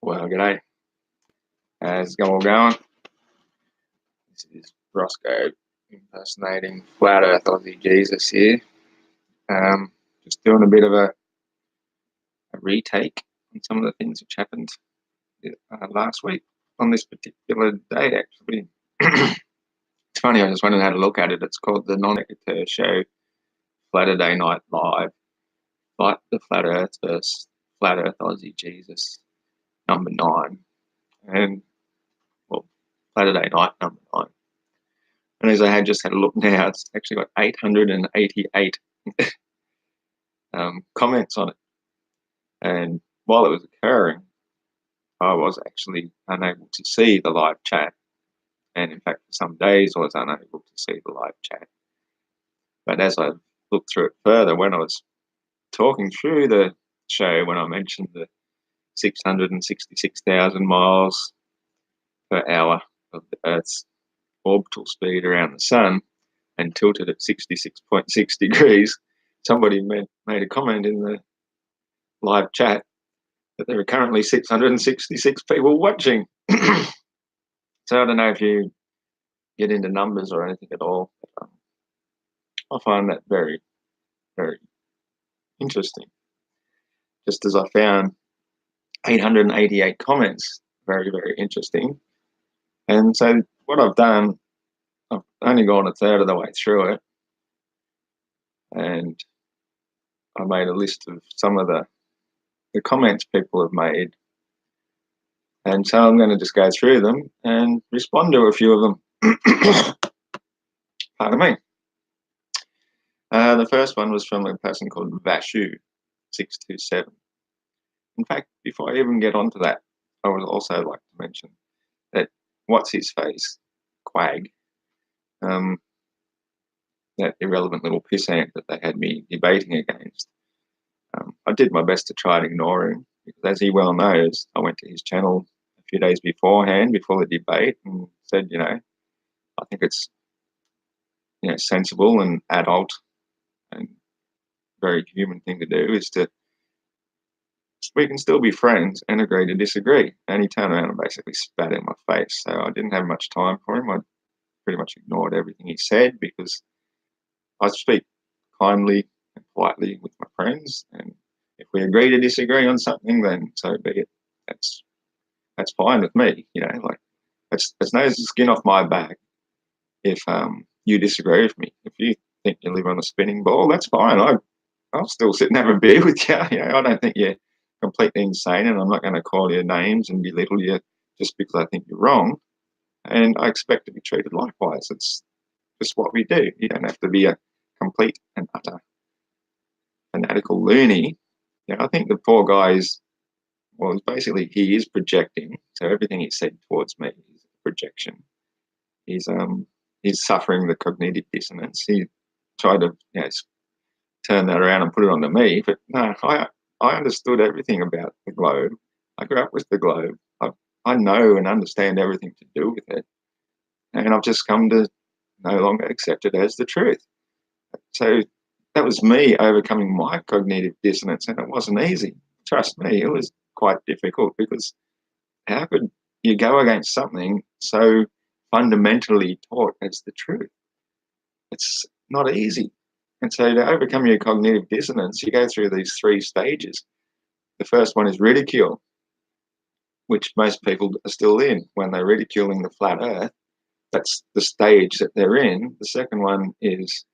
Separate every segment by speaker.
Speaker 1: Well, g'day. How's it all going? This is Roscoe impersonating Flat Earth Aussie Jesus here. Just doing a bit of a retake on some of the things which happened last week on this particular day, actually. It's funny, I just went and had a look at it. It's called the Non-Sequitur show, Flatter Night Live. Fight the Flat Earth versus Flat Earth Aussie Jesus, number 9. And, well, Flatter Night, number 9. And as I had just had a look now, it's actually got 888 comments on it. And while it was occurring, I was actually unable to see the live chat. And in fact, for some days, I was unable to see the live chat. But as I looked through it further, when I was talking through the show, when I mentioned the 666,000 miles per hour of the Earth's orbital speed around the sun and tilted at 66.6 degrees, somebody made a comment in the live chat that there are currently 666 people watching. So I don't know if you get into numbers or anything at all. But, I find that very, very interesting. Just as I found 888 comments very, very interesting. And so what I've done, I've only gone a third of the way through it. And I made a list of some of the comments people have made. And so I'm going to just go through them and respond to a few of them. Pardon me. The first one was from a person called Vashu627. In fact, before I even get onto that, I would also like to mention that what's his face, Cwaig, that irrelevant little pissant that they had me debating against. I did my best to try and ignore him because, as he well knows, I went to his channel a few days beforehand, before the debate, and said, I think it's sensible and adult and very human thing to do is we can still be friends and agree to disagree. And he turned around and basically spat in my face. So I didn't have much time for him. I pretty much ignored everything he said because I speak kindly and politely with my friends. And if we agree to disagree on something, then so be it. That's fine with me. It's no skin off my back if you disagree with me. If you think you live on a spinning ball, that's fine. I'll still sit and have a beer with you. I don't think you're completely insane, and I'm not going to call you names and belittle you just because I think you're wrong. And I expect to be treated likewise. It's just what we do. You don't have to be a complete and utter fanatical loony. I think the poor guy basically he is projecting. So everything he said towards me is a projection. He's suffering the cognitive dissonance. He tried to turn that around and put it onto me, but no, I understood everything about the globe. I grew up with the globe. I know and understand everything to do with it, and I've just come to no longer accept it as the truth. So that was me overcoming my cognitive dissonance, and it wasn't easy. Trust me, it was quite difficult because how could you go against something so fundamentally taught as the truth? It's not easy. And so to overcome your cognitive dissonance, you go through these 3 stages. The first one is ridicule, which most people are still in when they're ridiculing the flat earth. That's the stage that they're in. The second one is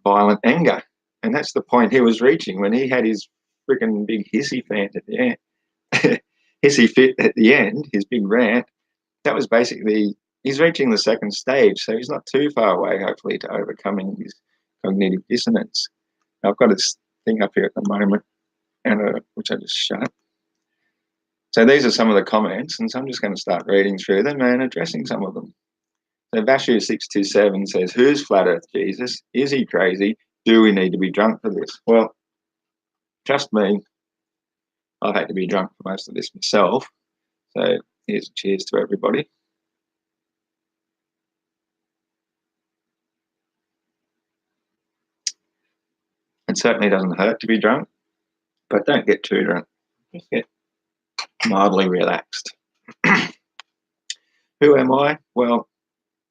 Speaker 1: violent anger. And that's the point he was reaching when he had his freaking big hissy fit at the end. Hissy fit at the end, his big rant. That was basically, he's reaching the second stage, so he's not too far away, hopefully, to overcoming his cognitive dissonance. Now, I've got this thing up here at the moment, and which I just shut. So these are some of the comments, and so I'm just going to start reading through them and addressing some of them. So Vashu627 says, "Who's Flat Earth Jesus? Is he crazy? Do we need to be drunk for this?" Well, trust me, I've had to be drunk for most of this myself. So here's a cheers to everybody. It certainly doesn't hurt to be drunk, but don't get too drunk. Just get mildly relaxed. Who am I? Well,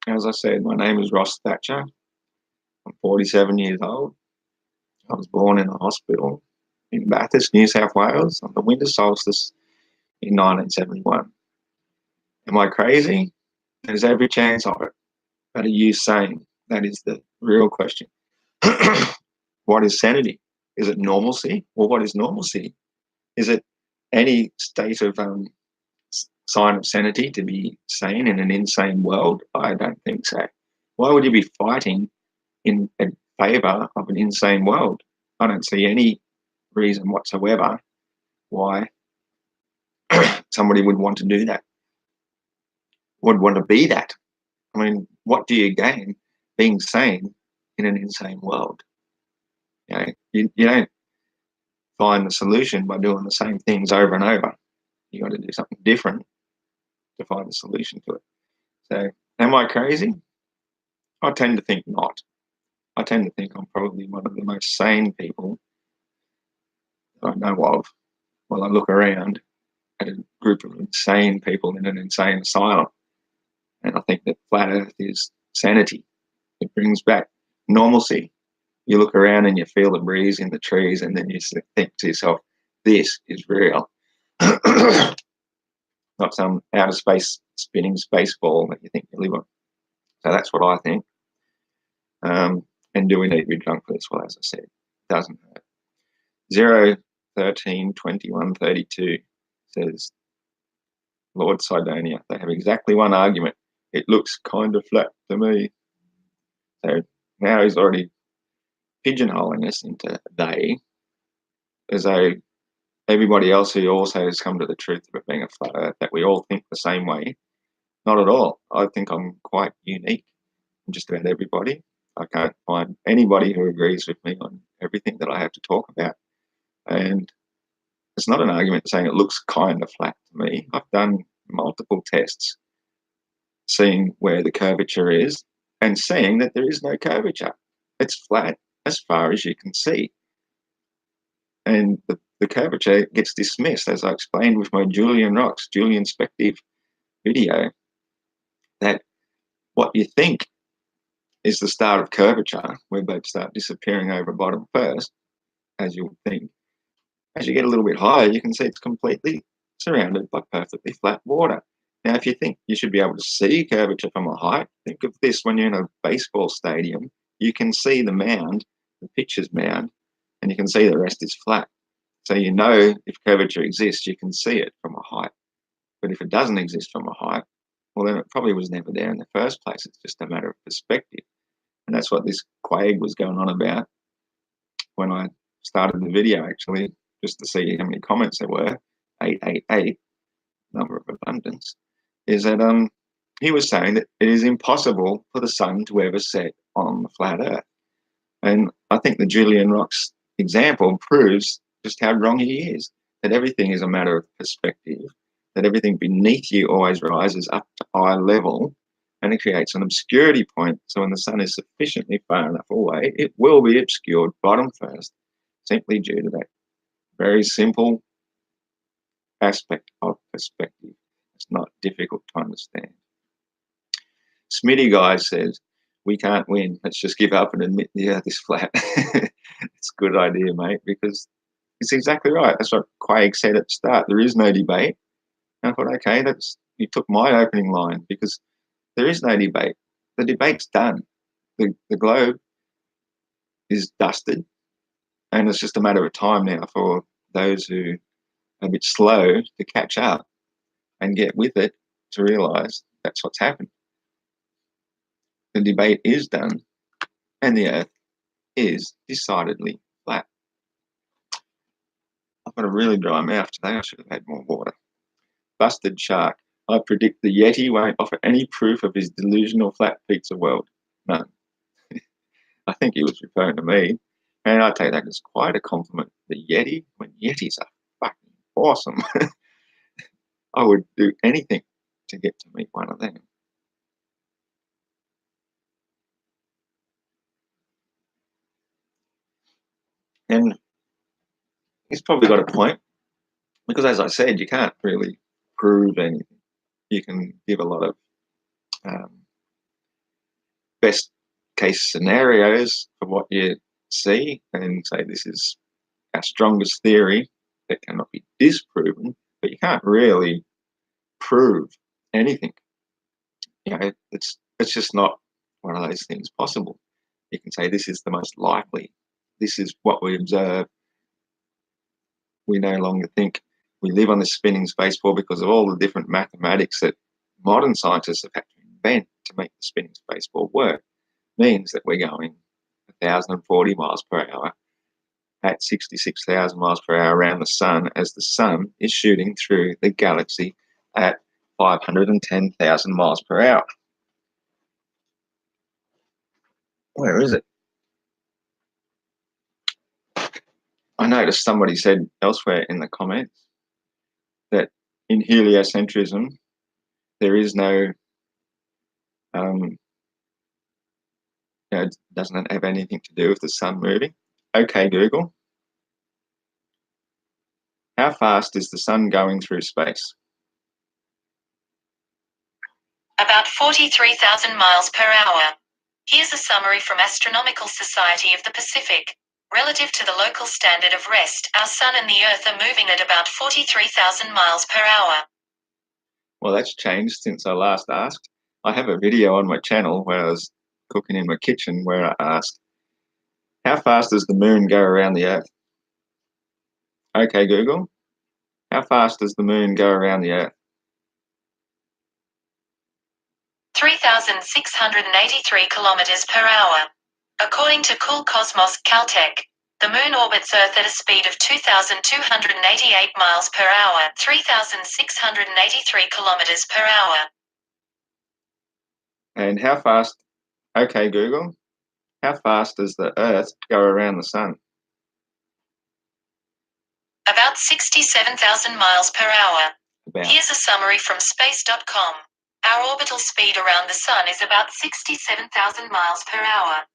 Speaker 1: as I said, my name is Ross Thatcher. I'm 47 years old. I was born in a hospital in Bathurst, New South Wales on the winter solstice in 1971. Am I crazy? There's every chance of it. But are you sane? That is the real question. What is sanity? Is it normalcy? Or what is normalcy? Is it any state of sign of sanity to be sane in an insane world? I don't think so. Why would you be fighting in favour of an insane world? I don't see any reason whatsoever why somebody would want to do that, would want to be that. I mean, what do you gain being sane in an insane world? You don't find the solution by doing the same things over and over. You got to do something different to find the solution to it. So, am I crazy? I tend to think not. I tend to think I'm probably one of the most sane people that I know of. While I look around at a group of insane people in an insane asylum, and I think that flat Earth is sanity. It brings back normalcy. You look around and you feel the breeze in the trees, and then you think to yourself, this is real. Not some outer space spinning space ball that you think you live on. So that's what I think. And do we need to be drunk for this? Well, as I said, it doesn't hurt. 0, 13, 21, 32 says, Lord Sidonia, they have exactly one argument. It looks kind of flat to me. So now he's already pigeonholing us into they, as though everybody else who also has come to the truth of it being a flat earth, that we all think the same way. Not at all. I think I'm quite unique from just about everybody. I can't find anybody who agrees with me on everything that I have to talk about. And it's not an argument saying it looks kind of flat to me. I've done multiple tests seeing where the curvature is and seeing that there is no curvature. It's flat as far as you can see. And the curvature gets dismissed, as I explained with my Julian Spective video, that what you think is the start of curvature, where boats start disappearing over bottom first, as you would think. As you get a little bit higher, you can see it's completely surrounded by perfectly flat water. Now, if you think you should be able to see curvature from a height, think of this: when you're in a baseball stadium, you can see the mound, the pitcher's mound, and you can see the rest is flat. So you know if curvature exists, you can see it from a height. But if it doesn't exist from a height, well, then it probably was never there in the first place. It's just a matter of perspective. And that's what this Cwaig was going on about when I started the video, actually, just to see how many comments there were. 888, number of abundance, is that he was saying that it is impossible for the sun to ever set on the flat earth. And I think the Julian Rocks example proves just how wrong he is, that everything is a matter of perspective, that everything beneath you always rises up to eye level, and it creates an obscurity point. So when the sun is sufficiently far enough away, it will be obscured bottom first, simply due to that very simple aspect of perspective. It's not difficult to understand. Smitty Guy says, we can't win. Let's just give up and admit the earth is flat. It's a good idea, mate, because it's exactly right. That's what Cwaig said at the start. There is no debate. And I thought, okay, you took my opening line, because there is no debate. The debate's done. The globe is dusted, and it's just a matter of time now for those who are a bit slow to catch up and get with it to realise that's what's happened. The debate is done, and the earth is decidedly flat. I've got a really dry mouth today. I should have had more water. Busted Shark. I predict the Yeti won't offer any proof of his delusional flat pizza world. None. I think he was referring to me, and I take that as quite a compliment. The Yeti, when Yetis are fucking awesome. I would do anything to get to meet one of them. And he's probably got a point. Because as I said, you can't really prove anything. You can give a lot of best case scenarios for what you see and say this is our strongest theory that cannot be disproven, but you can't really prove anything. It's just not one of those things possible. You can say this is the most likely. This is what we observe. We no longer think we live on this spinning space ball because of all the different mathematics that modern scientists have had to invent to make the spinning space ball work. Means that we're going 1,040 miles per hour at 66,000 miles per hour around the sun as the sun is shooting through the galaxy at 510,000 miles per hour. Where is it? I noticed somebody said elsewhere in the comments that in heliocentrism, there is no, doesn't have anything to do with the sun moving. Okay, Google, how fast is the sun going through space?
Speaker 2: About 43,000 miles per hour. Here's a summary from Astronomical Society of the Pacific. Relative to the local standard of rest, our sun and the earth are moving at about 43,000 miles per hour.
Speaker 1: Well, that's changed since I last asked. I have a video on my channel where I was cooking in my kitchen where I asked, how fast does the moon go around the earth? Okay, Google, how fast does the moon go around the earth?
Speaker 2: 3,683 kilometers per hour. According to Cool Cosmos, Caltech, the moon orbits Earth at a speed of 2,288 miles per hour, 3,683 kilometers per hour.
Speaker 1: And how fast, okay, Google, how fast does the Earth go around the sun?
Speaker 2: About 67,000 miles per hour.
Speaker 1: About.
Speaker 2: Here's a summary from space.com. Our orbital speed around the sun is about 67,000 miles per hour.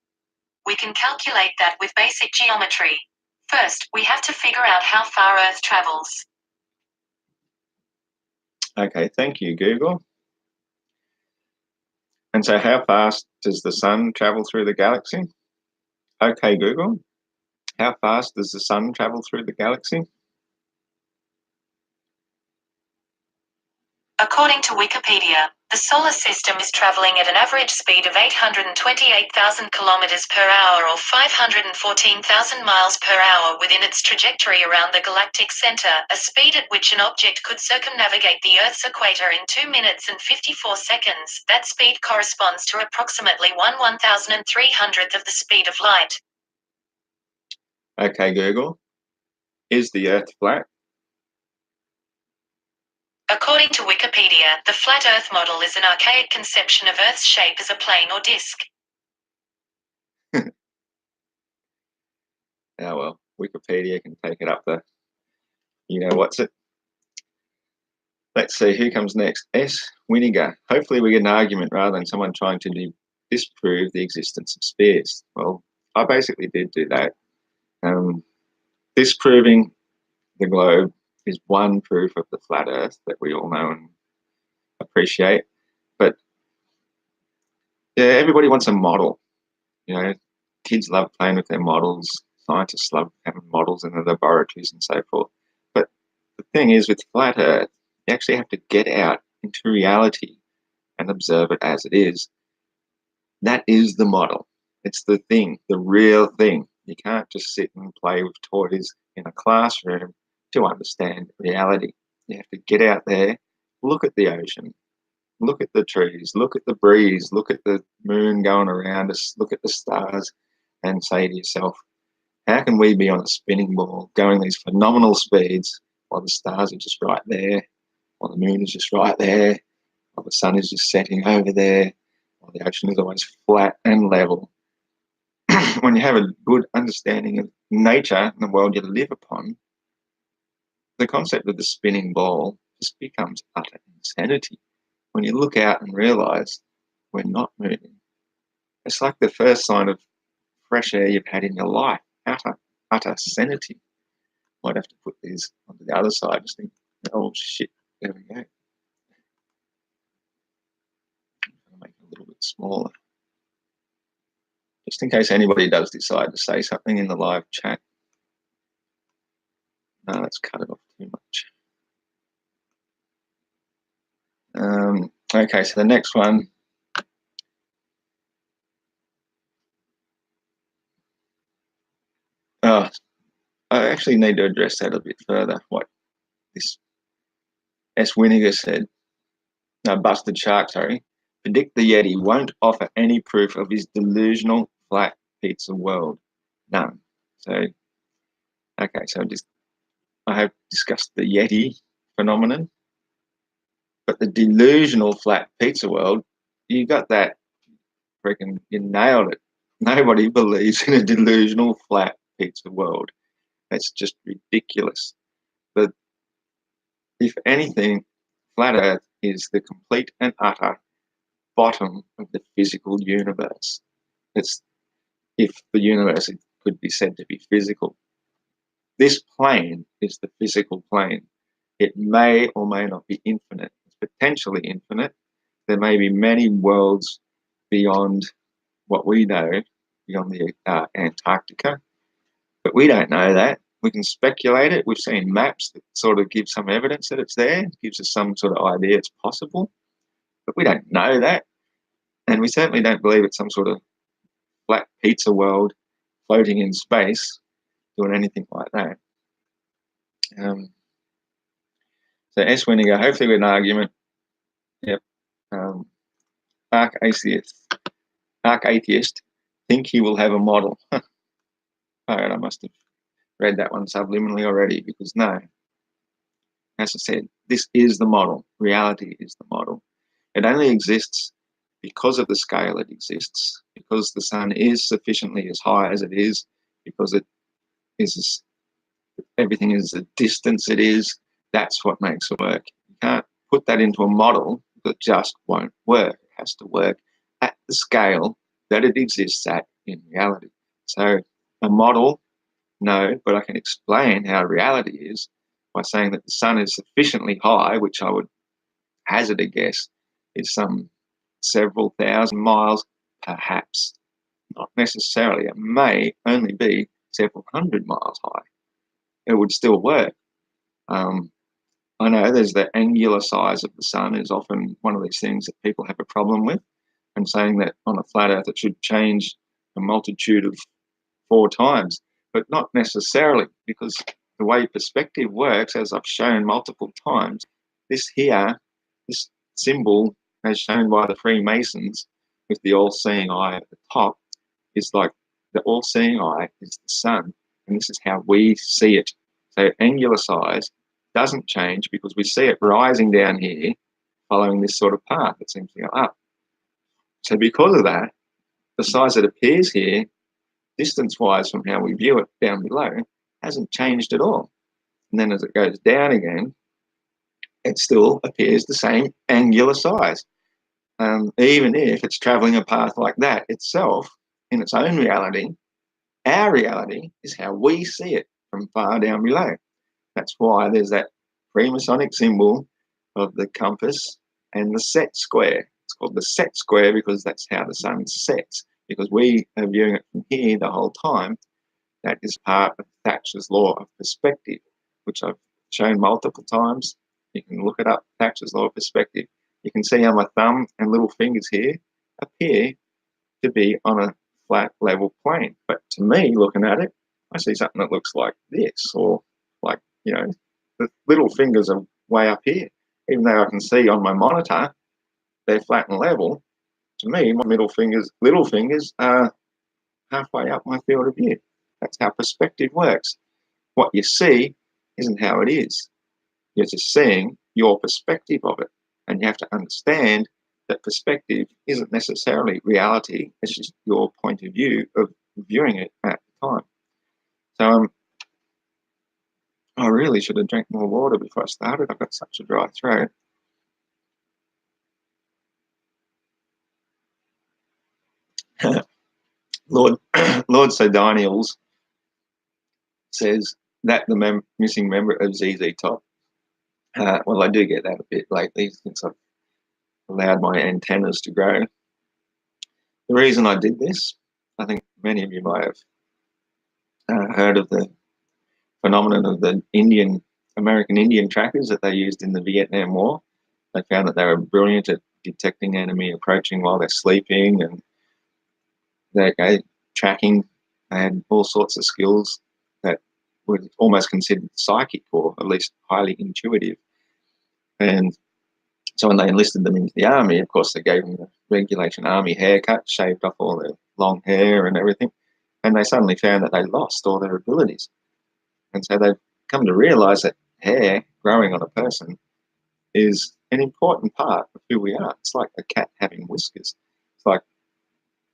Speaker 2: We can calculate that with basic geometry. First, we have to figure out how far Earth travels.
Speaker 1: Okay, thank you, Google. And so how fast does the sun travel through the galaxy? Okay, Google, how fast does the sun travel through the galaxy?
Speaker 2: According to Wikipedia, the solar system is traveling at an average speed of 828,000 kilometers per hour or 514,000 miles per hour within its trajectory around the galactic center, a speed at which an object could circumnavigate the Earth's equator in 2 minutes and 54 seconds. That speed corresponds to approximately 1/1300th of the speed of light.
Speaker 1: Okay, Google, is the Earth flat?
Speaker 2: According to Wikipedia, the flat Earth model is an archaic conception of Earth's shape as a plane or disk.
Speaker 1: Oh well, Wikipedia can take it up the, what's it. Let's see, who comes next? S. Winiger. Hopefully we get an argument rather than someone trying to disprove the existence of spheres. Well, I basically did do that. Disproving the globe is one proof of the flat Earth that we all know and appreciate. But yeah, everybody wants a model. Kids love playing with their models. Scientists love having models in the laboratories and so forth. But the thing is, with flat Earth, you actually have to get out into reality and observe it as it is. That is the model. It's the thing, the real thing. You can't just sit and play with toys in a classroom to understand reality. You have to get out there, look at the ocean, look at the trees, look at the breeze, look at the moon going around us, look at the stars, and say to yourself, how can we be on a spinning ball going these phenomenal speeds while the stars are just right there, while the moon is just right there, while the sun is just setting over there, while the ocean is always flat and level? When you have a good understanding of nature and the world you live upon, the concept of the spinning ball just becomes utter insanity. When you look out and realise we're not moving, it's like the first sign of fresh air you've had in your life, utter sanity. Might have to put these onto the other side. Just think, oh shit, there we go. I'll make it a little bit smaller. Just in case anybody does decide to say something in the live chat. No, let's cut it off too much. Okay, so the next one. Oh, I actually need to address that a bit further. What this S. Winiger said. No, Busted Shark, sorry. Predict the Yeti won't offer any proof of his delusional flat pizza world. None. So, okay, so I have discussed the Yeti phenomenon, but the delusional flat pizza world, you got that. Freaking, you nailed it. Nobody believes in a delusional flat pizza world. That's just ridiculous. But if anything, flat Earth is the complete and utter bottom of the physical universe. It's if the universe could be said to be physical. This plane is the physical plane. It may or may not be infinite. It's potentially infinite. There may be many worlds beyond what we know, beyond the Antarctica, but we don't know that. We can speculate it. We've seen maps that sort of give some evidence that it's there. It gives us some sort of idea it's possible, but we don't know that. And we certainly don't believe it's some sort of flat pizza world floating in space doing anything like that. So S. Winiger, hopefully with an argument. Yep. Arc atheist, think he will have a model. All right, I must have read that one subliminally already, because no. As I said, this is the model. Reality is the model. It only exists because of the scale it exists, because the sun is sufficiently as high as it is, because it is everything is the distance it is. That's what makes it work. You can't put that into a model that just won't work. It has to work at the scale that it exists at in reality. So a model, no, but I can explain how reality is by saying that the sun is sufficiently high, which I would hazard a guess is some several thousand miles, perhaps. Not necessarily. It may only be several hundred miles high. It would still work. I know there's the angular size of the sun is often one of these things that people have a problem with, and saying that on a flat earth it should change a multitude of 4 times, but not necessarily, because the way perspective works, as I've shown multiple times, this here, this symbol as shown by the Freemasons with the all-seeing eye at the top, is like the all-seeing eye is the sun, and this is how we see it. So angular size doesn't change because we see it rising down here following this sort of path that seems to go up. So because of that, the size that appears here, distance-wise from how we view it down below, hasn't changed at all. And then as it goes down again, it still appears the same angular size. Even if it's traveling a path like that itself, in its own reality, our reality is how we see it from far down below. That's why there's that Freemasonic symbol of the compass and the set square. It's called the set square because that's how the sun sets, because we are viewing it from here the whole time. That is part of Thatcher's law of perspective, which I've shown multiple times. You can look it up, Thatcher's law of perspective. You can see how my thumb and little fingers here appear to be on a flat level plane. But to me, looking at it, I see something that looks like this, or like, you know, the little fingers are way up here. Even though I can see on my monitor, they're flat and level. To me, my little fingers are halfway up my field of view. That's how perspective works. What you see isn't how it is. You're just seeing your perspective of it. And you have to understand that perspective isn't necessarily reality. It's just your point of view of viewing it at the time. So I really should have drank more water before I started. I've got such a dry throat. Lord Sir Daniels says, that the missing member of ZZ Top. Well, I do get that a bit lately since I've allowed my antennas to grow. The reason I did this, I think many of you might have heard of the phenomenon of the American Indian trackers that they used in the Vietnam War. They found that they were brilliant at detecting enemy approaching while they're sleeping, and they're tracking. They had all sorts of skills that were almost considered psychic, or at least highly intuitive. And so when they enlisted them into the army, of course, they gave them the regulation army haircut, shaved off all their long hair and everything, and they suddenly found that they lost all their abilities. And so they've come to realise that hair growing on a person is an important part of who we are. It's like a cat having whiskers. It's like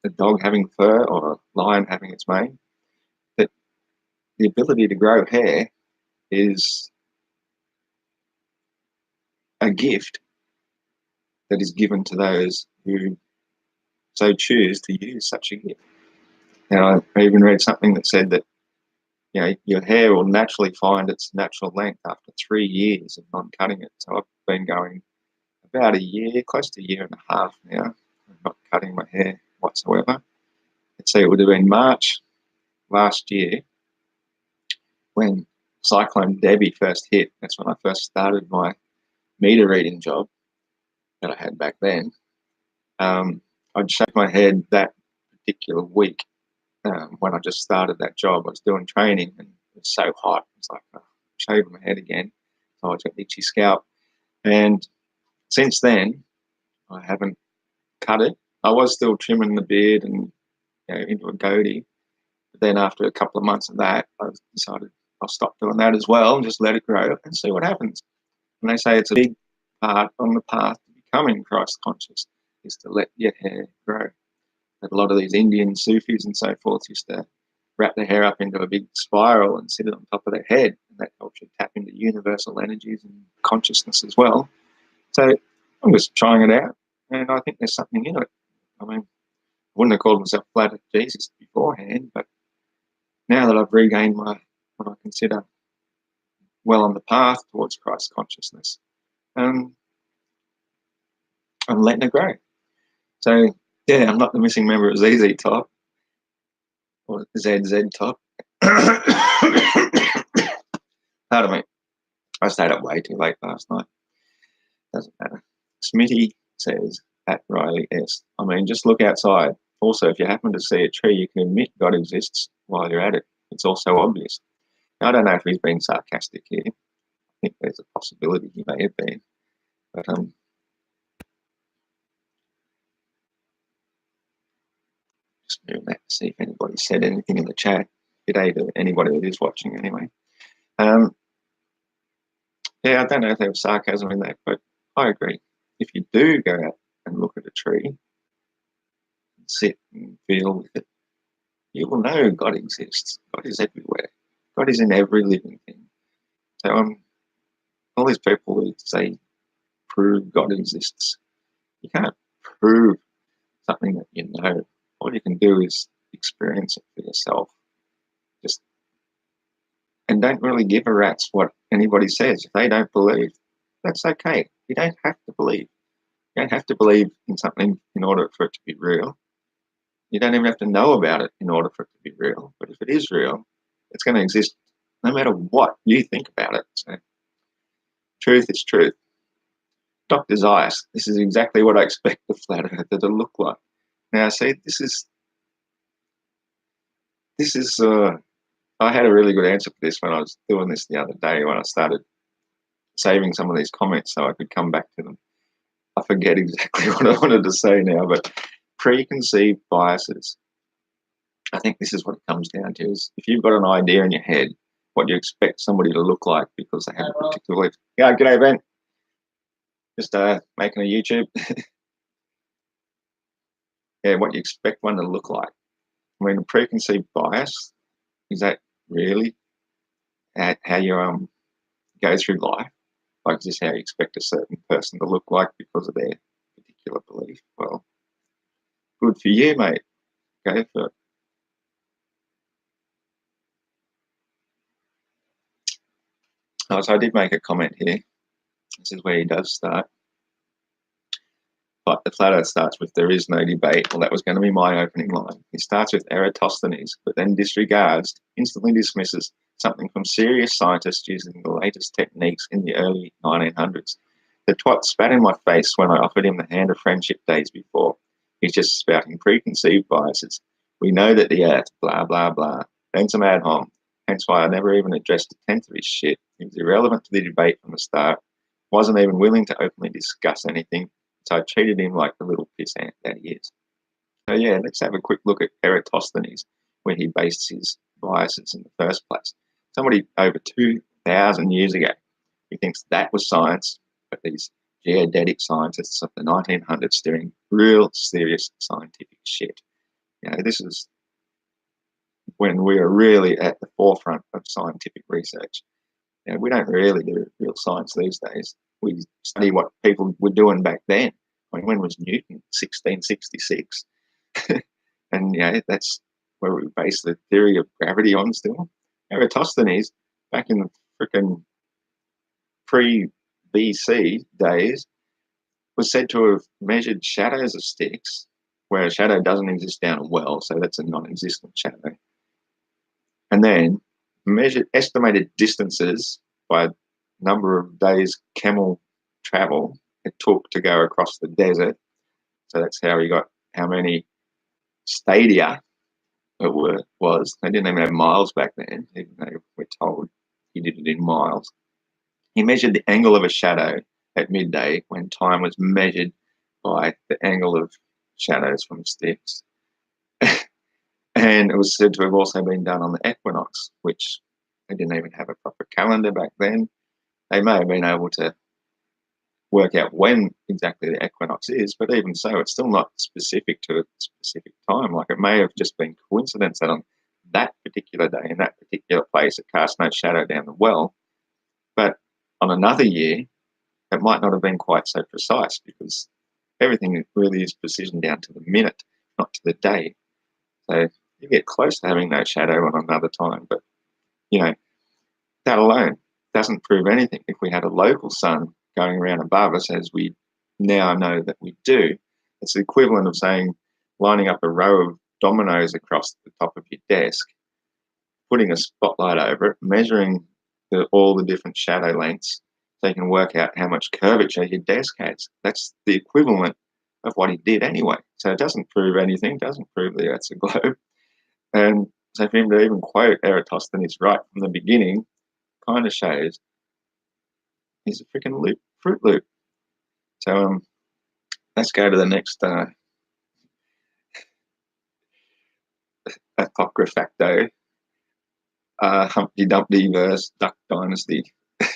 Speaker 1: a dog having fur or a lion having its mane. But the ability to grow hair is a gift that is given to those who so choose to use such a gift. Now, I even read something that said that your hair will naturally find its natural length after 3 years of non-cutting it. So I've been going about a year, close to a year and a half now, of not cutting my hair whatsoever. Let's say it would have been March last year when Cyclone Debbie first hit. That's when I first started my meter reading job that I had back then. I'd shaved my head that particular week when I just started that job. I was doing training and it was so hot. It's like, shaving my head again. So I got itchy scalp. And since then, I haven't cut it. I was still trimming the beard and into a goatee. But then after a couple of months of that, I decided I'll stop doing that as well and just let it grow and see what happens. And they say it's a big part on the path to becoming Christ conscious is to let your hair grow. But a lot of these Indian Sufis and so forth used to wrap their hair up into a big spiral and sit it on top of their head, and that helps you tap into universal energies and consciousness as well. So I'm just trying it out, and I think there's something in it. I mean, I wouldn't have called myself flat at Jesus beforehand, but now that I've regained what I consider well on the path towards Christ consciousness, I'm letting it grow. So yeah, I'm not the missing member of ZZ Top or ZZ Top. Pardon me. I stayed up way too late last night. Doesn't matter. Smitty says at Riley S. I mean, just look outside. Also, if you happen to see a tree, you can admit God exists while you're at it. It's also obvious. Now, I don't know if he's being sarcastic here. I think there's a possibility he may have been. But just doing that to see if anybody said anything in the chat. G'day to anybody that is watching anyway. Yeah, I don't know if there was sarcasm in that, but I agree. If you do go out and look at a tree, and sit and feel with it, you will know God exists. God is everywhere. God is in every living thing. So all these people who say prove God exists, you can't prove something that you know. All you can do is experience it for yourself. And don't really give a rat's what anybody says. If they don't believe, that's okay. You don't have to believe. You don't have to believe in something in order for it to be real. You don't even have to know about it in order for it to be real. But if it is real, it's going to exist no matter what you think about it. So truth is truth. Dr. Zeiss, this is exactly what I expect the flat earther to look like. Now, see, this is I had a really good answer for this when I was doing this the other day when I started saving some of these comments so I could come back to them. I forget exactly what I wanted to say now, but preconceived biases. I think this is what it comes down to, is if you've got an idea in your head, what you expect somebody to look like because they have a particular belief. Yeah, g'day, Ben. Just making a YouTube. Yeah, what you expect one to look like. I mean, a preconceived bias, is that really how you go through life? Like, is this how you expect a certain person to look like because of their particular belief? Well, good for you, mate. Go for it. Oh, so I did make a comment here. This is where he does start. But the flat earth starts with "there is no debate." Well, that was going to be my opening line. He starts with Eratosthenes, but then disregards, instantly dismisses something from serious scientists using the latest techniques in the early 1900s. The twat spat in my face when I offered him the hand of friendship days before. He's just spouting preconceived biases. We know that the earth, blah, blah, blah. Then some ad hom. Hence why I never even addressed a tenth of his shit. He was irrelevant to the debate from the start. Wasn't even willing to openly discuss anything. So I treated him like the little pissant that he is. So yeah, let's have a quick look at Eratosthenes, where he based his biases in the first place. Somebody over 2,000 years ago, he thinks that was science, but these geodetic scientists of the 1900s doing real serious scientific shit. You know, this is when we are really at the forefront of scientific research. You know, we don't really do real science these days. We study what people were doing back then. I mean, when was Newton? 1666. And, you know, that's where we base the theory of gravity on still. Eratosthenes, back in the freaking pre-BC days, was said to have measured shadows of sticks, where a shadow doesn't exist down a well, so that's a non-existent shadow. And then estimated distances by number of days camel travel it took to go across the desert. So that's how he got how many stadia it was. They didn't even have miles back then, even though we're told he did it in miles. He measured the angle of a shadow at midday when time was measured by the angle of shadows from sticks. And it was said to have also been done on the equinox, which they didn't even have a proper calendar back then. They may have been able to work out when exactly the equinox is, but even so, it's still not specific to a specific time. Like, it may have just been coincidence that on that particular day in that particular place it cast no shadow down the well, but on another year it might not have been quite so precise, because everything really is precision down to the minute, not to the day. So you get close to having no shadow on another time, but, you know, that alone doesn't prove anything. If we had a local sun going around above us, as we now know that we do, it's the equivalent of saying lining up a row of dominoes across the top of your desk, putting a spotlight over it, measuring all the different shadow lengths so you can work out how much curvature your desk has. That's the equivalent of what he did anyway. So it doesn't prove anything, doesn't prove the Earth's a globe. And so for him to even quote Eratosthenes right from the beginning kind of shows he's a freaking Fruit Loop. So let's go to the next apocryphacto, Humpty Dumpty versus Duck Dynasty. I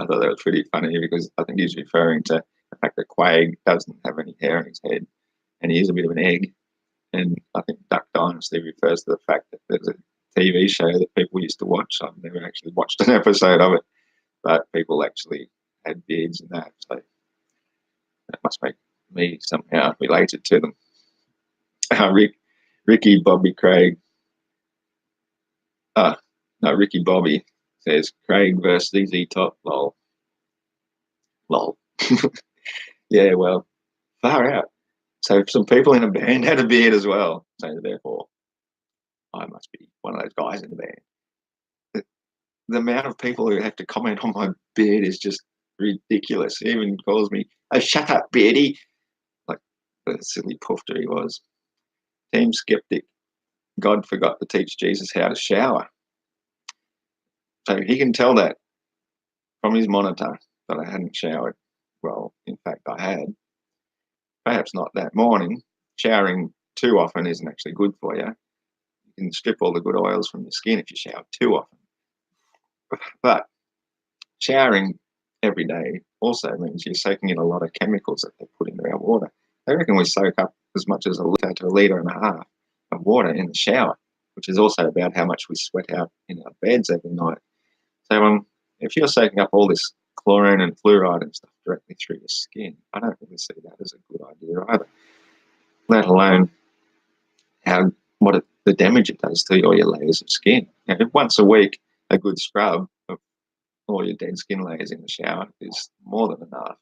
Speaker 1: thought that was pretty funny, because I think he's referring to the fact that Cwaig doesn't have any hair on his head and he is a bit of an egg. And I think Duck Dynasty refers to the fact that there's a TV show that people used to watch. I've never actually watched an episode of it, but people actually had beards and that. So that must make me somehow related to them. Ricky Bobby Craig. No, Ricky Bobby says Craig versus ZZ Top. Lol. Lol. Yeah, well, far out. So some people in a band had a beard as well. So therefore, I must be one of those guys in the band. The amount of people who have to comment on my beard is just ridiculous. He even calls me, "Oh, shut up, beardy," like the silly poofter he was. Team skeptic. God forgot to teach Jesus how to shower. So he can tell that from his monitor that I hadn't showered. Well, in fact, I had. Perhaps not that morning. Showering too often isn't actually good for you. You can strip all the good oils from your skin if you shower too often. But showering every day also means you're soaking in a lot of chemicals that they put into our water. They reckon we soak up as much as a litre to a litre and a half of water in the shower, which is also about how much we sweat out in our beds every night. So if you're soaking up all this chlorine and fluoride and stuff directly through your skin, I don't really see that as a good idea either, let alone the damage it does to all your layers of skin. You know, once a week, a good scrub of all your dead skin layers in the shower is more than enough.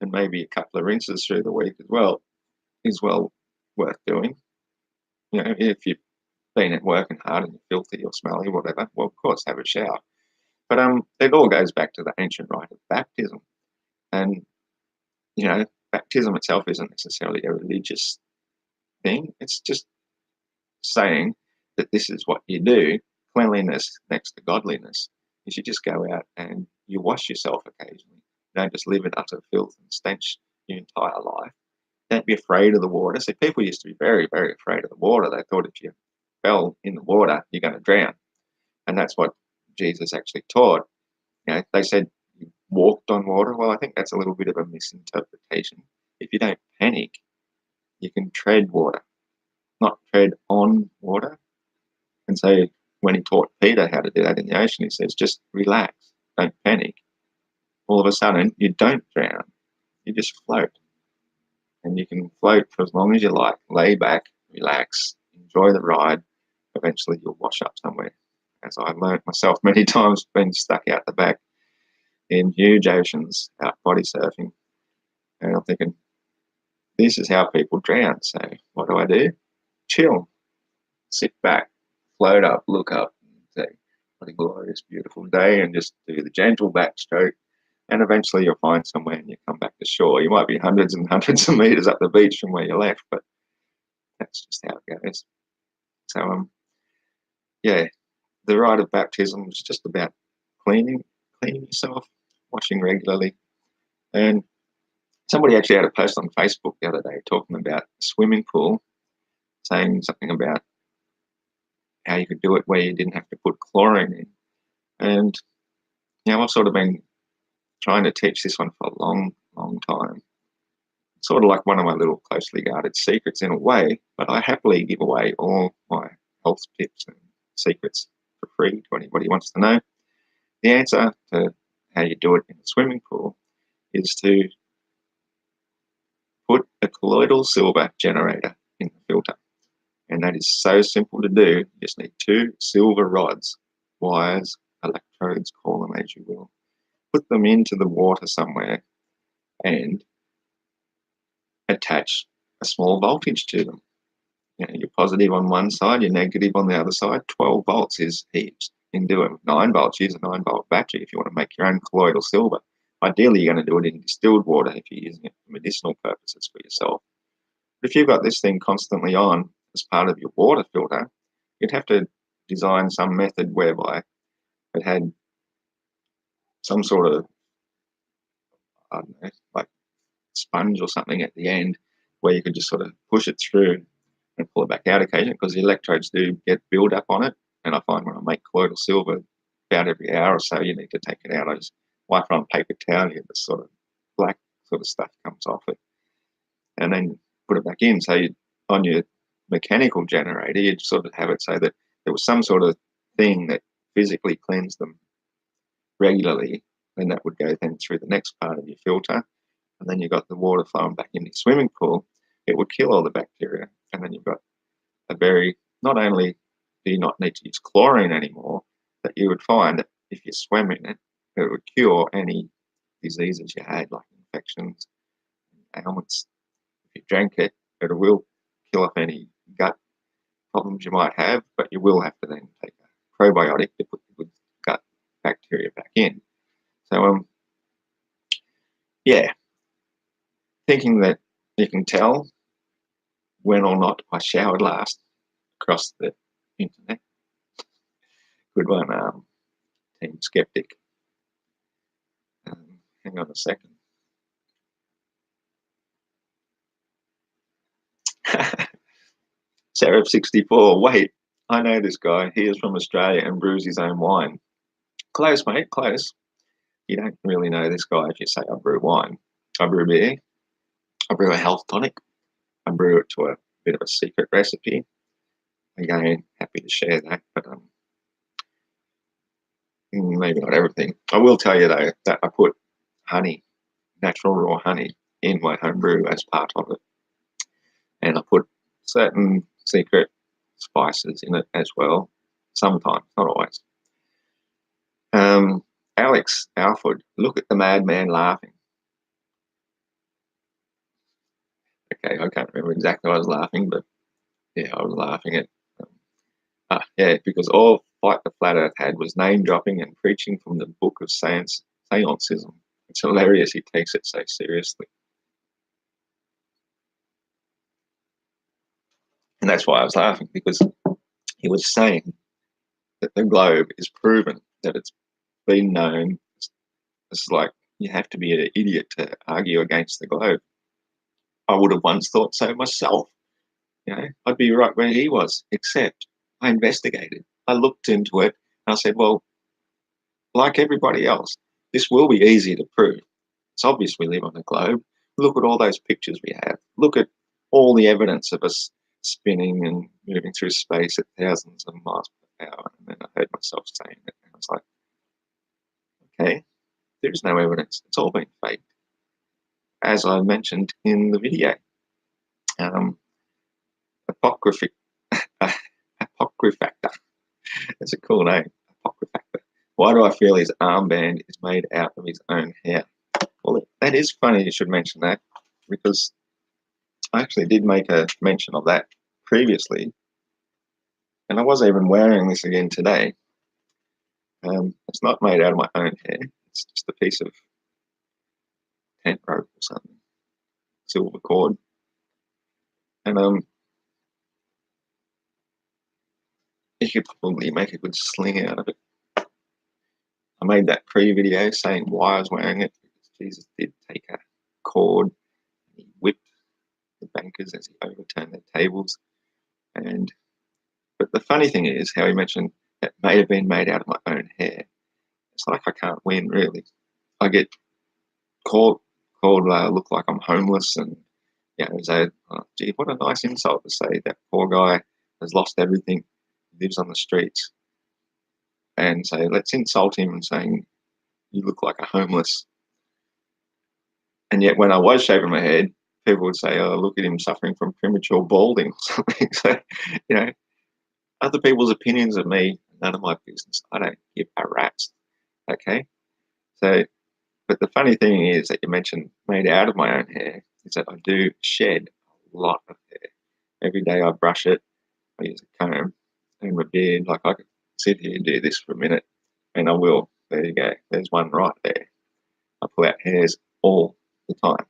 Speaker 1: And maybe a couple of rinses through the week as well is well worth doing. If you've been at working hard and you're filthy or smelly, whatever, well, of course, have a shower. But it all goes back to the ancient rite of baptism. And, baptism itself isn't necessarily a religious thing. It's just saying that this is what you do. Cleanliness next to godliness is you just go out and you wash yourself occasionally. You don't just live in utter filth and stench your entire life. Don't be afraid of the water. So people used to be very, very afraid of the water. They thought if you fell in the water, you're going to drown. And that's what Jesus actually taught. They said you walked on water. Well, I think that's a little bit of a misinterpretation. If you don't panic, you can tread water, not tread on water. And so when he taught Peter how to do that in the ocean, he says, just relax, don't panic. All of a sudden, you don't drown, you just float. And you can float for as long as you like, lay back, relax, enjoy the ride. Eventually, you'll wash up somewhere. As I've learned myself many times, been stuck out the back in huge oceans, out body surfing. And I'm thinking, this is how people drown. So what do? Chill, sit back, float up, look up, and say, what a glorious, beautiful day, and just do the gentle backstroke. And eventually you'll find somewhere and you come back to shore. You might be hundreds and hundreds of meters up the beach from where you left, but that's just how it goes. So, the rite of baptism is just about cleaning yourself, washing regularly. And somebody actually had a post on Facebook the other day talking about a swimming pool, saying something about how you could do it where you didn't have to put chlorine in. And, I've sort of been trying to teach this one for a long, long time. Sort of like one of my little closely guarded secrets in a way, but I happily give away all my health tips and secrets for free to anybody who wants to know. The answer to how you do it in a swimming pool is to put a colloidal silver generator in the filter. And that is so simple to do. You just need 2 silver rods, wires, electrodes, call them as you will. Put them into the water somewhere and attach a small voltage to them. You're positive on one side, you're negative on the other side. 12 volts is heaps. You can do it with 9 volts. Use a 9-volt battery if you want to make your own colloidal silver. Ideally, you're going to do it in distilled water if you're using it for medicinal purposes for yourself. But if you've got this thing constantly on as part of your water filter, you'd have to design some method whereby it had some sort of, I don't know, like sponge or something at the end where you could just sort of push it through and pull it back out occasionally, because the electrodes do get build up on it. And I find when I make colloidal silver, about every hour or so, you need to take it out. I just wipe it on a paper towel, you get this sort of black sort of stuff comes off it. And then put it back in. So on your mechanical generator, you'd sort of have it so that there was some sort of thing that physically cleansed them regularly, and that would go then through the next part of your filter. And then you've got the water flowing back in your swimming pool. It would kill all the bacteria. And then you've got not only do you not need to use chlorine anymore, but you would find that if you swam in it, it would cure any diseases you had, like infections, ailments. If you drank it, it will kill off any gut problems you might have, but you will have to then take a probiotic to put the good gut bacteria back in. So, thinking that you can tell when or not I showered last across the internet. Good one, Team Skeptic. Hang on a second. Seraph64, wait, I know this guy. He is from Australia and brews his own wine. Close, mate, close. You don't really know this guy if you say I brew wine. I brew beer. I brew a health tonic. I brew it to a bit of a secret recipe. Again, happy to share that, but maybe not everything. I will tell you, though, that I put honey, natural raw honey, in my homebrew as part of it. And I put certain secret spices in it as well, sometimes, not always. Alex Alford, look at the madman laughing. Okay, I can't remember exactly why I was laughing, but yeah, I was laughing at yeah, because all Fight the Flat Earth had was name dropping and preaching from the book of seancism. It's hilarious he takes it so seriously. And that's why I was laughing, because he was saying that the globe is proven, that it's been known. It's like you have to be an idiot to argue against the globe. I would have once thought so myself. I'd be right where he was, except I investigated. I looked into it and I said, well, like everybody else, this will be easy to prove. It's obvious we live on a globe. Look at all those pictures we have. Look at all the evidence of us spinning and moving through space at thousands of miles per hour. And then I heard myself saying it, and I was like, okay, there is no evidence. It's all been faked. As I mentioned in the video, apocryphic, apocryphactor. That's a cool name, apocryphactor. Why do I feel his armband is made out of his own hair? Well, that is funny you should mention that, because I actually did make a mention of that previously, and I was even wearing this again today. It's not made out of my own hair. It's just a piece of tent rope or something, silver cord. And you could probably make a good sling out of it. I made that pre-video saying why I was wearing it, because Jesus did take a cord and he whipped the bankers as he overturned their tables. But the funny thing is how he mentioned it may have been made out of my own hair. It's like I can't win, really. I get called look like I'm homeless, and say, oh, gee, what a nice insult to say. That poor guy has lost everything, lives on the streets, and say, let's insult him and saying you look like a homeless. And yet, when I was shaving my head, people would say, oh, look at him suffering from premature balding or something. So, other people's opinions of me, none of my business. I don't give a rat's. Okay, so. But the funny thing is that you mentioned made out of my own hair is that I do shed a lot of hair. Every day I brush it, I use a comb and my beard. Like I could sit here and do this for a minute, and I will. There you go. There's one right there. I pull out hairs all the time.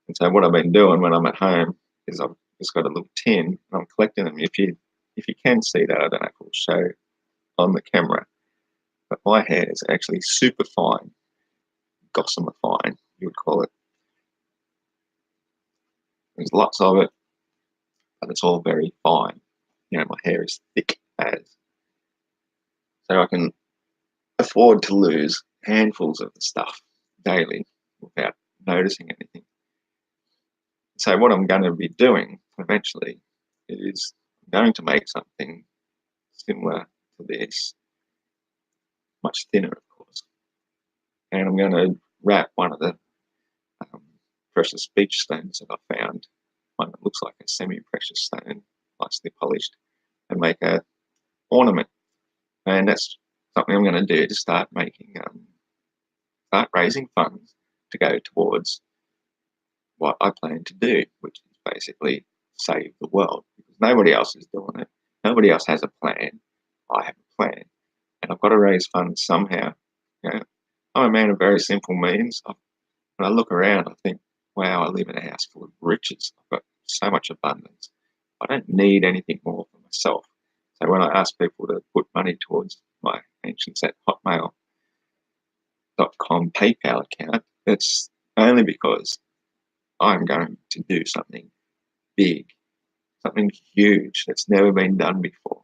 Speaker 1: And so what I've been doing when I'm at home is I've just got a little tin and I'm collecting them. If you can see that, I don't know if it'll show on the camera, but my hair is actually super fine. Gossamer fine, you would call it. There's lots of it, but it's all very fine. My hair is thick as. So I can afford to lose handfuls of the stuff daily without noticing anything. So what I'm going to be doing eventually is I'm going to make something similar to this, much thinner, of course. And I'm going to wrap one of the precious beach stones that I found, one that looks like a semi-precious stone, nicely polished, and make a ornament. And that's something I'm going to do to start making, start raising funds to go towards what I plan to do, which is basically save the world, because nobody else is doing it. Nobody else has a plan. I have a plan, and I've got to raise funds somehow. I'm a man of very simple means. When I look around, I think, wow, I live in a house full of riches. I've got so much abundance. I don't need anything more for myself. So when I ask people to put money towards my ancients at hotmail.com PayPal account, it's only because I'm going to do something big, something huge that's never been done before,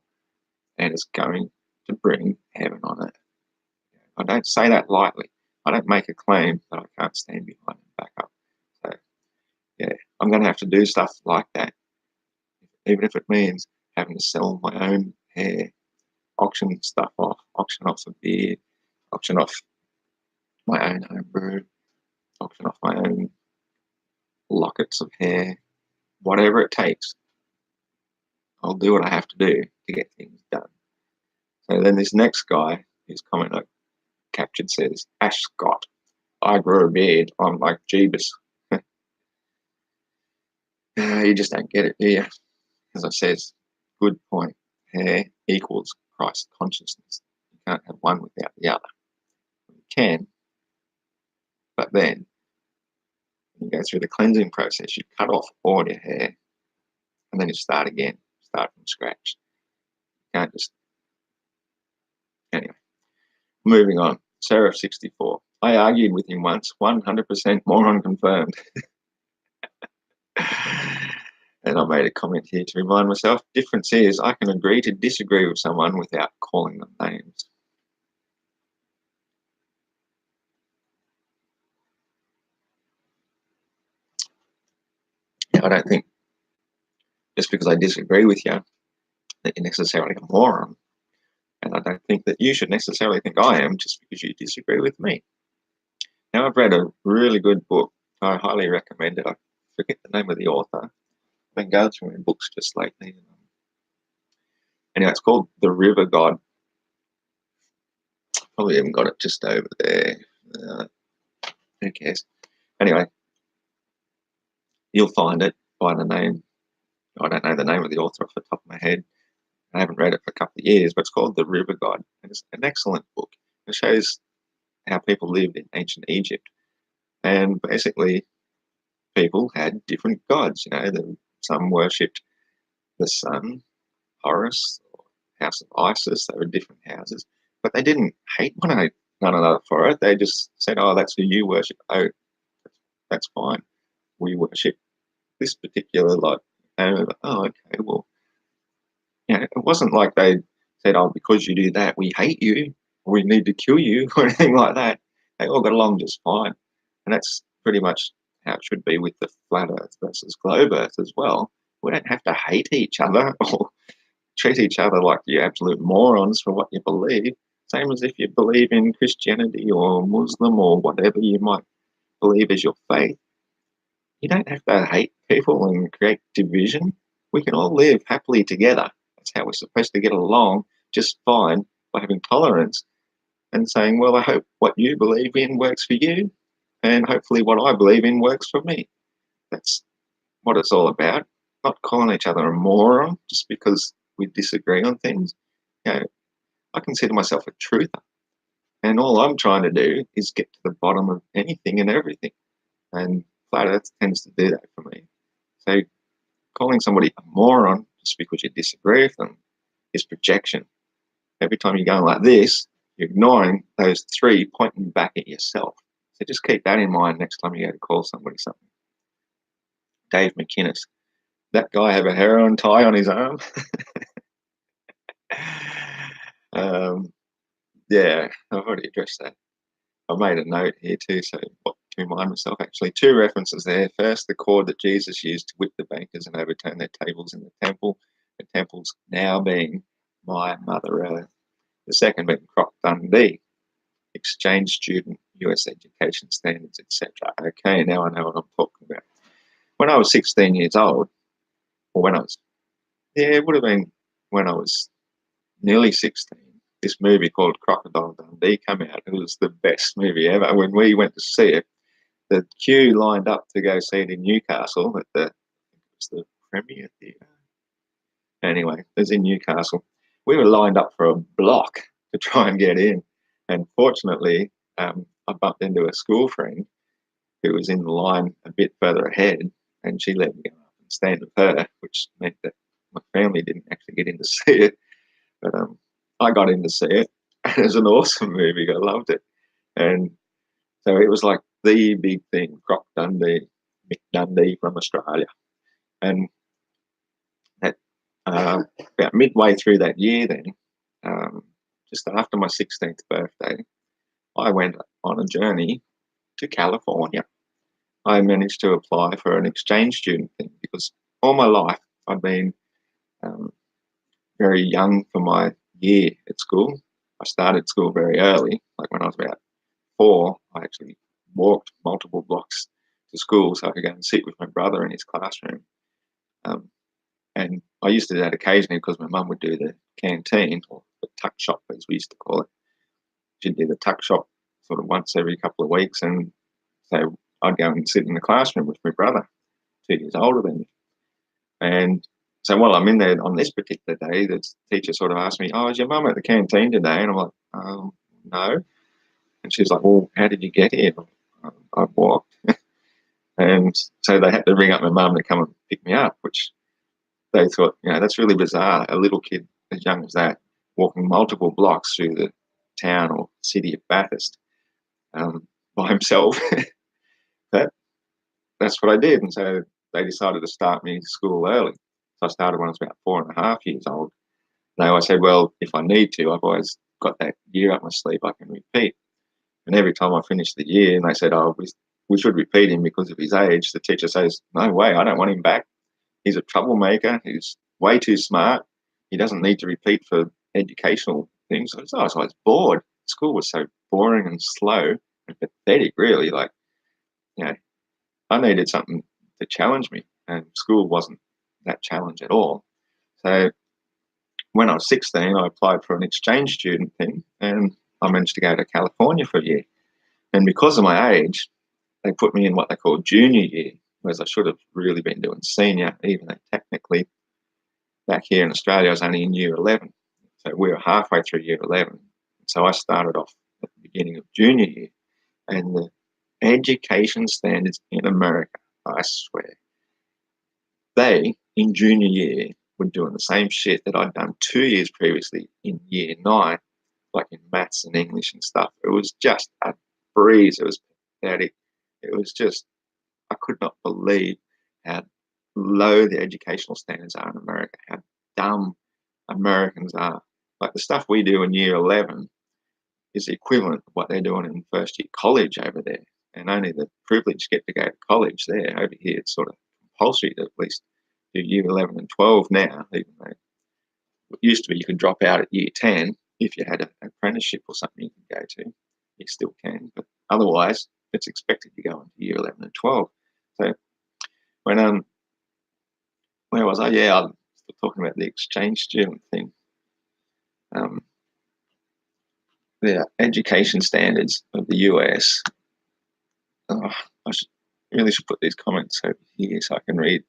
Speaker 1: and it's going to bring heaven on earth. I don't say that lightly. I don't make a claim that I can't stand behind and back up. So, I'm going to have to do stuff like that, even if it means having to sell my own hair, auction stuff off, auction off a beard, auction off my own homebrew, auction off my own lockets of hair, whatever it takes. I'll do what I have to do to get things done. So then this next guy, who's commenting, captured says, Ash Scott, I grew a beard. I'm like Jeebus. You just don't get it, do you? As I says, good point. Hair equals Christ consciousness. You can't have one without the other. You can, but then you go through the cleansing process. You cut off all your hair, and then you start again. Start from scratch. You can't just... Anyway, moving on. Seraph64. I argued with him once. 100% moron confirmed. And I made a comment here to remind myself, difference is I can agree to disagree with someone without calling them names. Now, I don't think just because I disagree with you that you're necessarily a moron. And I don't think that you should necessarily think I am just because you disagree with me. Now, I've read a really good book. I highly recommend it. I forget the name of the author. I've been going through my books just lately. Anyway, it's called The River God. Probably haven't got it just over there. Who cares? Anyway, you'll find it by the name. I don't know the name of the author off the top of my head. I haven't read it for a couple of years, but it's called The River God. And it's an excellent book. It shows how people lived in ancient Egypt. And basically, people had different gods. You know, some worshipped the sun, Horus, or House of Isis. They were different houses. But they didn't hate one another for it. They just said, oh, that's who you worship. Oh, that's fine. We worship this particular lot. And oh, okay, well, you know, it wasn't like they said, oh, because you do that, we hate you, or we need to kill you, or anything like that. They all got along just fine. And that's pretty much how it should be with the flat earth versus globe earth as well. We don't have to hate each other or treat each other like you're absolute morons for what you believe. Same as if you believe in Christianity or Muslim or whatever you might believe is your faith. You don't have to hate people and create division. We can all live happily together. That's how we're supposed to get along just fine, by having tolerance and saying, well, I hope what you believe in works for you, and hopefully what I believe in works for me. That's what it's all about. Not calling each other a moron just because we disagree on things. You know, I consider myself a truther, and all I'm trying to do is get to the bottom of anything and everything. And flat earth tends to do that for me. So calling somebody a moron just because you disagree with them is projection. Every time you're going like this, you're ignoring those three pointing back at yourself. So just keep that in mind next time you go to call somebody something. Dave McInnes. That guy have a heroin tie on his arm? Yeah, I've already addressed that. I've made a note here too, so to remind myself, actually, two references there. First, the cord that Jesus used to whip the bankers and overturn their tables in the temple's now being my Mother Earth. The second being Croc Dundee, exchange student, US education standards, etc. Okay, now I know what I'm talking about. When I was 16 years old, or it would have been when I was nearly 16, this movie called Crocodile Dundee came out. It was the best movie ever. When we went to see it, the queue lined up to go see it in Newcastle at it was the Premier Theatre. Anyway, it was in Newcastle. We were lined up for a block to try and get in. And fortunately, I bumped into a school friend who was in the line a bit further ahead, and she let me go up and stand with her, which meant that my family didn't actually get in to see it. But I got in to see it. And it was an awesome movie. I loved it. And so it was like the big thing, Croc Dundee, Mick Dundee from Australia. And that, about midway through that year then, just after my 16th birthday, I went on a journey to California. I managed to apply for an exchange student thing because all my life I'd been very young for my year at school. I started school very early, like when I was about 4. I actually walked multiple blocks to school so I could go and sit with my brother in his classroom. And I used to do that occasionally because my mum would do the canteen, or the tuck shop as we used to call it. she'd do the tuck shop sort of once every couple of weeks, and so I'd go and sit in the classroom with my brother, 2 years older than me. And so while I'm in there on this particular day, the teacher sort of asked me, "Oh, is your mum at the canteen today?" And I'm like, "No." And she's like, "Well, how did you get here?" I walked. And so they had to ring up my mum to come and pick me up, which they thought, that's really bizarre. A little kid as young as that walking multiple blocks through the town or city of Bathurst by himself. But that's what I did. And so they decided to start me school early. So I started when I was about 4.5 years old. They always said, well, if I need to, I've always got that year up my sleeve I can repeat. And every time I finished the year and they said, oh, we should repeat him because of his age, the teacher says, no way, I don't want him back. He's a troublemaker. He's way too smart. He doesn't need to repeat for educational things. So I was bored. School was so boring and slow and pathetic, really. Like, I needed something to challenge me, and school wasn't that challenge at all. So when I was 16, I applied for an exchange student thing, and I managed to go to California for a year. And because of my age, they put me in what they call junior year, whereas I should have really been doing senior, even though technically back here in Australia I was only in year 11. So we were halfway through year 11. So I started off at the beginning of junior year, and the education standards in America, I swear, they, in junior year, were doing the same shit that I'd done 2 years previously in year 9, like in maths and English and stuff. It was just a breeze. It was pathetic. It was just, I could not believe how low the educational standards are in America, how dumb Americans are. Like the stuff we do in year 11 is the equivalent of what they're doing in first year college over there. And only the privileged get to go to college there. Over here, it's sort of compulsory to at least do year 11 and 12 now, even though it used to be you could drop out at year 10 if you had an apprenticeship or something you could go to. You still can, but otherwise, it's expected you go into year 11 and 12. So when where was I? Yeah, I was talking about the exchange student thing. The education standards of the US. Oh, really should put these comments over here so I can read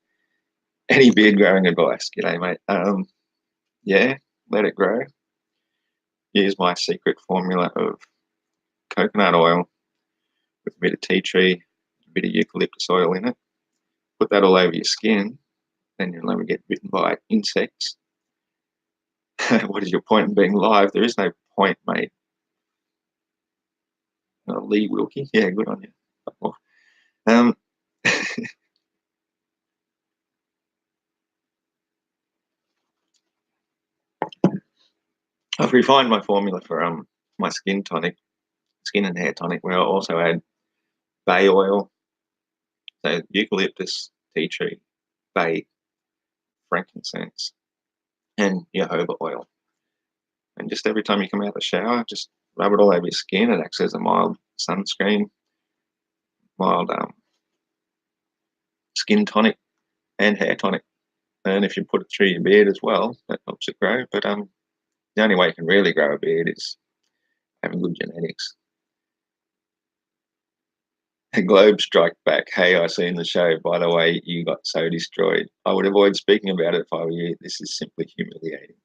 Speaker 1: any beard growing advice. G'day, mate. Yeah, let it grow. Here's my secret formula of coconut oil with a bit of tea tree, a bit of eucalyptus oil in it. Put that all over your skin, then you'll never get bitten by insects. What is your point in being live? There is no point, mate. Lee Wilkie, yeah, good on you. I've refined my formula for my skin and hair tonic, where I also add bay oil, so eucalyptus, tea tree, bay, frankincense, and jojoba oil. And just every time you come out of the shower, just rub it all over your skin. It acts as a mild sunscreen, mild skin tonic, and hair tonic. And if you put it through your beard as well, that helps it grow. But the only way you can really grow a beard is having good genetics. A Globe strike back. Hey, I seen the show. By the way, you got so destroyed. I would avoid speaking about it if I were you. This is simply humiliating.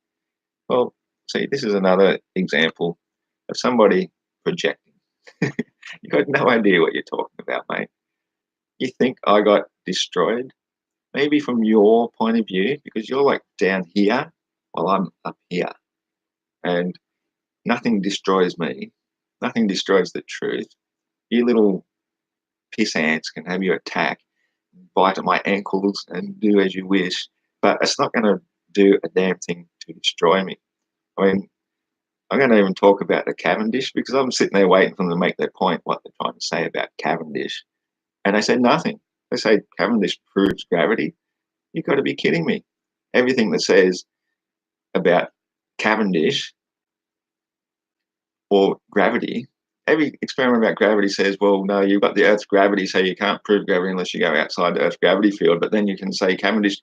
Speaker 1: Well, see, this is another example of somebody projecting. You got no idea what you're talking about, mate. You think I got destroyed? Maybe from your point of view, because you're like down here while I'm up here. And nothing destroys me. Nothing destroys the truth. You little piss ants can have your attack, bite at my ankles and do as you wish, but it's not going to do a damn thing to destroy me. I mean, I'm going to even talk about the Cavendish because I'm sitting there waiting for them to make their point, what they're trying to say about Cavendish. And they said nothing. They say Cavendish proves gravity. You've got to be kidding me. Everything that says about Cavendish or gravity, every experiment about gravity says, well, no, you've got the Earth's gravity, so you can't prove gravity unless you go outside the Earth's gravity field. But then you can say Cavendish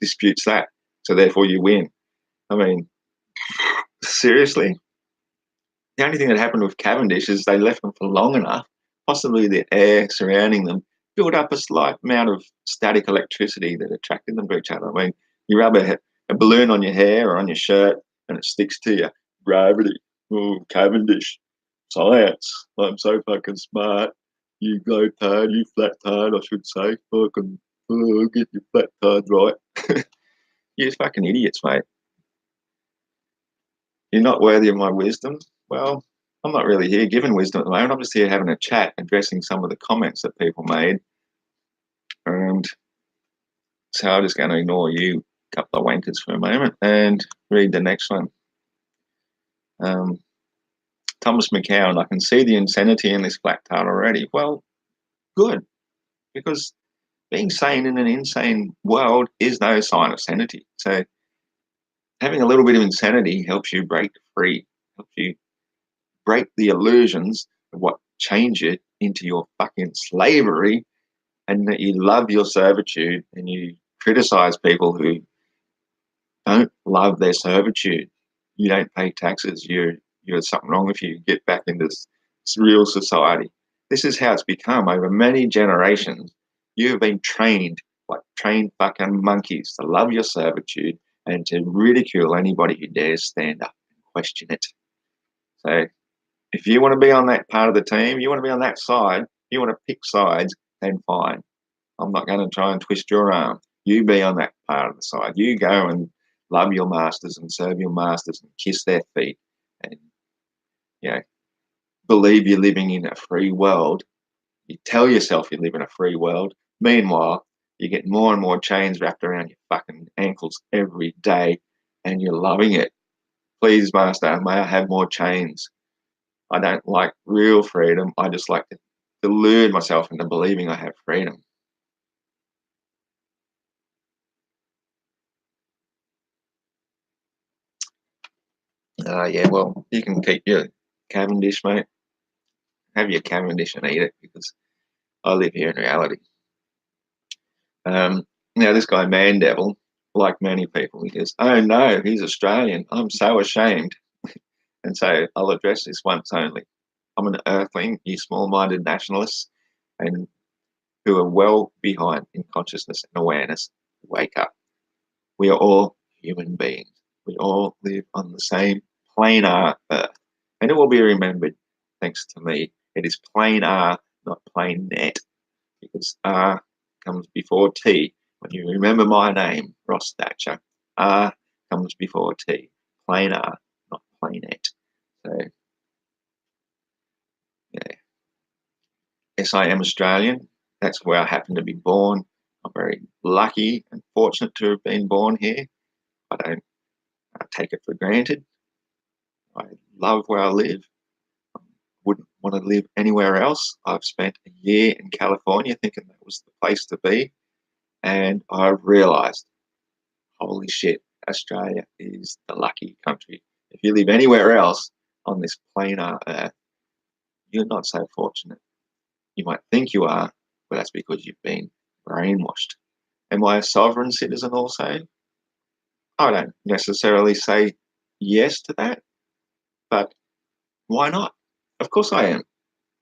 Speaker 1: disputes that, so therefore you win. I mean, seriously? The only thing that happened with Cavendish is they left them for long enough, possibly the air surrounding them built up a slight amount of static electricity that attracted them to each other. I mean, you rub a balloon on your hair or on your shirt and it sticks to you. Gravity. Oh, Cavendish. Science. I'm so fucking smart. You glow tard, you flat tard, I should say. Fucking get your flat tard right. You're fucking idiots, mate. You're not worthy of my wisdom. Well, I'm not really here giving wisdom at the moment. I'm just here having a chat, addressing some of the comments that people made. And so I'm just going to ignore you, couple of wankers, for a moment and read the next one. Thomas McCowan, I can see the insanity in this flat tart already. Well, good, because being sane in an insane world is no sign of sanity. So having a little bit of insanity helps you break free, helps you break the illusions of what change it into your fucking slavery, and that you love your servitude and you criticize people who don't love their servitude. You don't pay taxes. You're something wrong with you. Get back into this real society. This is how it's become over many generations. You have been trained like trained fucking monkeys to love your servitude and to ridicule anybody who dares stand up and question it. So if you want to be on that part of the team, you want to be on that side, you want to pick sides, then fine. I'm not going to try and twist your arm. You be on that part of the side. You go and love your masters and serve your masters and kiss their feet and, you know, believe you're living in a free world. You tell yourself you live in a free world. Meanwhile, you get more and more chains wrapped around your fucking ankles every day and you're loving it. Please, master, may I have more chains? I don't like real freedom. I just like to delude myself into believing I have freedom. Yeah, well, you can keep your Cavendish, mate. Have your Cavendish and eat it, because I live here in reality. Now, this guy, Man Devil, like many people, he goes, oh no, he's Australian. I'm so ashamed. And so I'll address this once only. I'm an earthling, you small minded nationalists, and who are well behind in consciousness and awareness. Wake up. We are all human beings. We all live on the same planar Earth. And it will be remembered, thanks to me, it is plain R, not plain net, because R comes before T. When you remember my name, Ross Thatcher, R comes before T. Plain R, not plain net. So, yeah. Yes, I am Australian. That's where I happen to be born. I'm very lucky and fortunate to have been born here. I don't take it for granted. I love where I live. I wouldn't want to live anywhere else. I've spent a year in California thinking that was the place to be. And I've realised, holy shit, Australia is the lucky country. If you live anywhere else on this planar Earth, you're not so fortunate. You might think you are, but that's because you've been brainwashed. Am I a sovereign citizen also? I don't necessarily say yes to that, but why not? Of course I am.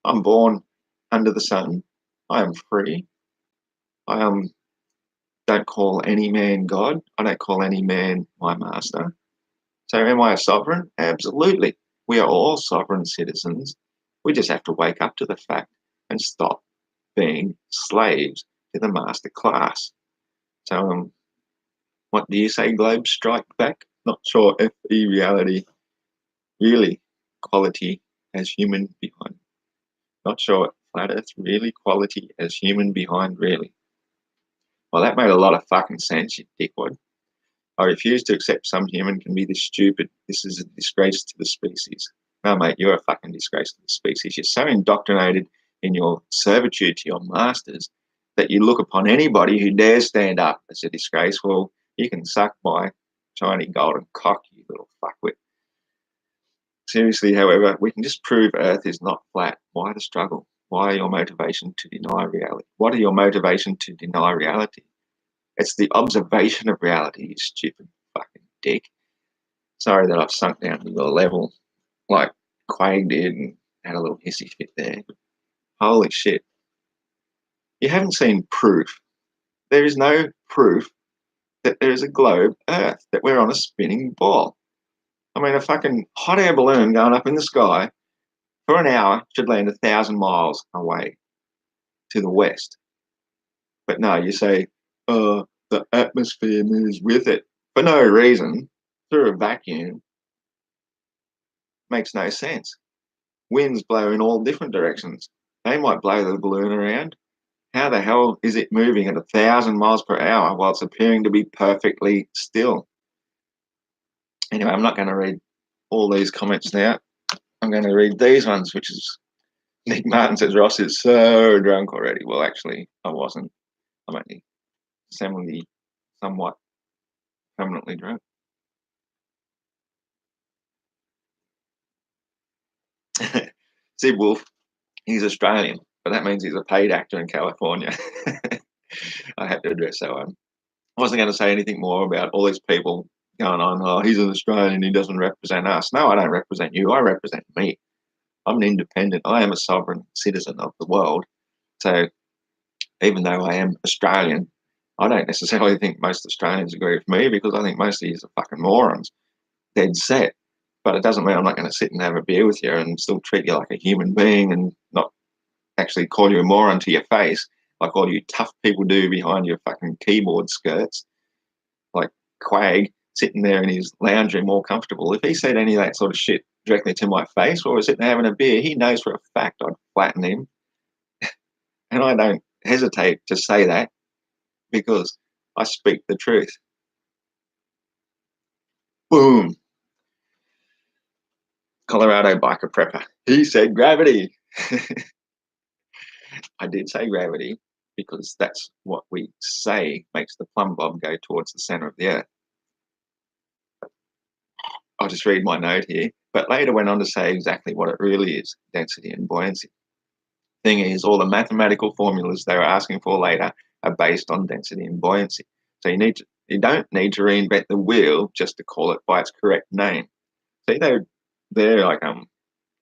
Speaker 1: I'm born under the sun. I am free. I don't call any man God. I don't call any man my master. So am I a sovereign? Absolutely. We are all sovereign citizens. We just have to wake up to the fact and stop being slaves to the master class. So what do you say, Globe Strike Back? Not sure if the reality really quality as human behind. Not sure flat Earth really quality as human behind really. Well, that made a lot of fucking sense, you dickwad. I refuse to accept some human can be this stupid. This is a disgrace to the species. No, mate, you're a fucking disgrace to the species. You're so indoctrinated in your servitude to your masters that you look upon anybody who dares stand up as a disgrace. Well, you can suck my shiny golden cock, you little fuckwit. Seriously, however, we can just prove Earth is not flat. Why the struggle? Why your motivation to deny reality? What are your motivation to deny reality? It's the observation of reality, you stupid fucking dick. Sorry that I've sunk down to your level. Like, Cwaig did and had a little hissy fit there. Holy shit. You haven't seen proof. There is no proof that there is a globe Earth, that we're on a spinning ball. I mean, a fucking hot air balloon going up in the sky for an hour should land 1,000 miles away to the west. But no, you say, the atmosphere moves with it for no reason through a vacuum. Makes no sense. Winds blow in all different directions. They might blow the balloon around. How the hell is it moving at 1,000 miles per hour while it's appearing to be perfectly still? Anyway, I'm not going to read all these comments now. I'm going to read these ones, which is Nick Martin says, Ross is so drunk already. Well, actually, I wasn't. I'm only somewhat permanently drunk. Sid Wolf, he's Australian, but that means he's a paid actor in California. I had to address that one. I wasn't going to say anything more about all these people going on, oh, he's an Australian, he doesn't represent us. No, I don't represent you. I represent me. I'm an independent. I am a sovereign citizen of the world. So even though I am Australian, I don't necessarily think most Australians agree with me because I think most of you are fucking morons, dead set. But it doesn't mean I'm not going to sit and have a beer with you and still treat you like a human being and not actually call you a moron to your face like all you tough people do behind your fucking keyboard skirts. Like Cwaig sitting there in his lounge room all comfortable. If he said any of that sort of shit directly to my face while we're sitting there having a beer, he knows for a fact I'd flatten him. And I don't hesitate to say that because I speak the truth. Boom. Colorado biker prepper. He said gravity. I did say gravity because that's what we say makes the plumb bob go towards the center of the earth. I'll just read my note here, but later went on to say exactly what it really is, density and buoyancy. Thing is, all the mathematical formulas they were asking for later are based on density and buoyancy. So you don't need to reinvent the wheel just to call it by its correct name. See, they're like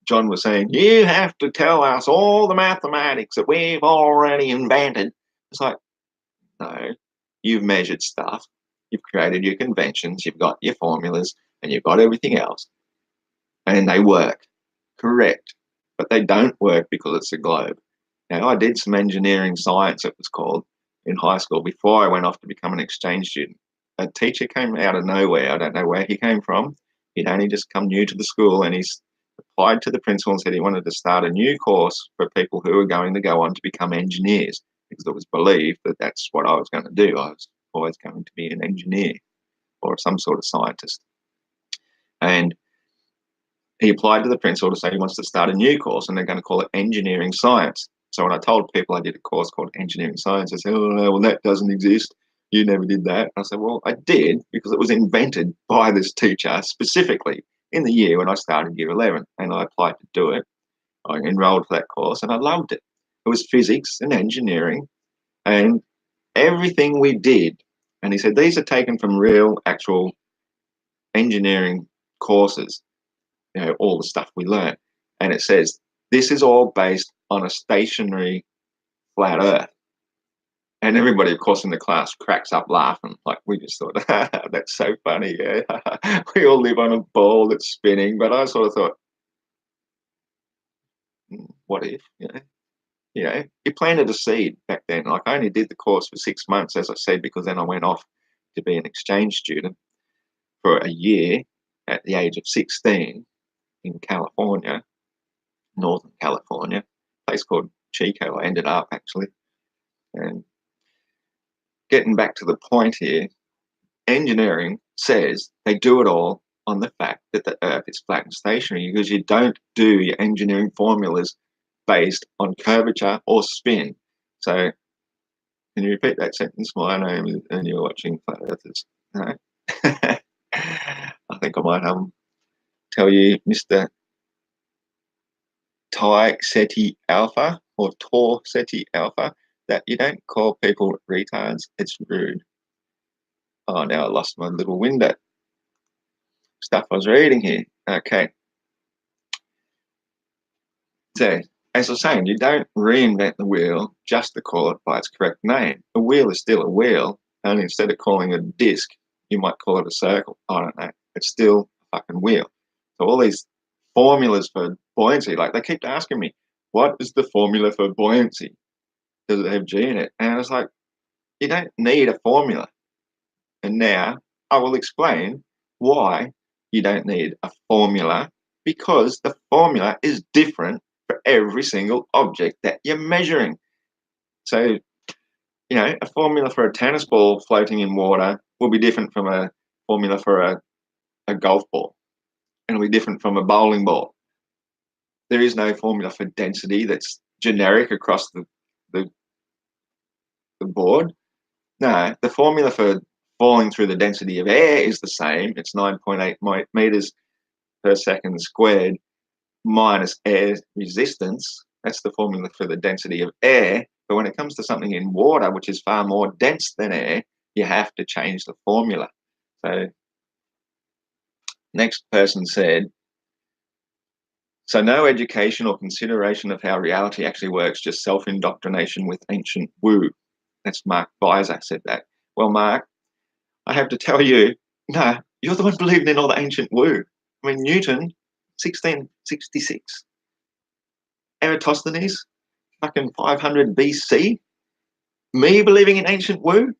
Speaker 1: John was saying, you have to tell us all the mathematics that we've already invented. It's like, no, you've measured stuff, you've created your conventions, you've got your formulas, and you've got everything else, and they work, correct, but they don't work because it's a globe. Now, I did some engineering science, it was called, in high school before I went off to become an exchange student. A teacher came out of nowhere. I don't know where he came from. He'd only just come new to the school, and he's applied to the principal and said he wanted to start a new course for people who were going to go on to become engineers because it was believed that that's what I was going to do. I was always going to be an engineer or some sort of scientist. And he applied to the principal to say he wants to start a new course and they're going to call it engineering science. So when I told people I did a course called engineering science, they said, oh, no, well, that doesn't exist. You never did that. I said, well, I did because it was invented by this teacher specifically in the year when I started year 11 and I applied to do it. I enrolled for that course and I loved it. It was physics and engineering and everything we did. And he said, these are taken from real, actual engineering courses, you know, all the stuff we learned. And it says, this is all based on a stationary flat earth. And everybody, of course, in the class cracks up laughing. Like, we just thought, that's so funny. Yeah. We all live on a ball that's spinning. But I sort of thought, what if, you planted a seed back then. Like, I only did the course for 6 months, as I said, because then I went off to be an exchange student for a year at the age of 16 in California, Northern California, a place called Chico. I ended up actually. And getting back to the point here, engineering says they do it all on the fact that the earth is flat and stationary because you don't do your engineering formulas based on curvature or spin. So can you repeat that sentence? My name is, and you're watching Flat Earthers. No. I think I might tell you, Mr. Tai Seti Alpha or Tor Seti Alpha, that you don't call people retards. It's rude. Oh, now I lost my little window. Stuff I was reading here. Okay. So, as I was saying, you don't reinvent the wheel just to call it by its correct name. A wheel is still a wheel, only instead of calling it a disc, you might call it a circle. I don't know. It's still a fucking wheel. So all these formulas for buoyancy, like they keep asking me, what is the formula for buoyancy? Does it have G in it? And I was like, you don't need a formula. And now I will explain why you don't need a formula, because the formula is different for every single object that you're measuring. So, a formula for a tennis ball floating in water will be different from a formula for a golf ball, and it'll be different from a bowling ball. There is no formula for density that's generic across the, the board. No, the formula for falling through the density of air is the same. It's 9.8 meters per second squared minus air resistance. That's the formula for the density of air. But when it comes to something in water, which is far more dense than air, you have to change the formula. So, next person said, so no education or consideration of how reality actually works, just self-indoctrination with ancient woo. That's Mark Weiser said that. Well, Mark, I have to tell you, no, you're the one believing in all the ancient woo. I mean, Newton, 1666. Eratosthenes, fucking 500 BC. Me believing in ancient woo?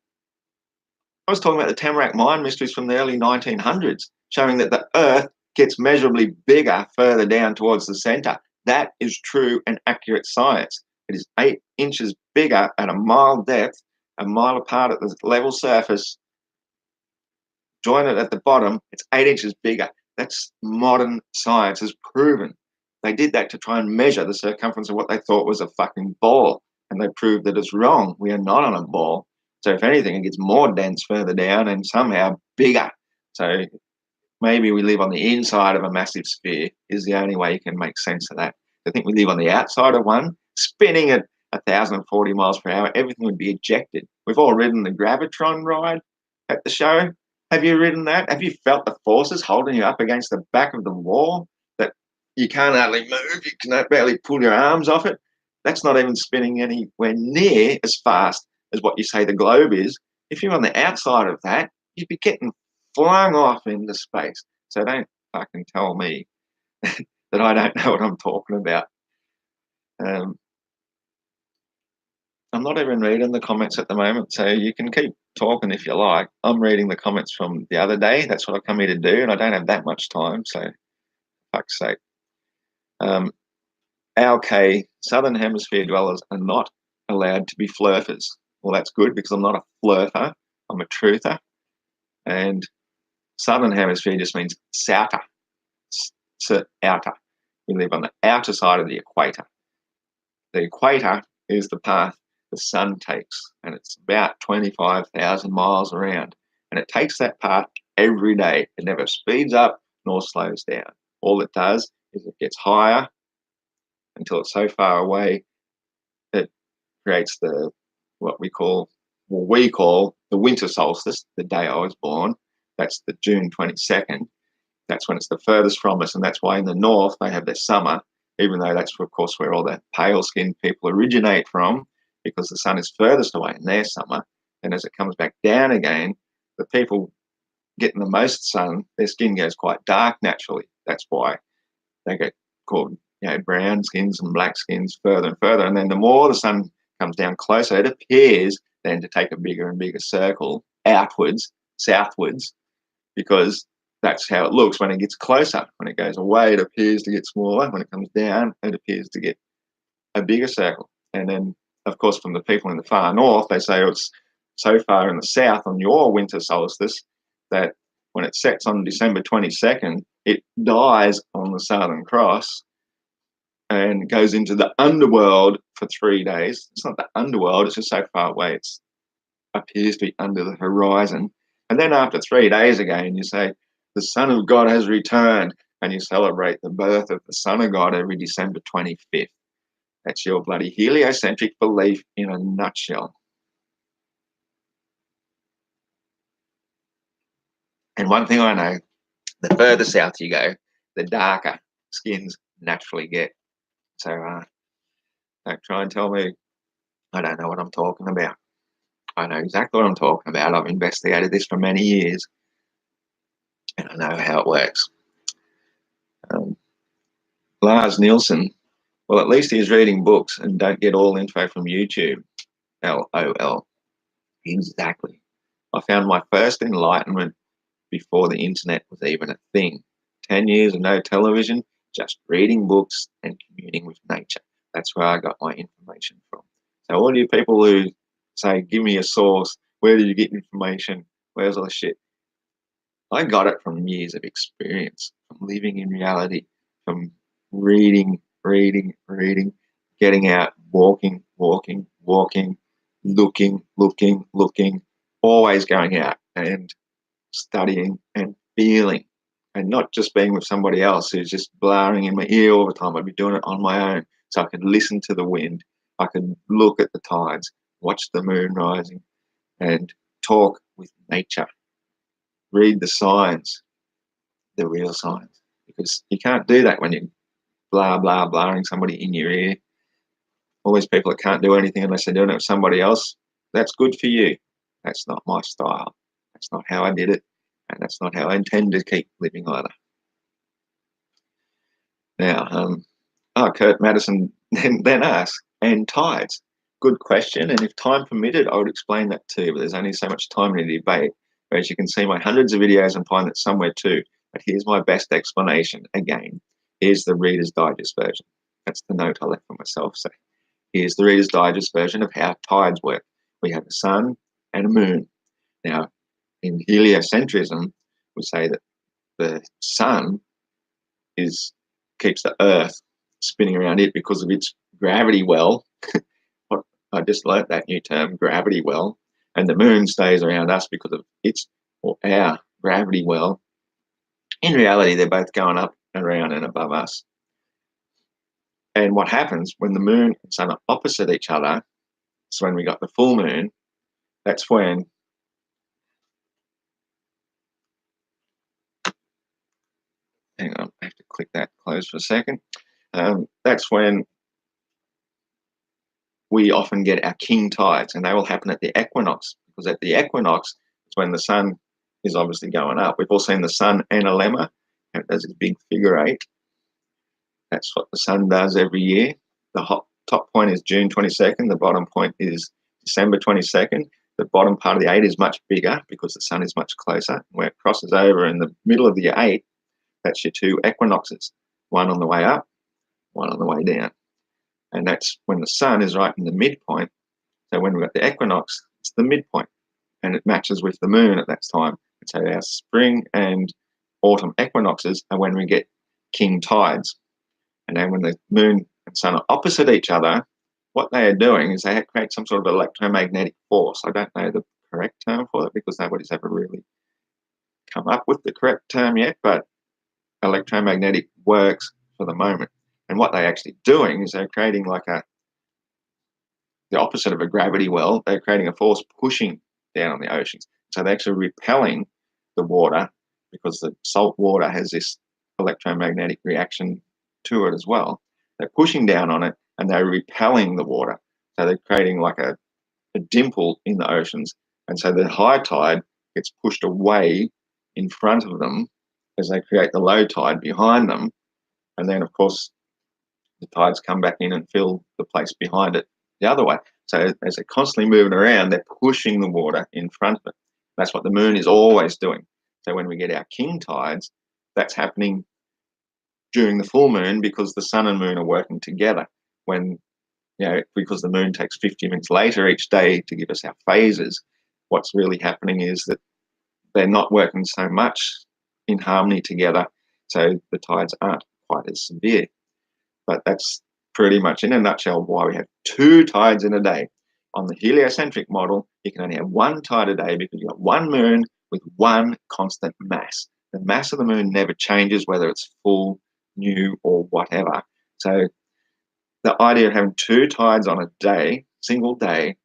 Speaker 1: I was talking about the Tamarack mine mysteries from the early 1900s, showing that the Earth gets measurably bigger further down towards the centre. That is true and accurate science. It is 8 inches bigger at a mile depth, a mile apart at the level surface. Join it at the bottom, it's 8 inches bigger. That's modern science has proven. They did that to try and measure the circumference of what they thought was a fucking ball, and they proved that it's wrong. We are not on a ball. So if anything, it gets more dense further down and somehow bigger. So maybe we live on the inside of a massive sphere is the only way you can make sense of that. I think we live on the outside of one, spinning at 1,040 miles per hour, everything would be ejected. We've all ridden the Gravitron ride at the show. Have you ridden that? Have you felt the forces holding you up against the back of the wall that you can't hardly move? You can barely pull your arms off it. That's not even spinning anywhere near as fast as what you say the globe is. If you're on the outside of that, you'd be getting flung off into space. So don't fucking tell me that I don't know what I'm talking about. I'm not even reading the comments at the moment, so you can keep talking if you like. I'm reading the comments from the other day. That's what I come here to do, and I don't have that much time, so fuck's sake. Our Southern Hemisphere dwellers are not allowed to be flurfers. Well, that's good because I'm not a flurfer. I'm a truther. And Southern Hemisphere just means souter, outer. We live on the outer side of the equator. The equator is the path the sun takes, and it's about 25,000 miles around. And it takes that path every day. It never speeds up nor slows down. All it does is it gets higher until it's so far away it creates what we call the winter solstice, the day I was born. That's the June 22nd. That's when it's the furthest from us, and that's why in the north they have their summer, even though that's, of course, where all the pale-skinned people originate from, because the sun is furthest away in their summer. And as it comes back down again, the people getting the most sun, their skin goes quite dark naturally. That's why they get called brown skins and black skins further and further. And then the more the sun comes down closer, it appears then to take a bigger and bigger circle outwards, southwards, because that's how it looks when it gets closer. When it goes away, it appears to get smaller. When it comes down, it appears to get a bigger circle. And then, of course, from the people in the far north, they say it's so far in the south on your winter solstice that when it sets on December 22nd, it dies on the Southern Cross and goes into the underworld for 3 days. It's not the underworld, it's just so far away, it appears to be under the horizon. And then after 3 days again, you say, the Son of God has returned, and you celebrate the birth of the Son of God every December 25th. That's your bloody heliocentric belief in a nutshell. And one thing I know, the further south you go, the darker skins naturally get. So don't try and tell me I don't know what I'm talking about. I know exactly what I'm talking about. I've investigated this for many years, and I know how it works. Um, Lars Nielsen, well, at least he's reading books and don't get all info from YouTube. LOL. Exactly. I found my first enlightenment before the internet was even a thing. 10 years of no television, just reading books and communing with nature. That's where I got my information from. So all you people who say, give me a source, where did you get information? Where's all the shit? I got it from years of experience, from living in reality, from reading, getting out, walking, looking, always going out and studying and feeling, and not just being with somebody else who's just blaring in my ear all the time. I'd be doing it on my own, so I could listen to the wind, I could look at the tides, watch the moon rising, and talk with nature, read the signs, the real signs, because you can't do that when you're blaring somebody in your ear. All these people that can't do anything unless they're doing it with somebody else, that's good for you. That's not my style. That's not how I did it, and that's not how I intend to keep living either. Now, Kurt Madison then asked, and tides? Good question, and if time permitted, I would explain that too, but there's only so much time in a debate. Whereas you can see my hundreds of videos and find that somewhere too. But here's my best explanation again. Here's the Reader's Digest version. That's the note I left for myself. So here's the Reader's Digest version of how tides work. We have a sun and a moon. Now, in heliocentrism, we say that the sun keeps the Earth spinning around it because of its gravity well. I just learnt that new term, gravity well. And the moon stays around us because of its or our gravity well. In reality, they're both going up, around, and above us. And what happens when the moon and sun are opposite each other, so when we got the full moon, that's when hang on, I have to click that close for a second. That's when we often get our king tides, and they will happen at the equinox, because at the equinox is when the sun is obviously going up. We've all seen the sun and a lemma. It does a big figure eight. That's what the sun does every year. The top point is June 22nd. The bottom point is December 22nd. The bottom part of the eight is much bigger because the sun is much closer. Where it crosses over in the middle of the eight, that's your two equinoxes, one on the way up, one on the way down. And that's when the sun is right in the midpoint. So when we've got the equinox, it's the midpoint, and it matches with the moon at that time. And so our spring and autumn equinoxes are when we get king tides. And then when the moon and sun are opposite each other, what they are doing is they create some sort of electromagnetic force. I don't know the correct term for it because nobody's ever really come up with the correct term yet, but electromagnetic works for the moment. And what they're actually doing is they're creating like the opposite of a gravity well. They're creating a force pushing down on the oceans. So they're actually repelling the water because the salt water has this electromagnetic reaction to it as well. They're pushing down on it and they're repelling the water. So they're creating like a dimple in the oceans. And so the high tide gets pushed away in front of them as they create the low tide behind them. And then, of course, the tides come back in and fill the place behind it the other way. So as they're constantly moving around, they're pushing the water in front of it. That's what the moon is always doing. So when we get our king tides, that's happening during the full moon because the sun and moon are working together. Because the moon takes 50 minutes later each day to give us our phases, what's really happening is that they're not working so much in harmony together, so the tides aren't quite as severe. But that's pretty much in a nutshell why we have two tides in a day. On the heliocentric model, you can only have one tide a day because you've got one moon with one constant mass. The mass of the moon never changes, whether it's full, new, or whatever. So the idea of having two tides on a day, single day,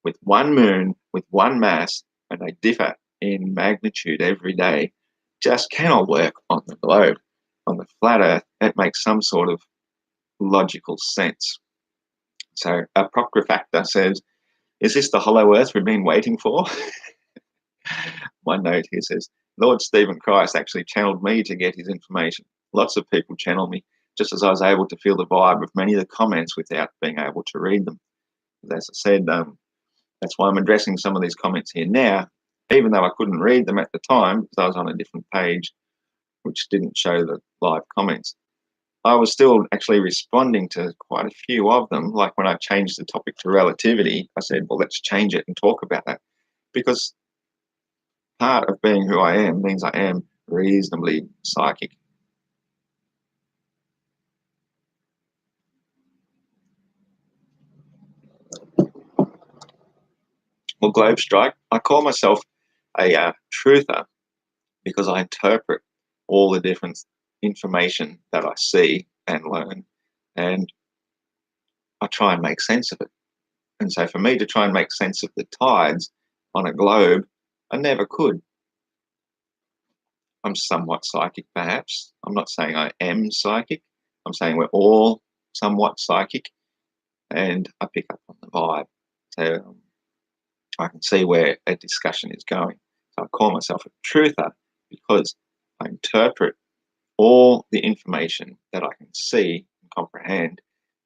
Speaker 1: with one moon, with one mass, and they differ in magnitude every day, just cannot work on the globe. On the flat Earth, it makes some sort of logical sense. So Apocrypha says, "Is this the hollow earth we've been waiting for?" One note here says, "Lord Stephen Christ actually channeled me to get his information. Lots of people channel me, just as I was able to feel the vibe of many of the comments without being able to read them." As I said, that's why I'm addressing some of these comments here now, even though I couldn't read them at the time because I was on a different page which didn't show the live comments. I was still actually responding to quite a few of them. Like when I changed the topic to relativity, I said, well, let's change it and talk about that. Because part of being who I am means I am reasonably psychic. Well, Globe Strike, I call myself a truther because I interpret all the different information that I see and learn, and I try and make sense of it. And so for me to try and make sense of the tides on a globe, I never could. I'm somewhat psychic, perhaps. I'm not saying I am psychic. I'm saying we're all somewhat psychic, and I pick up on the vibe. So I can see where a discussion is going. So I call myself a truther because I interpret all the information that I can see and comprehend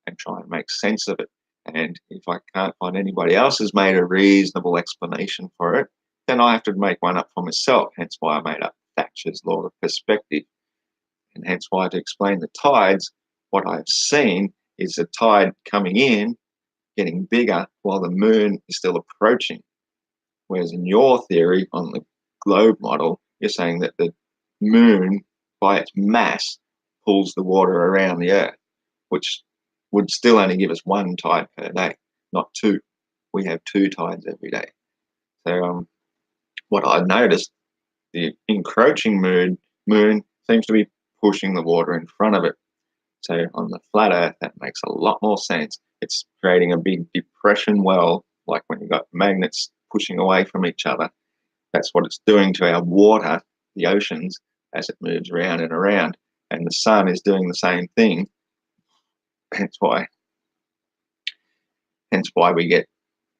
Speaker 1: and try and make sense of it. And if I can't find anybody else has made a reasonable explanation for it, then I have to make one up for myself. Hence why I made up Thatcher's law of perspective. And hence why, to explain the tides, what I've seen is the tide coming in, getting bigger while the moon is still approaching. Whereas in your theory on the globe model, you're saying that the moon, by its mass, pulls the water around the earth, which would still only give us one tide per day, not two. We have two tides every day. So what I noticed, the encroaching moon seems to be pushing the water in front of it. So on the flat earth, that makes a lot more sense. It's creating a big depression well, like when you've got magnets pushing away from each other. That's what it's doing to our water, the oceans, as it moves around and around. And the sun is doing the same thing. Hence why we get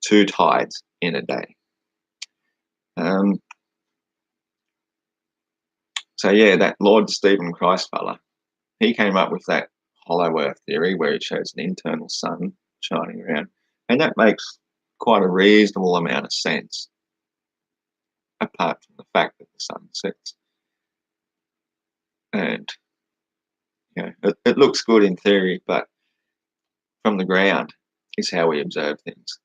Speaker 1: two tides in a day. So yeah, that Lord Stephen Christ fella, he came up with that hollow earth theory where it shows an internal sun shining around. And that makes quite a reasonable amount of sense, apart from the fact that the sun sets. And it looks good in theory, but from the ground is how we observe things.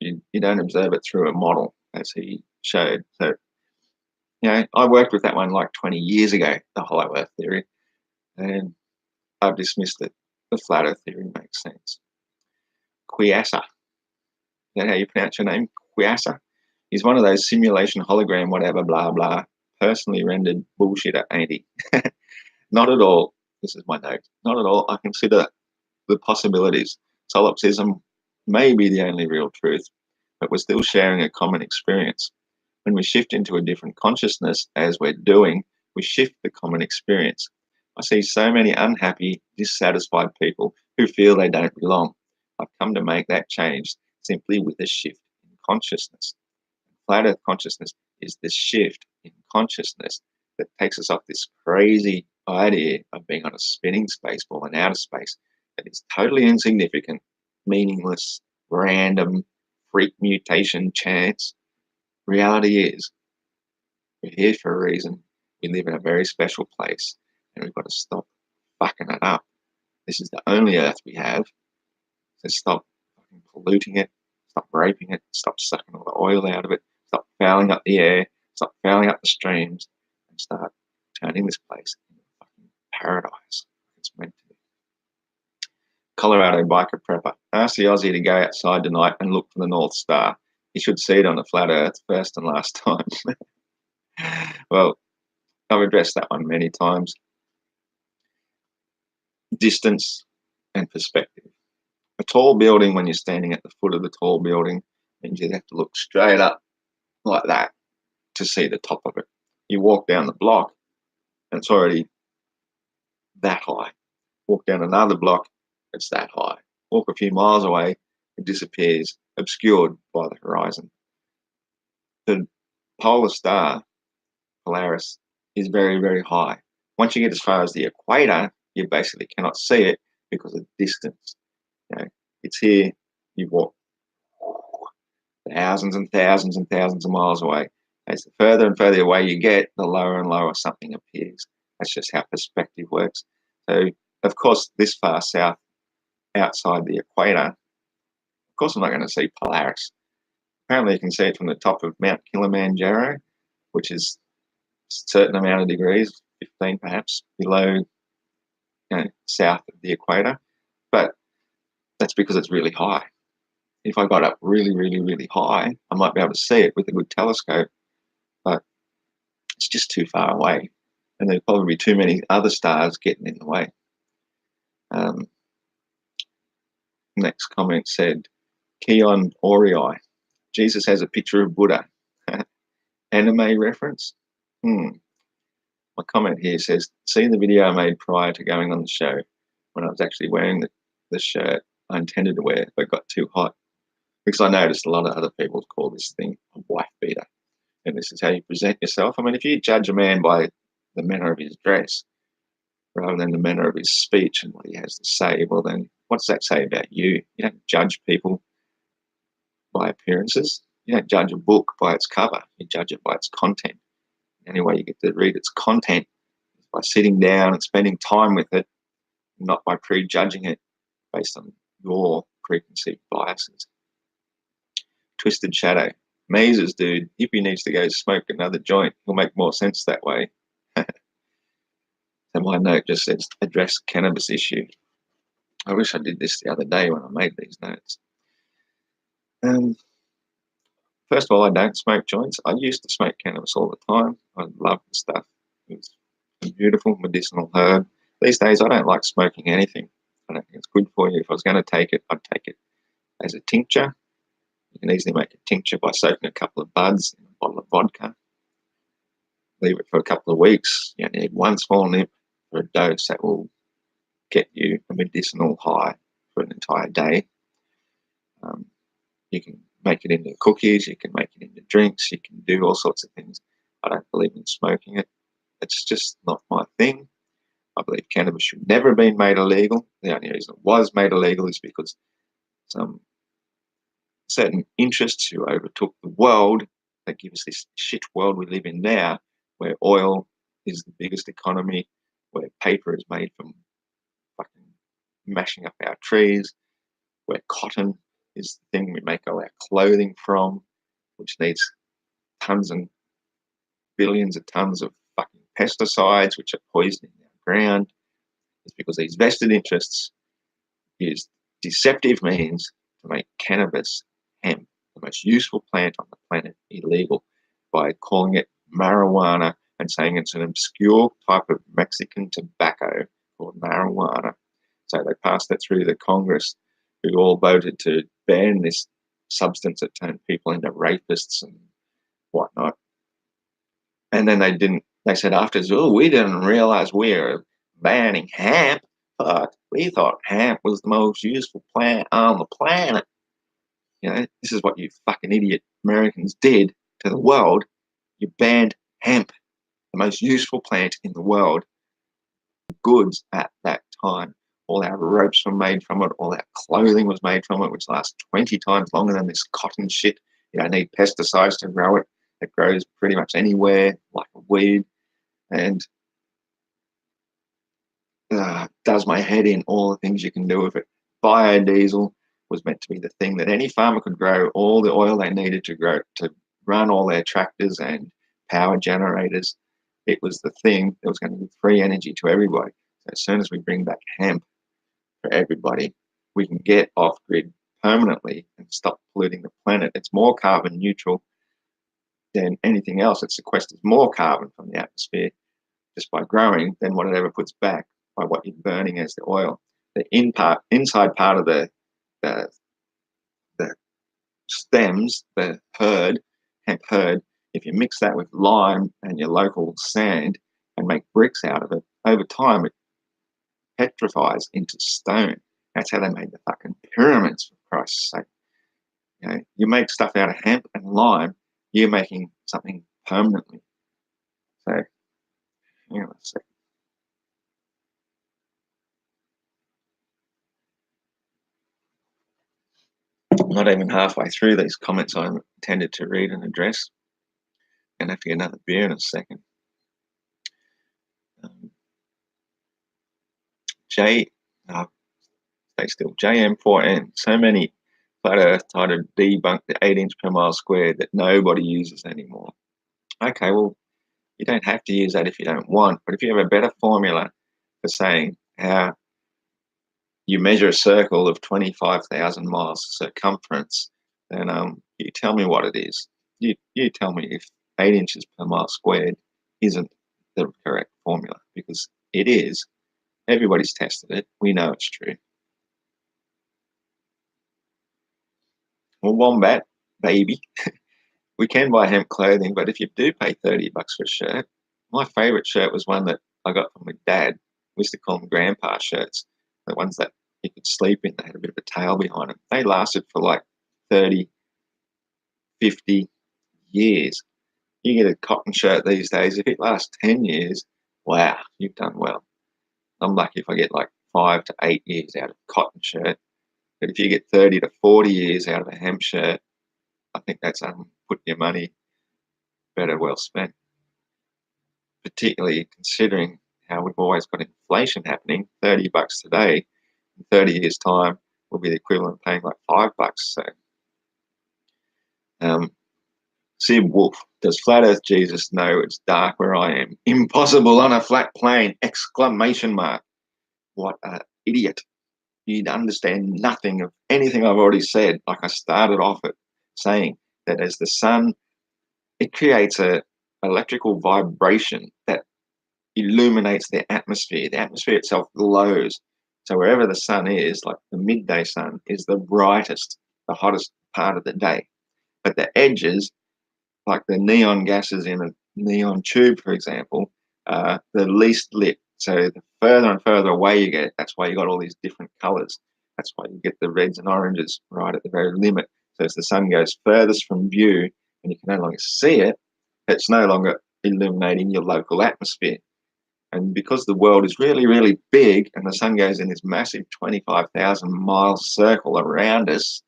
Speaker 1: You don't observe it through a model, as he showed. So, I worked with that one like 20 years ago, the hollow earth theory, and I've dismissed it. The flat earth theory makes sense. Quiasa, is that how you pronounce your name? Quiasa? He's one of those simulation hologram, whatever, blah, blah, personally rendered bullshitter, ain't he? Not at all. This is my note. Not at all. I consider the possibilities. Solipsism may be the only real truth, but we're still sharing a common experience. When we shift into a different consciousness, as we're doing, we shift the common experience. I see so many unhappy, dissatisfied people who feel they don't belong. I've come to make that change simply with a shift in consciousness. Flat Earth consciousness is this shift in consciousness that takes us off this crazy idea of being on a spinning space ball in outer space that is totally insignificant, meaningless, random, freak mutation chance. Reality is, we're here for a reason. We live in a very special place, and we've got to stop fucking it up. This is the only Earth we have, so stop fucking polluting it, stop raping it, stop sucking all the oil out of it, stop fouling up the air, stop fouling up the streams, and start turning this place into a fucking paradise. It's meant to be. Colorado biker prepper. Ask the Aussie to go outside tonight and look for the North Star. He should see it on the flat Earth first and last time. Well, I've addressed that one many times. Distance and perspective. A tall building, when you're standing at the foot of the tall building, means you have to look straight up like that to see the top of it. You walk down the block, and it's already that high. Walk down another block, It's that high. Walk a few miles away, it disappears, obscured by the horizon. The polar star, Polaris, is very, very high. Once you get as far as the equator, you basically cannot see it because of distance. You know, it's here, you walk thousands and thousands and thousands of miles away. As the further and further away you get, the lower and lower something appears. That's just how perspective works. So, of course, this far south, outside the equator, of course I'm not going to see Polaris. Apparently you can see it from the top of Mount Kilimanjaro, which is a certain amount of degrees, 15 perhaps, below, south of the equator. But that's because it's really high. If I got up really, really, really high, I might be able to see it with a good telescope, but it's just too far away. And there'd probably be too many other stars getting in the way. Next comment said, Keon Oriai, Jesus has a picture of Buddha. Anime reference? My comment here says, see the video I made prior to going on the show when I was actually wearing the shirt I intended to wear but got too hot. Because I noticed a lot of other people call this thing a wife beater. And this is how you present yourself. I mean, if you judge a man by the manner of his dress rather than the manner of his speech and what he has to say, well, then what does that say about you? You don't judge people by appearances. You don't judge a book by its cover. You judge it by its content. The only way you get to read its content is by sitting down and spending time with it, not by prejudging it based on your preconceived biases. Twisted Shadow. Mazes, dude. If he needs to go smoke another joint, he'll make more sense that way. And my note just says, address cannabis issue. I wish I did this the other day when I made these notes. First of all, I don't smoke joints. I used to smoke cannabis all the time. I loved the stuff. It was a beautiful medicinal herb. These days, I don't like smoking anything. I don't think it's good for you. If I was going to take it, I'd take it as a tincture. You can easily make a tincture by soaking a couple of buds in a bottle of vodka. Leave it for a couple of weeks. You need one small nip for a dose that will get you a medicinal high for an entire day. You can make it into cookies, you can make it into drinks, you can do all sorts of things. I don't believe in smoking it. It's just not my thing. I believe cannabis should never have been made illegal. The only reason it was made illegal is because some certain interests who overtook the world that give us this shit world we live in now, where oil is the biggest economy, where paper is made from fucking mashing up our trees, where cotton is the thing we make all our clothing from, which needs tons and billions of tons of fucking pesticides, which are poisoning our ground. It's because these vested interests use deceptive means to make cannabis, hemp, the most useful plant on the planet, illegal by calling it marijuana and saying it's an obscure type of Mexican tobacco called marijuana. So they passed that through the Congress, who all voted to ban this substance that turned people into rapists and whatnot. And then they said afterwards, oh, we didn't realize we were banning hemp, but we thought hemp was the most useful plant on the planet. This is what you fucking idiot Americans did to the world. You banned hemp, the most useful plant in the world, goods at that time. All our ropes were made from it. All our clothing was made from it, which lasts 20 times longer than this cotton shit. You don't need pesticides to grow it. It grows pretty much anywhere, like a weed. And does my head in all the things you can do with it. Biodiesel was meant to be the thing that any farmer could grow all the oil they needed to grow to run all their tractors and power generators. It was the thing that was going to give free energy to everybody. So as soon as we bring back hemp for everybody, we can get off grid permanently and stop polluting the planet. It's more carbon neutral than anything else. It sequesters more carbon from the atmosphere just by growing than what it ever puts back by what you're burning as the oil. The inside part of the stems, the hemp herd, if you mix that with lime and your local sand and make bricks out of it, over time it petrifies into stone. That's how they made the fucking pyramids, for Christ's sake. You know, you make stuff out of hemp and lime, you're making something permanently. So, hang on a second. Not even halfway through these comments I intended to read and address. I'm going to have to get another beer in a second. Stay still. JM4N. So many flat Earth try to debunk the 8 inch per mile squared that nobody uses anymore. Okay, well, you don't have to use that if you don't want, but if you have a better formula for saying how you measure a circle of 25,000 miles circumference, then you tell me what it is. You tell me if 8 inches per mile squared isn't the correct formula, because it is. Everybody's tested it. We know it's true. Well, Wombat, baby, we can buy hemp clothing, but if you do pay $30 for a shirt, my favourite shirt was one that I got from my dad. We used to call them grandpa shirts, the ones that you could sleep in. They had a bit of a tail behind them. They lasted for like 30, 50 years. You get a cotton shirt these days, if it lasts 10 years, wow, you've done well. I'm lucky if I get like 5 to 8 years out of a cotton shirt. But if you get 30 to 40 years out of a hemp shirt, I think that's putting your money better well spent. Particularly considering how we've always got inflation happening. $30 today, in 30 years' time, will be the equivalent of paying like $5. So, Sib Wolf, does Flat Earth Jesus know it's dark where I am? Impossible on a flat plane! Exclamation mark. What an idiot. You'd understand nothing of anything I've already said. Like I started off at saying that as the sun, it creates a electrical vibration that illuminates the atmosphere. The atmosphere itself glows. So wherever the sun is, like the midday sun, is the brightest, the hottest part of the day. But the edges, like the neon gases in a neon tube, for example, are the least lit. So the further and further away you get, that's why you got all these different colors. That's why you get the reds and oranges right at the very limit. So as the sun goes furthest from view and you can no longer see it, it's no longer illuminating your local atmosphere. And because the world is really, really big and the sun goes in this massive 25,000 mile circle around us,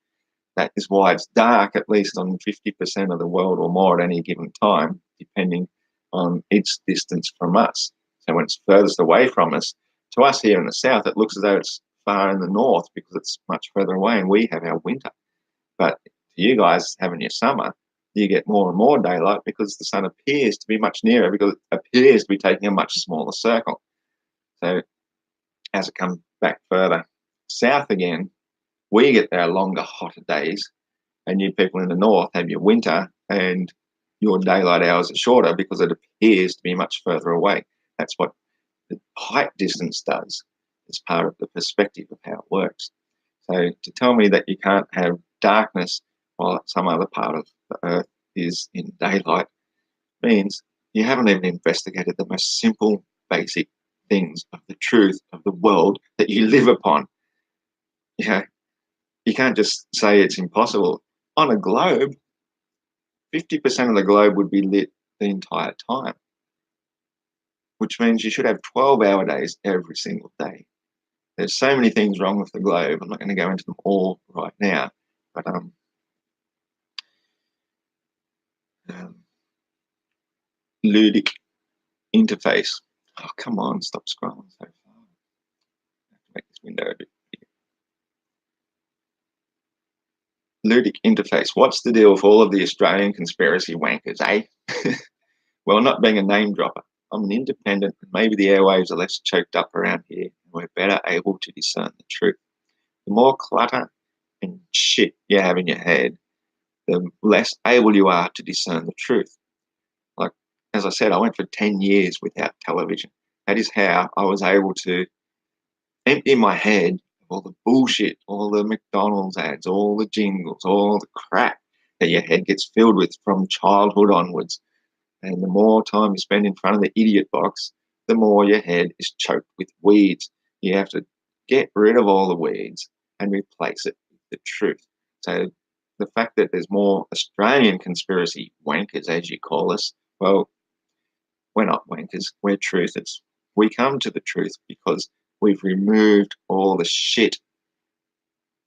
Speaker 1: that is why it's dark, at least on 50% of the world or more at any given time, depending on its distance from us. So when it's furthest away from us, to us here in the south, it looks as though it's far in the north because it's much further away and we have our winter. But to you guys having your summer, you get more and more daylight because the sun appears to be much nearer, because it appears to be taking a much smaller circle. So as it comes back further south again, we get our longer, hotter days, and you people in the north have your winter and your daylight hours are shorter because it appears to be much further away. That's what the height distance does. It's part of the perspective of how it works. So to tell me that you can't have darkness while some other part of the earth is in daylight means you haven't even investigated the most simple, basic things of the truth of the world that you live upon. You can't just say it's impossible. On a globe, 50% of the globe would be lit the entire time, which means you should have 12-hour days every single day. There's so many things wrong with the globe. I'm not going to go into them all right now, but ludic interface. Oh, come on, stop scrolling so far. I have to make this window a bit bigger. Ludic interface. What's the deal with all of the Australian conspiracy wankers, eh? Well, not being a name dropper, I'm an independent, and maybe the airwaves are less choked up around here, and we're better able to discern the truth. The more clutter and shit you have in your head, the less able you are to discern the truth. Like, as I said, I went for 10 years without television. That is how I was able to empty my head of all the bullshit, all the McDonald's ads, all the jingles, all the crap that your head gets filled with from childhood onwards. And the more time you spend in front of the idiot box, the more your head is choked with weeds. You have to get rid of all the weeds and replace it with the truth. So the fact that there's more Australian conspiracy wankers, as you call us, well, we're not wankers, we're truthers. We come to the truth because we've removed all the shit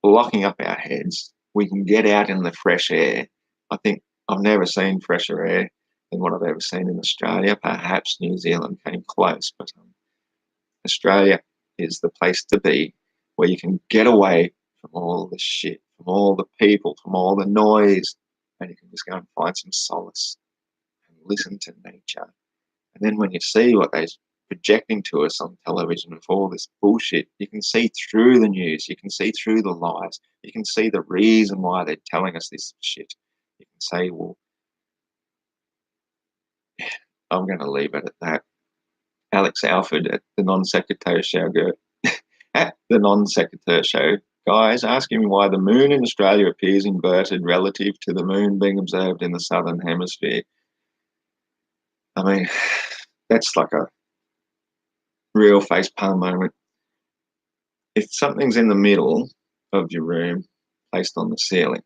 Speaker 1: blocking up our heads. We can get out in the fresh air. I think I've never seen fresher air than what I've ever seen in Australia. Perhaps New Zealand came close, but Australia is the place to be where you can get away from all the shit, from all the people, from all the noise, and you can just go and find some solace and listen to nature. And then when you see what they're projecting to us on television with all this bullshit, you can see through the news, you can see through the lies, you can see the reason why they're telling us this shit. You can say, well, I'm going to leave it at that. Alex Alford at the Non-Sequitur show, at the Non-Sequitur show, guys asking me why the moon in Australia appears inverted relative to the moon being observed in the southern hemisphere. I mean, that's like a real facepalm moment. If something's in the middle of your room, placed on the ceiling,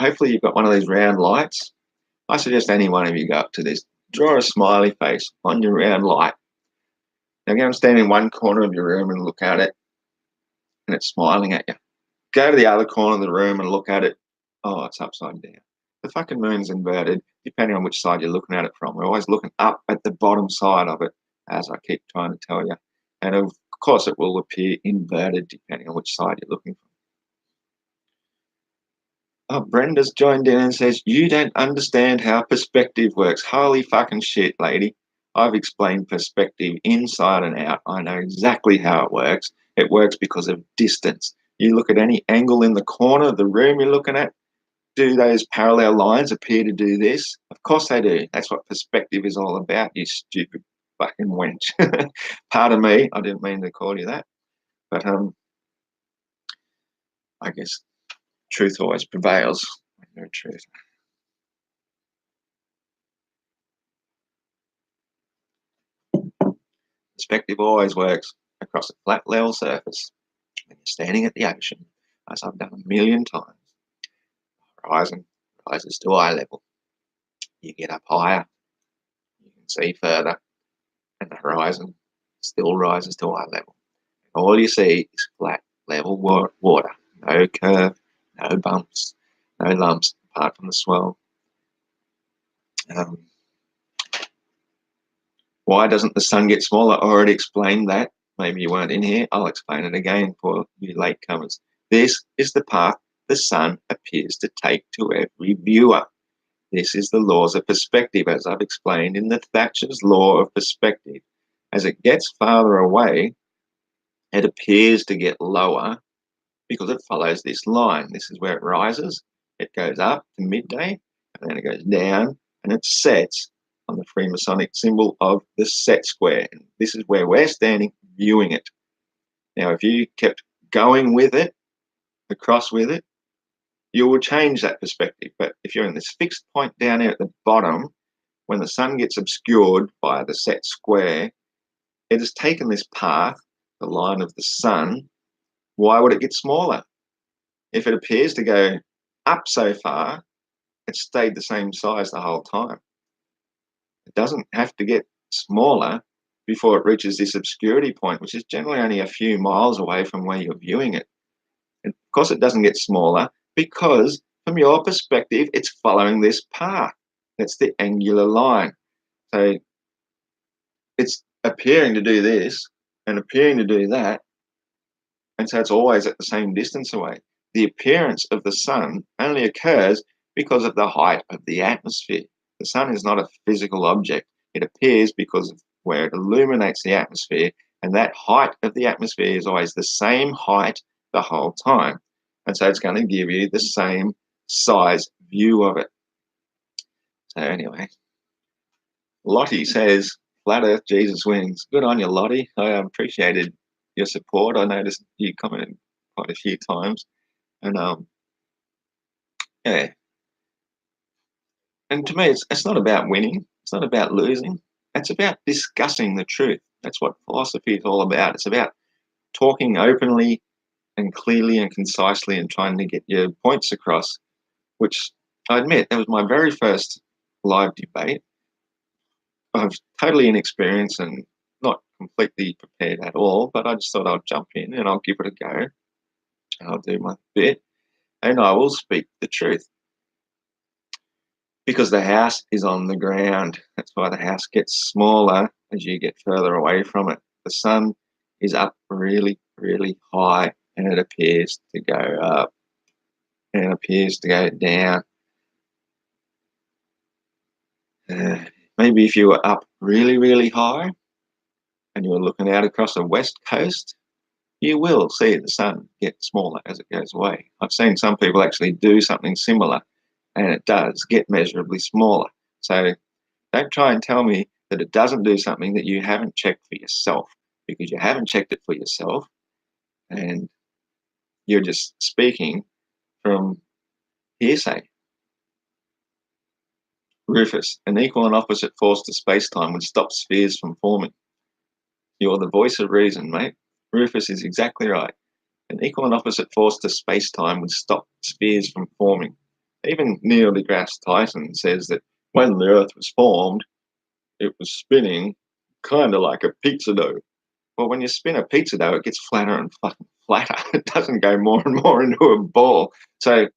Speaker 1: hopefully you've got one of these round lights. I suggest any one of you go up to this, draw a smiley face on your round light. Now go and stand in one corner of your room and look at it, and it's smiling at you. Go to the other corner of the room and look at it. Oh, it's upside down. The fucking moon's inverted, depending on which side you're looking at it from. We're always looking up at the bottom side of it, as I keep trying to tell you. And of course, it will appear inverted depending on which side you're looking from. Oh, Brenda's joined in and says, you don't understand how perspective works. Holy fucking shit, lady. I've explained perspective inside and out. I know exactly how it works. It works because of distance. You look at any angle in the corner of the room you're looking at, do those parallel lines appear to do this? Of course they do. That's what perspective is all about, you stupid fucking wench. Pardon me, I didn't mean to call you that. But I guess truth always prevails when you're truth. Perspective always works across a flat level surface. When you're standing at the ocean, as I've done a million times, the horizon rises to eye level. You get up higher, you can see further, and the horizon still rises to eye level. And all you see is flat level water, no curve, no bumps, no lumps, apart from the swell. Why doesn't the sun get smaller? I already explained that. Maybe you weren't in here. I'll explain it again for you latecomers. This is the path the sun appears to take to every viewer. This is the laws of perspective, as I've explained in the Thatcher's law of perspective. As it gets farther away, it appears to get lower because it follows this line. This is where it rises. It goes up to midday, and then it goes down, and it sets on the Freemasonic symbol of the set square. And this is where we're standing viewing it. Now, if you kept going with it, across with it, you will change that perspective. But if you're in this fixed point down here at the bottom, when the sun gets obscured by the set square, it has taken this path, the line of the sun. Why would it get smaller? If it appears to go up so far, it stayed the same size the whole time. It doesn't have to get smaller before it reaches this obscurity point, which is generally only a few miles away from where you're viewing it. And of course, it doesn't get smaller because, from your perspective, it's following this path. That's the angular line. So it's appearing to do this and appearing to do that. And so it's always at the same distance away. The appearance of the sun only occurs because of the height of the atmosphere. The sun is not a physical object. It appears because of where it illuminates the atmosphere, and that height of the atmosphere is always the same height the whole time. And so it's going to give you the same size view of it. So anyway, Lottie says, flat earth, Jesus wins. Good on you, Lottie. I appreciated your support. I noticed you commented quite a few times. And yeah. And to me, it's not about winning. It's not about losing. It's about discussing the truth. That's what philosophy is all about. It's about talking openly and clearly and concisely and trying to get your points across, which I admit, that was my very first live debate. I was totally inexperienced and not completely prepared at all, but I just thought I'll jump in and I'll give it a go. I'll do my bit and I will speak the truth. Because the house is on the ground. That's why the house gets smaller as you get further away from it. The sun is up really, really high and it appears to go up and it appears to go down. Maybe if you were up really, really high and you were looking out across the west coast, you will see the sun get smaller as it goes away. I've seen some people actually do something similar and it does get measurably smaller. So don't try and tell me that it doesn't do something that you haven't checked for yourself, because you haven't checked it for yourself and you're just speaking from hearsay. Rufus, an equal and opposite force to space-time would stop spheres from forming. You're the voice of reason, mate. Rufus is exactly right. An equal and opposite force to space-time would stop spheres from forming. Even Neil deGrasse Tyson says that when the Earth was formed, it was spinning kind of like a pizza dough. Well, when you spin a pizza dough, it gets flatter and fucking flatter. It doesn't go more and more into a ball. So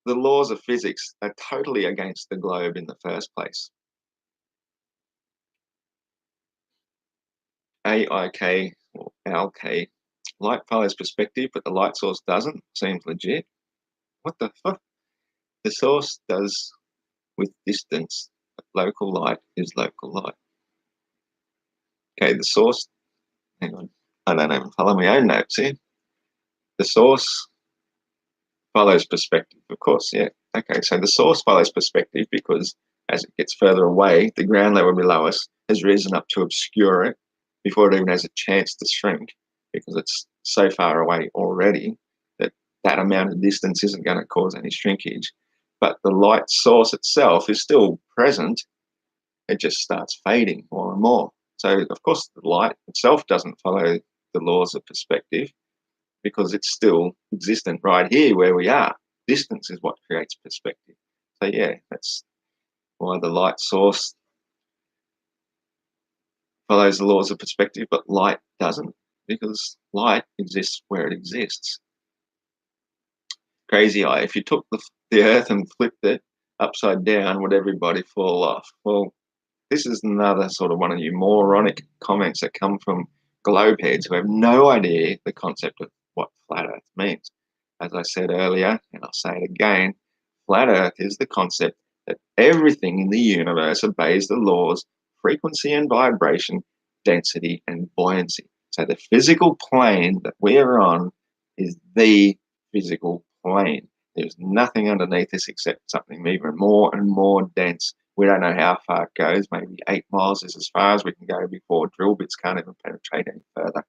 Speaker 1: the laws of physics are totally against the globe in the first place. AIK or ALK, light follows perspective, but the light source doesn't. Seems legit. What the fuck? The source does with distance, but local light is local light. Okay, the source, hang on, I don't even follow my own notes here. The source follows perspective, of course, yeah. Okay, so the source follows perspective because as it gets further away, the ground level below us has risen up to obscure it before it even has a chance to shrink, because it's so far away already that that amount of distance isn't going to cause any shrinkage. But the light source itself is still present, it just starts fading more and more. So, of course, the light itself doesn't follow the laws of perspective because it's still existent right here where we are. Distance is what creates perspective. So, yeah, that's why the light source follows the laws of perspective, but light doesn't, because light exists where it exists. Crazy eye, if you took the Earth and flipped it upside down, would everybody fall off? Well, this is another sort of one of your moronic comments that come from globe heads who have no idea the concept of what flat Earth means. As I said earlier, and I'll say it again, flat Earth is the concept that everything in the universe obeys the laws, frequency and vibration, density and buoyancy. So the physical plane that we are on is the physical plane. There's nothing underneath this except something even more and more dense. We don't know how far it goes. Maybe 8 miles is as far as we can go before drill bits can't even penetrate any further.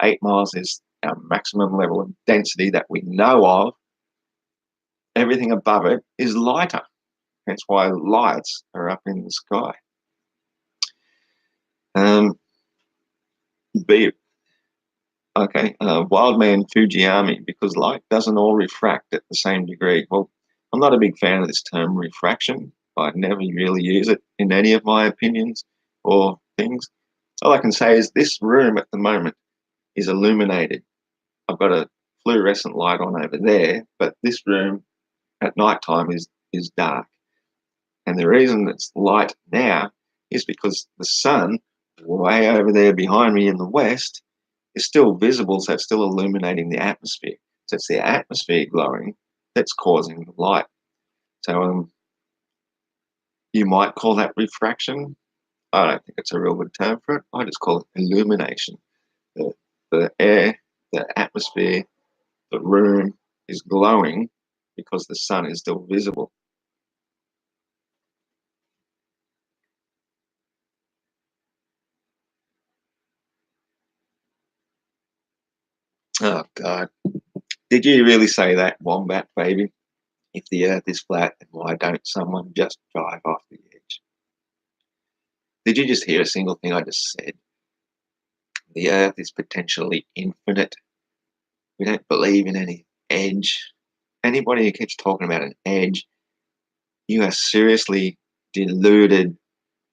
Speaker 1: 8 miles is our maximum level of density that we know of. Everything above it is lighter. That's why lights are up in the sky. B. Okay, Wildman Fujiyami, because light doesn't all refract at the same degree. Well, I'm not a big fan of this term refraction. I never really use it in any of my opinions or things. All I can say is this room at the moment is illuminated. I've got a fluorescent light on over there, but this room at night time is dark. And the reason it's light now is because the sun, way over there behind me in the west, is still visible, so it's still illuminating the atmosphere. So it's the atmosphere glowing that's causing the light. So you might call that refraction. I don't think it's a real good term for it. I just call it illumination. The air, the atmosphere, the room is glowing because the sun is still visible. Oh, God. Did you really say that, Wombat baby? If the earth is flat, then why don't someone just drive off the edge? Did you just hear a single thing I just said? The Earth is potentially infinite. We don't believe in any edge. Anybody who keeps talking about an edge, you are seriously deluded,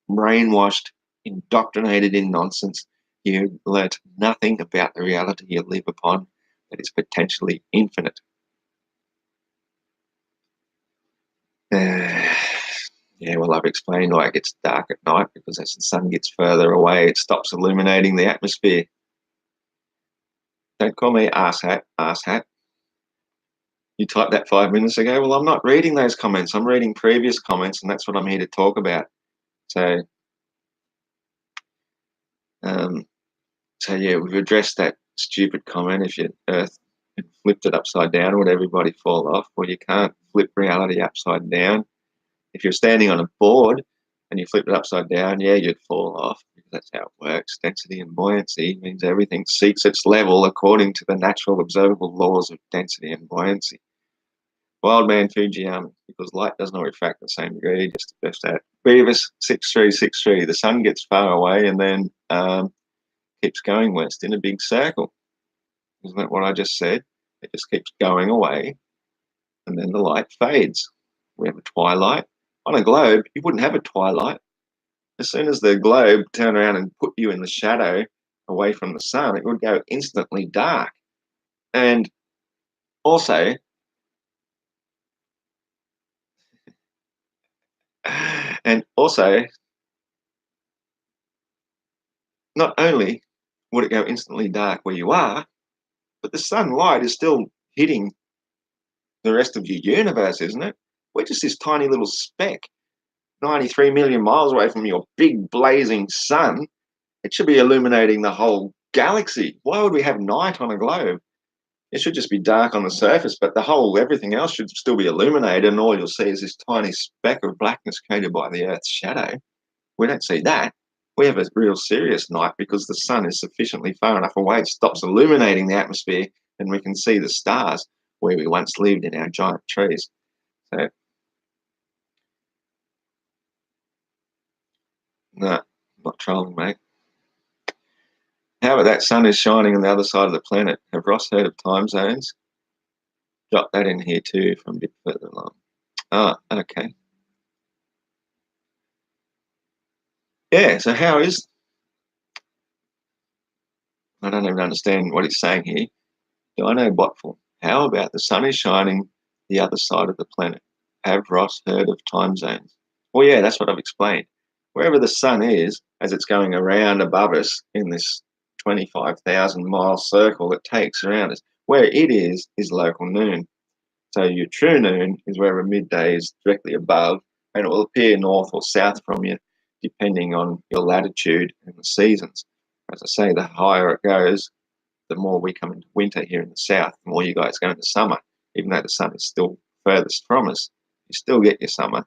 Speaker 1: brainwashed, indoctrinated in nonsense. You learnt nothing about the reality you live upon that is potentially infinite. Yeah, well, I've explained why it gets dark at night, because as the sun gets further away, it stops illuminating the atmosphere. Don't call me arse hat. You typed that 5 minutes ago. Well, I'm not reading those comments. I'm reading previous comments, and that's what I'm here to talk about. So, um, yeah, we've addressed that stupid comment. If you Earth flipped it upside down, would everybody fall off? Well, you can't flip reality upside down. If you're standing on a board and you flip it upside down, yeah, you'd fall off, because that's how it works. Density and buoyancy means everything seeks its level according to the natural observable laws of density and buoyancy. Wild man Fujiyama, because light does not refract the same degree, just that. Beavis 6363, the sun gets far away and then keeps going west in a big circle. Isn't that what I just said? It just keeps going away and then the light fades. We have a twilight. On a globe, you wouldn't have a twilight. As soon as the globe turned around and put you in the shadow away from the sun, it would go instantly dark. And also, not only would it go instantly dark where you are, but the sunlight is still hitting the rest of your universe, isn't it? We're just this tiny little speck, 93 million miles away from your big blazing sun. It should be illuminating the whole galaxy. Why would we have night on a globe? It should just be dark on the surface, but everything else should still be illuminated, and all you'll see is this tiny speck of blackness created by the Earth's shadow. We don't see that. We have a real serious night because the sun is sufficiently far enough away, it stops illuminating the atmosphere, and we can see the stars where we once lived in our giant trees. So, no, not trolling, mate. How about that sun is shining on the other side of the planet? Have Ross heard of time zones? Drop that in here too from a bit further along. Ah, okay. Yeah, so how is... I don't even understand what he's saying here. Do I know Botful? How about the sun is shining the other side of the planet? Have Ross heard of time zones? Well, yeah, that's what I've explained. Wherever the sun is, as it's going around above us in this 25,000-mile circle it takes around us, where it is local noon. So your true noon is wherever midday is directly above, and it will appear north or south from you, depending on your latitude and the seasons. As I say, the higher it goes, the more we come into winter here in the south, the more you guys go into summer. Even though the sun is still furthest from us, you still get your summer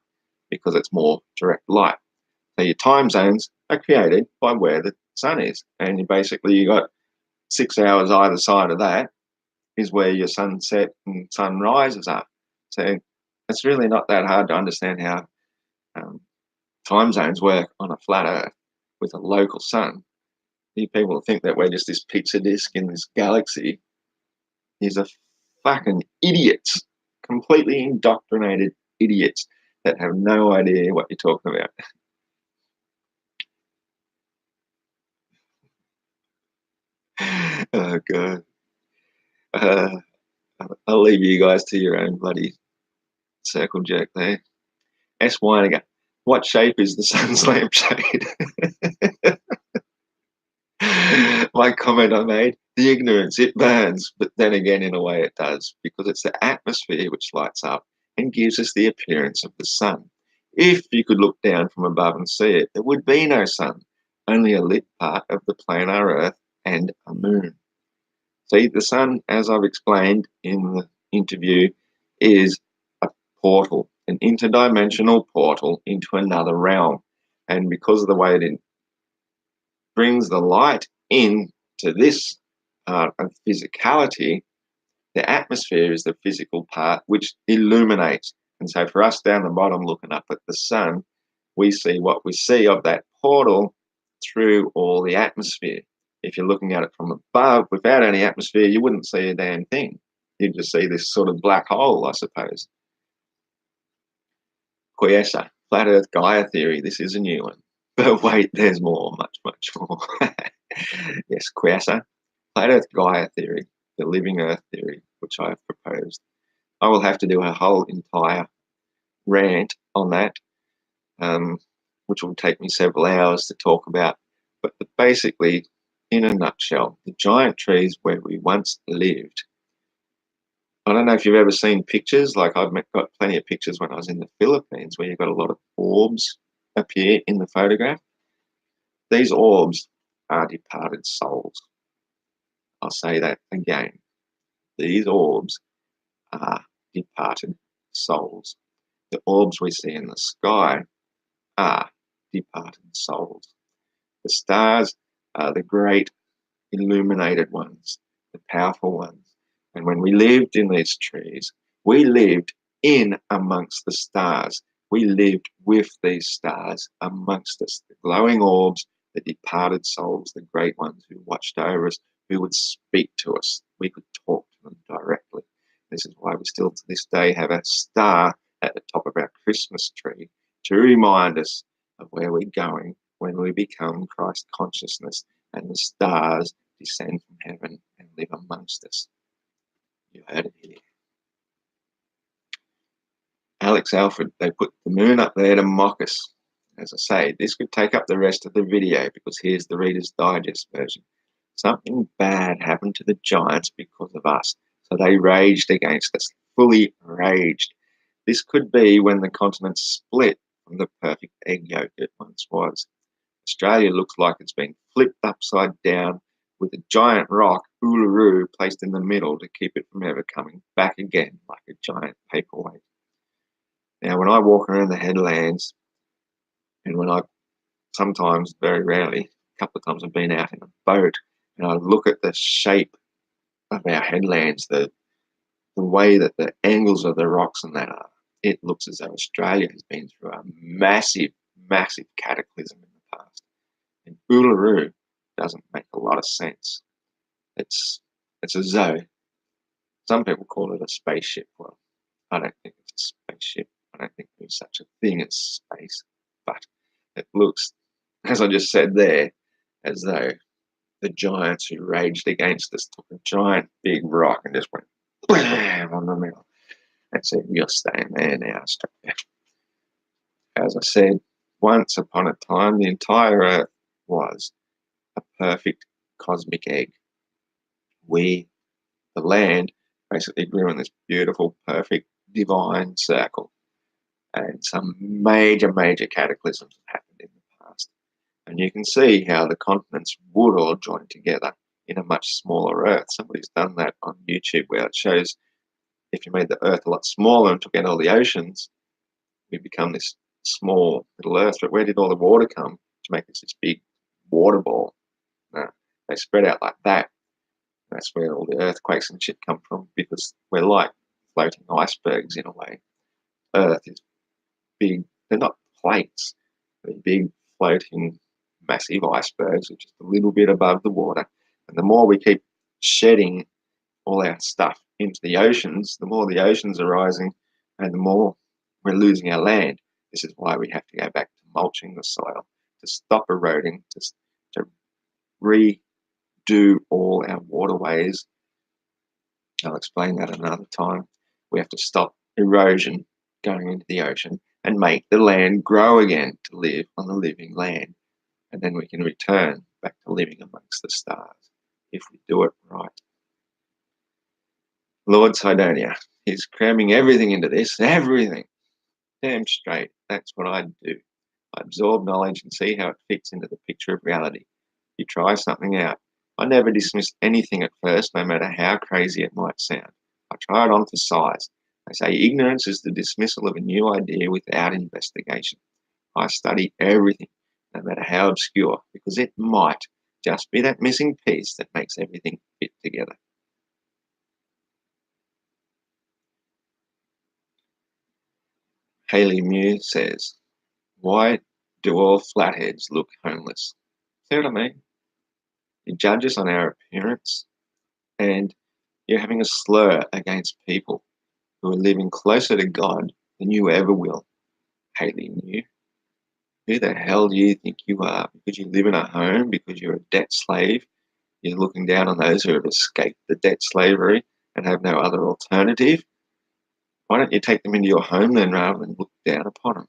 Speaker 1: because it's more direct light. So your time zones are created by where the sun is, and you got 6 hours either side of that is where your sunset and sunrises are. So it's really not that hard to understand how time zones work on a flat Earth with a local sun. You people think that we're just this pizza disc in this galaxy is a fucking idiots, completely indoctrinated idiots that have no idea what you're talking about. Oh god. Uh, I'll leave you guys to your own bloody circle jerk there. S. Weiniger. What shape is the sun's lampshade? My comment I made, the ignorance, it burns, but then again, in a way, it does, because it's the atmosphere which lights up and gives us the appearance of the sun. If you could look down from above and see it, there would be no sun, only a lit part of the planar Earth and a moon. See, the sun, as I've explained in the interview, is a portal, an interdimensional portal into another realm. And because of the way it brings the light into this part of physicality, the atmosphere is the physical part which illuminates. And so for us down the bottom looking up at the sun, we see what we see of that portal through all the atmosphere. If you're looking at it from above, without any atmosphere, you wouldn't see a damn thing. You'd just see this sort of black hole, I suppose. Quiescer, flat Earth Gaia theory. This is a new one. But wait, there's more, much, much more. Yes, Quiescer, flat Earth Gaia theory, the living Earth theory, which I have proposed. I will have to do a whole entire rant on that, which will take me several hours to talk about. But basically, in a nutshell, the giant trees where we once lived. I don't know if you've ever seen pictures, like I've got plenty of pictures when I was in the Philippines where you've got a lot of orbs appear in the photograph. These orbs are departed souls. I'll say that again. These orbs are departed souls. The orbs we see in the sky are departed souls. The stars are the great illuminated ones, the powerful ones. And when we lived in these trees, we lived in amongst the stars. We lived with these stars amongst us, the glowing orbs, the departed souls, the great ones who watched over us, who would speak to us. We could talk to them directly. This is why we still to this day have a star at the top of our Christmas tree to remind us of where we're going when we become Christ consciousness and the stars descend from heaven and live amongst us. You heard it here. Alex Alfred, they put the moon up there to mock us. As I say, this could take up the rest of the video because here's the Reader's Digest version. Something bad happened to the giants because of us, so they raged against us, fully raged. This could be when the continent split from the perfect egg yolk it once was. Australia looks like it's been flipped upside down with a giant rock, Uluru, placed in the middle to keep it from ever coming back again like a giant paperweight. Now, when I walk around the headlands, and when I sometimes, very rarely, a couple of times I've been out in a boat, and I look at the shape of our headlands, the way that the angles of the rocks and that are, it looks as though Australia has been through a massive, massive cataclysm in the past. And Uluru doesn't make a lot of sense. It's as though some people call it a spaceship. Well, I don't think it's a spaceship. I don't think there's such a thing as space. But it looks, as I just said there, as though the giants who raged against us took a giant big rock and just went blam on the middle and said, "You're staying there now, Australia." As I said, once upon a time, the entire Earth was a perfect cosmic egg. We, the land, basically grew in this beautiful, perfect, divine circle. And some major, major cataclysms have happened in the past. And you can see how the continents would all join together in a much smaller Earth. Somebody's done that on YouTube where it shows if you made the Earth a lot smaller and took out all the oceans, we become this small little Earth. But where did all the water come to make this big water ball? No, they spread out like that. That's where all the earthquakes and shit come from, because we're like floating icebergs in a way. Earth is big, they're not plates, they're big floating massive icebergs, which is a little bit above the water. And the more we keep shedding all our stuff into the oceans, the more the oceans are rising and the more we're losing our land. This is why we have to go back to mulching the soil, to stop eroding, to redo all our waterways. I'll explain that another time. We have to stop erosion going into the ocean and make the land grow again to live on the living land. And then we can return back to living amongst the stars if we do it right. Lord Sidonia, he's cramming everything into this, everything. Damn straight, that's what I do. I absorb knowledge and see how it fits into the picture of reality. You try something out. I never dismiss anything at first, no matter how crazy it might sound. I try it on for size. They say ignorance is the dismissal of a new idea without investigation. I study everything, no matter how obscure, because it might just be that missing piece that makes everything fit together. Haley Mew says, "Why do all flatheads look homeless?" See what I mean? You judge us on our appearance, and you're having a slur against people who are living closer to God than you ever will. Hating you. Who the hell do you think you are? Because you live in a home, because you're a debt slave, you're looking down on those who have escaped the debt slavery and have no other alternative. Why don't you take them into your home then rather than look down upon them?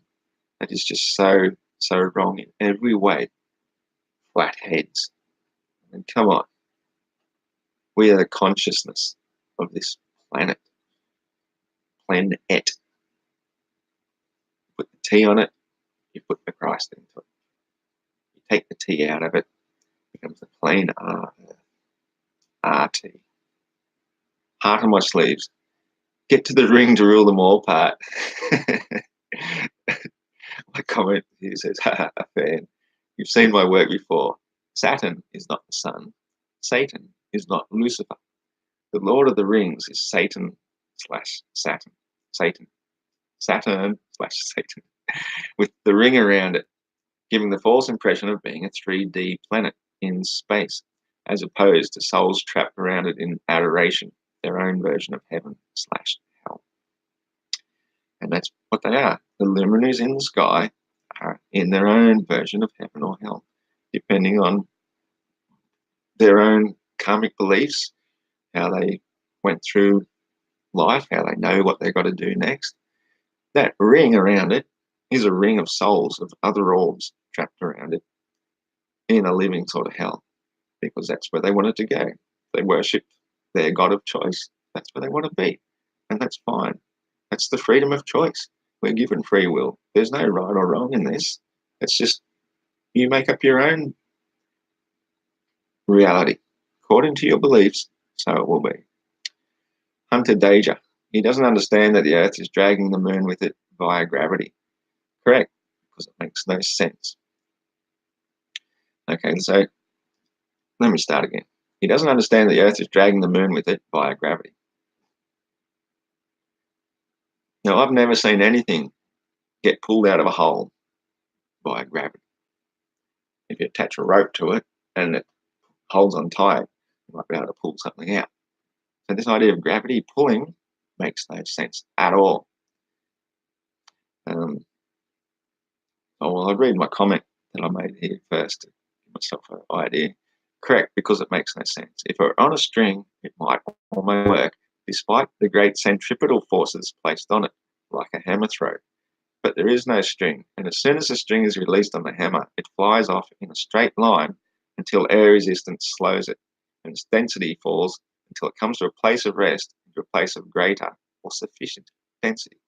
Speaker 1: That is just so, so wrong in every way. Flat heads. And come on. We are the consciousness of this planet. Planet. Put the T on it, you put the Christ into it. You take the T out of it, it becomes a plain R, RT. Heart on my sleeves. Get to the ring to rule them all part. My comment here says, a fan. You've seen my work before. Saturn is not the sun. Satan is not Lucifer. The Lord of the Rings is Satan slash Saturn. Satan. Saturn slash Satan. With the ring around it, giving the false impression of being a 3D planet in space, as opposed to souls trapped around it in adoration, their own version of heaven slash hell. And that's what they are. The luminaries in the sky are in their own version of heaven or hell, depending on their own karmic beliefs, how they went through life, how they know what they've got to do next. That ring around it is a ring of souls of other orbs trapped around it in a living sort of hell, because that's where they wanted to go. They worship their God of choice. That's where they want to be. And that's fine. That's the freedom of choice. We're given free will. There's no right or wrong in this. It's just you make up your own reality according to your beliefs, so it will be. Hunter Deja. He doesn't understand that the Earth is dragging the moon with it via gravity. Correct, because it makes no sense. Okay, so let me start again. He doesn't understand that the Earth is dragging the moon with it via gravity. Now, I've never seen anything get pulled out of a hole by gravity. If you attach a rope to it and it holds on tight, you might be able to pull something out. So this idea of gravity pulling makes no sense at all. I'll read my comment that I made here first to give myself an idea. Correct, because it makes no sense. If it were on a string, it might almost work, despite the great centripetal forces placed on it, like a hammer throw. But there is no string, and as soon as the string is released on the hammer, it flies off in a straight line until air resistance slows it, and its density falls until it comes to a place of rest, to a place of greater or sufficient density.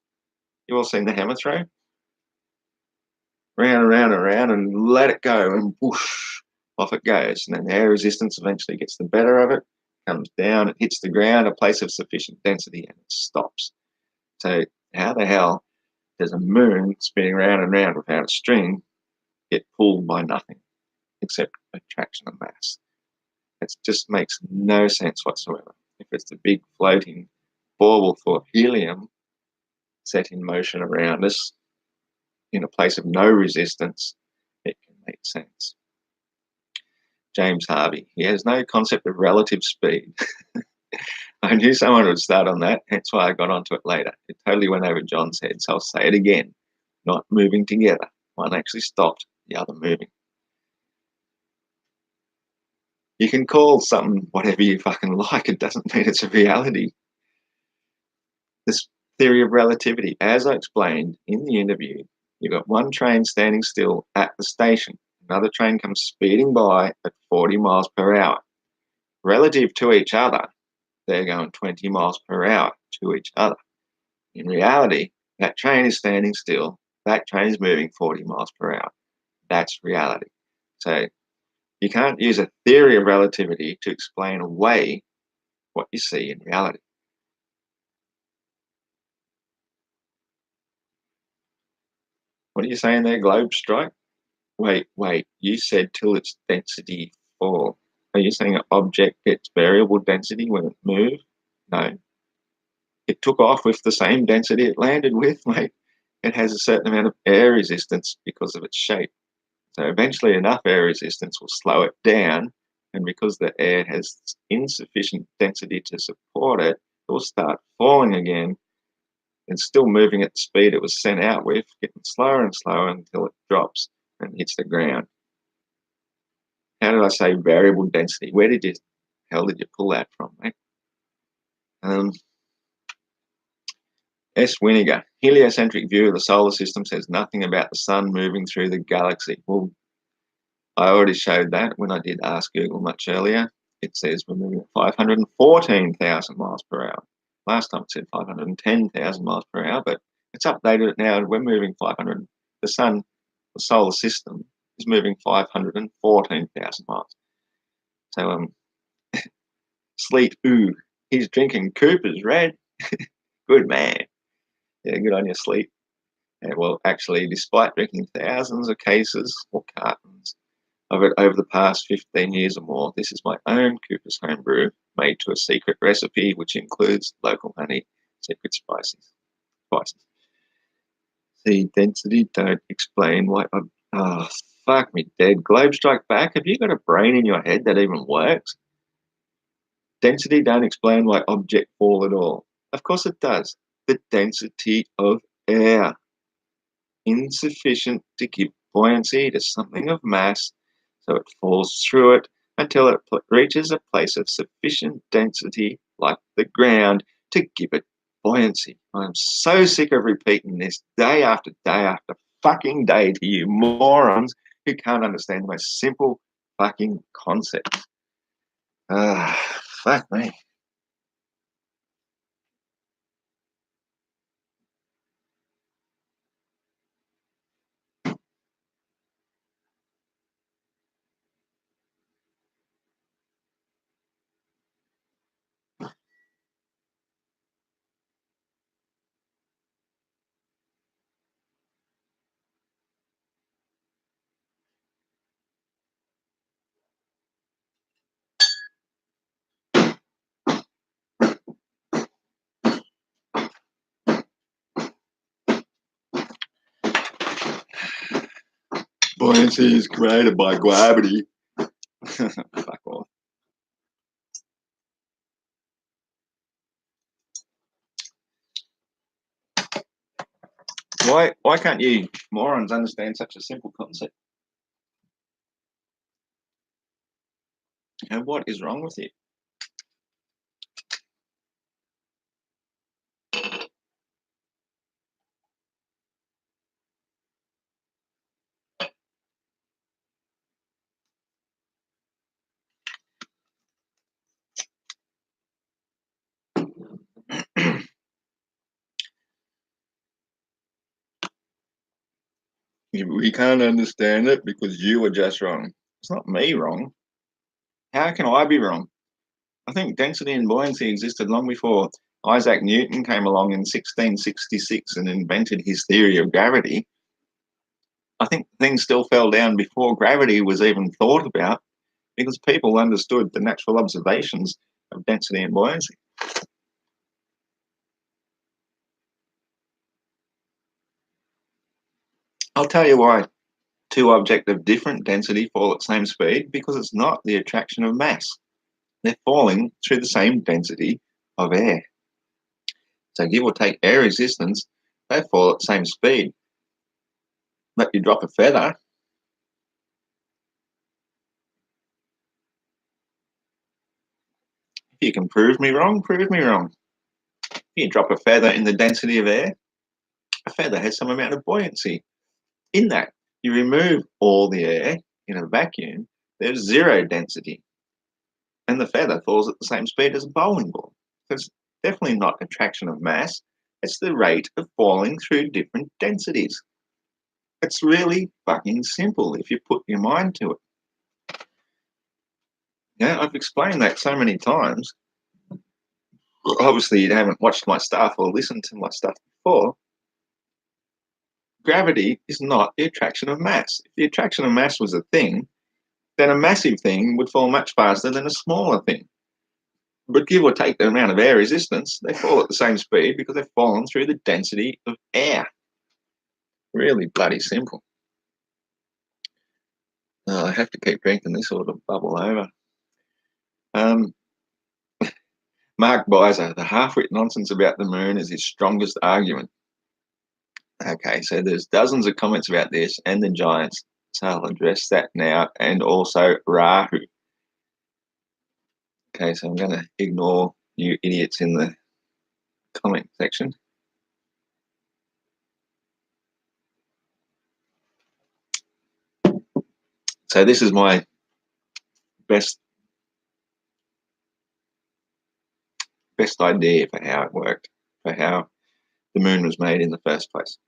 Speaker 1: You all seen the hammer throw? Round and round and round, and let it go, and whoosh, off it goes. And then the air resistance eventually gets the better of it, comes down, it hits the ground, a place of sufficient density, and it stops. So how the hell does a moon spinning round and round without a string get pulled by nothing except attraction and mass? It just makes no sense whatsoever. If it's the big floating bauble for helium set in motion around us in a place of no resistance, it can make sense. James Harvey, he has no concept of relative speed. I knew someone would start on that, hence why I got onto it later. It totally went over John's head, so I'll say it again. Not moving together. One actually stopped, the other moving. You can call something whatever you fucking like. It doesn't mean it's a reality. This theory of relativity, as I explained in the interview, you've got one train standing still at the station. Another train comes speeding by at 40 miles per hour. Relative to each other, they're going 20 miles per hour to each other. In reality, that train is standing still. That train is moving 40 miles per hour. That's reality. So you can't use a theory of relativity to explain away what you see in reality. What are you saying there, Globe Strike? Wait, you said till its density fall. Are you saying an object gets variable density when it moves? No. It took off with the same density it landed with, mate. It has a certain amount of air resistance because of its shape. So eventually enough air resistance will slow it down And because the air has insufficient density to support it, it will start falling again and still moving at the speed it was sent out with, getting slower and slower until it drops and hits the ground. How did I say variable density? Where did you hell did you pull that from, mate? S. Winiger, heliocentric view of the solar system says nothing about the sun moving through the galaxy. Well, I already showed that when I did Ask Google much earlier. It says we're moving at 514,000 miles per hour. Last time it said 510,000 miles per hour, but it's updated it now. We're moving 500. The sun, the solar system, is moving 514,000 miles. So, Sleet, ooh, he's drinking Cooper's Red. Good man. Yeah, good on you, Sleet. Yeah, well, actually, despite drinking thousands of cases or cartons of it over the past 15 years or more, this is my own Cooper's homebrew made to a secret recipe which includes local honey, secret spices. The density don't explain why. Oh, fuck me dead. Globe strike back. Have you got a brain in your head that even works? Density don't explain why objects fall at all. Of course it does. The density of air. Insufficient to give buoyancy to something of mass, so it falls through it until it reaches a place of sufficient density, like the ground, to give it buoyancy. I'm so sick of repeating this day after day after fucking day to you morons who can't understand the most simple fucking concepts. Fuck me. Buoyancy is created by gravity. Fuck off. Why can't you morons understand such a simple concept? And what is wrong with you? We can't understand it because you were just wrong. It's not me wrong. How can I be wrong? I think density and buoyancy existed long before Isaac Newton came along in 1666 and invented his theory of gravity. I think things still fell down before gravity was even thought about because people understood the natural observations of density and buoyancy. I'll tell you why two objects of different density fall at the same speed, because it's not the attraction of mass. They're falling through the same density of air. So give or take air resistance, they fall at the same speed. But you drop a feather, if you can prove me wrong, prove me wrong. If you drop a feather in the density of air, a feather has some amount of buoyancy. In that, you remove all the air in a vacuum, there's zero density. And the feather falls at the same speed as a bowling ball. So it's definitely not attraction of mass, it's the rate of falling through different densities. It's really fucking simple if you put your mind to it. Yeah, I've explained that so many times. Obviously, you haven't watched my stuff or listened to my stuff before. Gravity is not the attraction of mass. If the attraction of mass was a thing, then a massive thing would fall much faster than a smaller thing. But give or take the amount of air resistance, they fall at the same speed because they've fallen through the density of air. Really bloody simple. I have to keep drinking this or it'll bubble over. Um, Mark Beiser, the half-wit nonsense about the moon is his strongest argument. Okay, so there's dozens of comments about this and the giants, so I'll address that now, and also Rahu. Okay, so I'm going to ignore you idiots in the comment section. So this is my best idea for how it worked, for how the moon was made in the first place.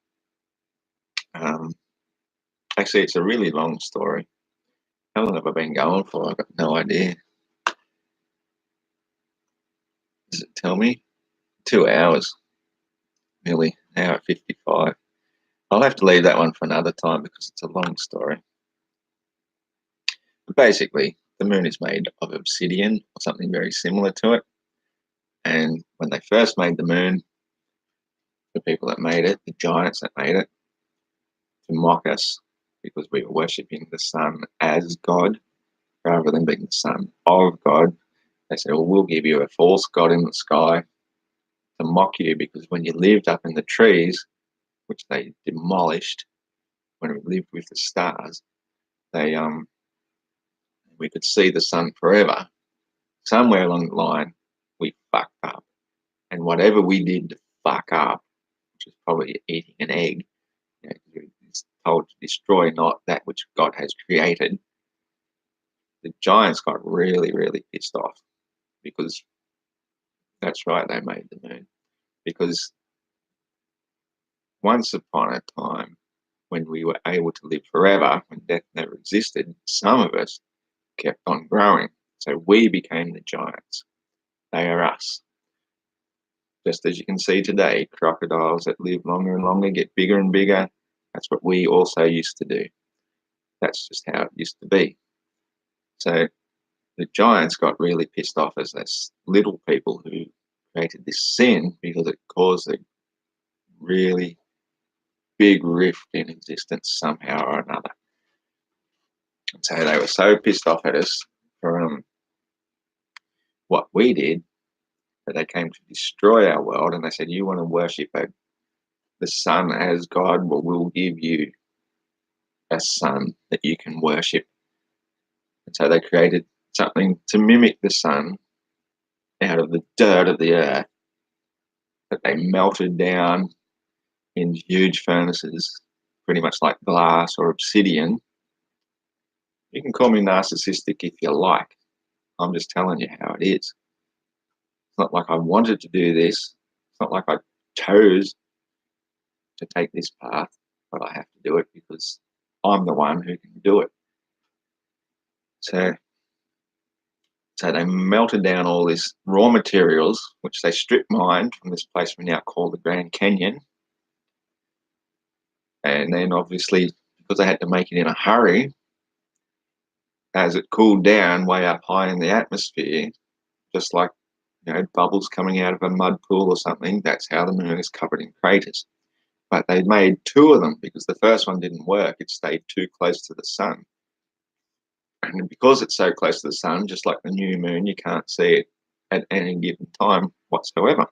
Speaker 1: Actually, it's a really long story. How long have I been going for? I've got no idea. Does it tell me? 2 hours, nearly an hour 55. I'll have to leave that one for another time because it's a long story. But basically, the moon is made of obsidian or something very similar to it. And when they first made the moon, the people that made it, the giants that made it, to mock us because we were worshipping the sun as God rather than being the son of God, they said, well, we'll give you a false God in the sky to mock you because when you lived up in the trees, which they demolished when we lived with the stars, we could see the sun forever. Somewhere along the line, we fucked up. And whatever we did to fuck up, which is probably eating an egg, it's told to destroy not that which God has created. The giants got really, really pissed off because that's right, they made the moon. Because once upon a time, when we were able to live forever, when death never existed, some of us kept on growing. So we became the giants. They are us. Just as you can see today, crocodiles that live longer and longer get bigger and bigger. That's what we also used to do. That's just how it used to be. So the giants got really pissed off as this little people who created this sin because it caused a really big rift in existence somehow or another. And so they were so pissed off at us for what we did that they came to destroy our world, and they said, you want to worship the sun as God? Well, we'll give you a sun that you can worship. And so they created something to mimic the sun out of the dirt of the earth that they melted down in huge furnaces, pretty much like glass or obsidian. You can call me narcissistic if you like. I'm just telling you how it is. It's not like I wanted to do this. It's not like I chose to take this path, but I have to do it because I'm the one who can do it. So they melted down all these raw materials, which they strip mined from this place we now call the Grand Canyon. And then obviously, because they had to make it in a hurry, as it cooled down way up high in the atmosphere, just like bubbles coming out of a mud pool or something, that's how the moon is covered in craters. But they made 2 of them because the first one didn't work. It stayed too close to the sun. And because it's so close to the sun, just like the new moon, you can't see it at any given time whatsoever.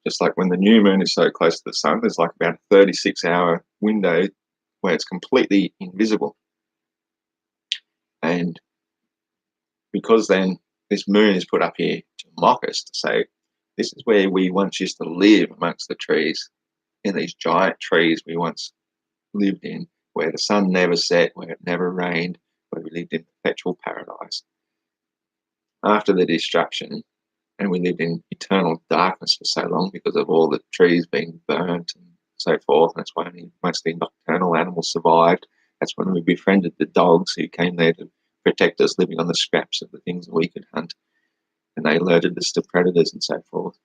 Speaker 1: Just like when the new moon is so close to the sun, there's like about a 36-hour window where it's completely invisible. And because then this moon is put up here to mock us, to say, this is where we once used to live amongst the trees, in these giant trees we once lived in, where the sun never set, where it never rained, where we lived in perpetual paradise. After the destruction, and we lived in eternal darkness for so long because of all the trees being burnt and so forth, and that's why only mostly nocturnal animals survived. That's when we befriended the dogs who came there to protect us, living on the scraps of the things that we could hunt, and they alerted us to predators and so forth.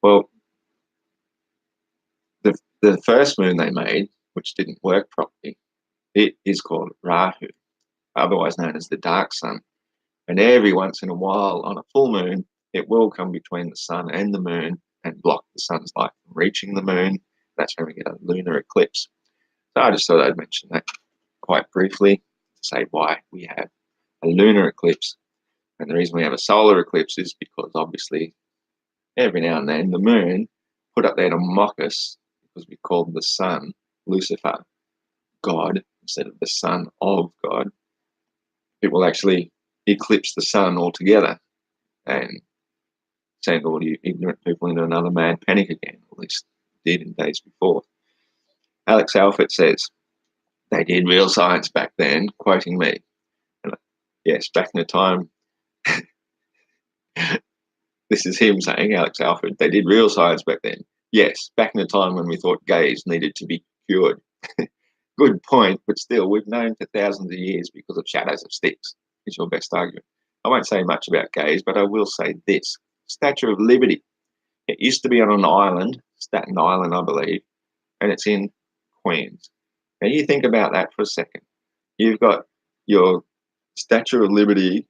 Speaker 1: Well, the first moon they made, which didn't work properly, it is called Rahu, otherwise known as the dark sun. And every once in a while, on a full moon, it will come between the sun and the moon and block the sun's light from reaching the moon. That's when we get a lunar eclipse. So I just thought I'd mention that quite briefly to say why we have a lunar eclipse. And the reason we have a solar eclipse is because obviously every now and then the moon put up there to mock us because we called the sun Lucifer, God, instead of the son of God. It will actually eclipse the sun altogether and send all you ignorant people into another mad panic again, or at least did in days before. Alex Alford says, they did real science back then, quoting me. And yes, back in the time, this is him saying, Alex Alford, they did real science back then. Yes, back in the time when we thought gays needed to be cured. Good point, but still, we've known for thousands of years because of shadows of sticks, is your best argument. I won't say much about gays, but I will say this. Statue of Liberty. It used to be on an island, Staten Island, I believe, and it's in Queens. Now, you think about that for a second. You've got your Statue of Liberty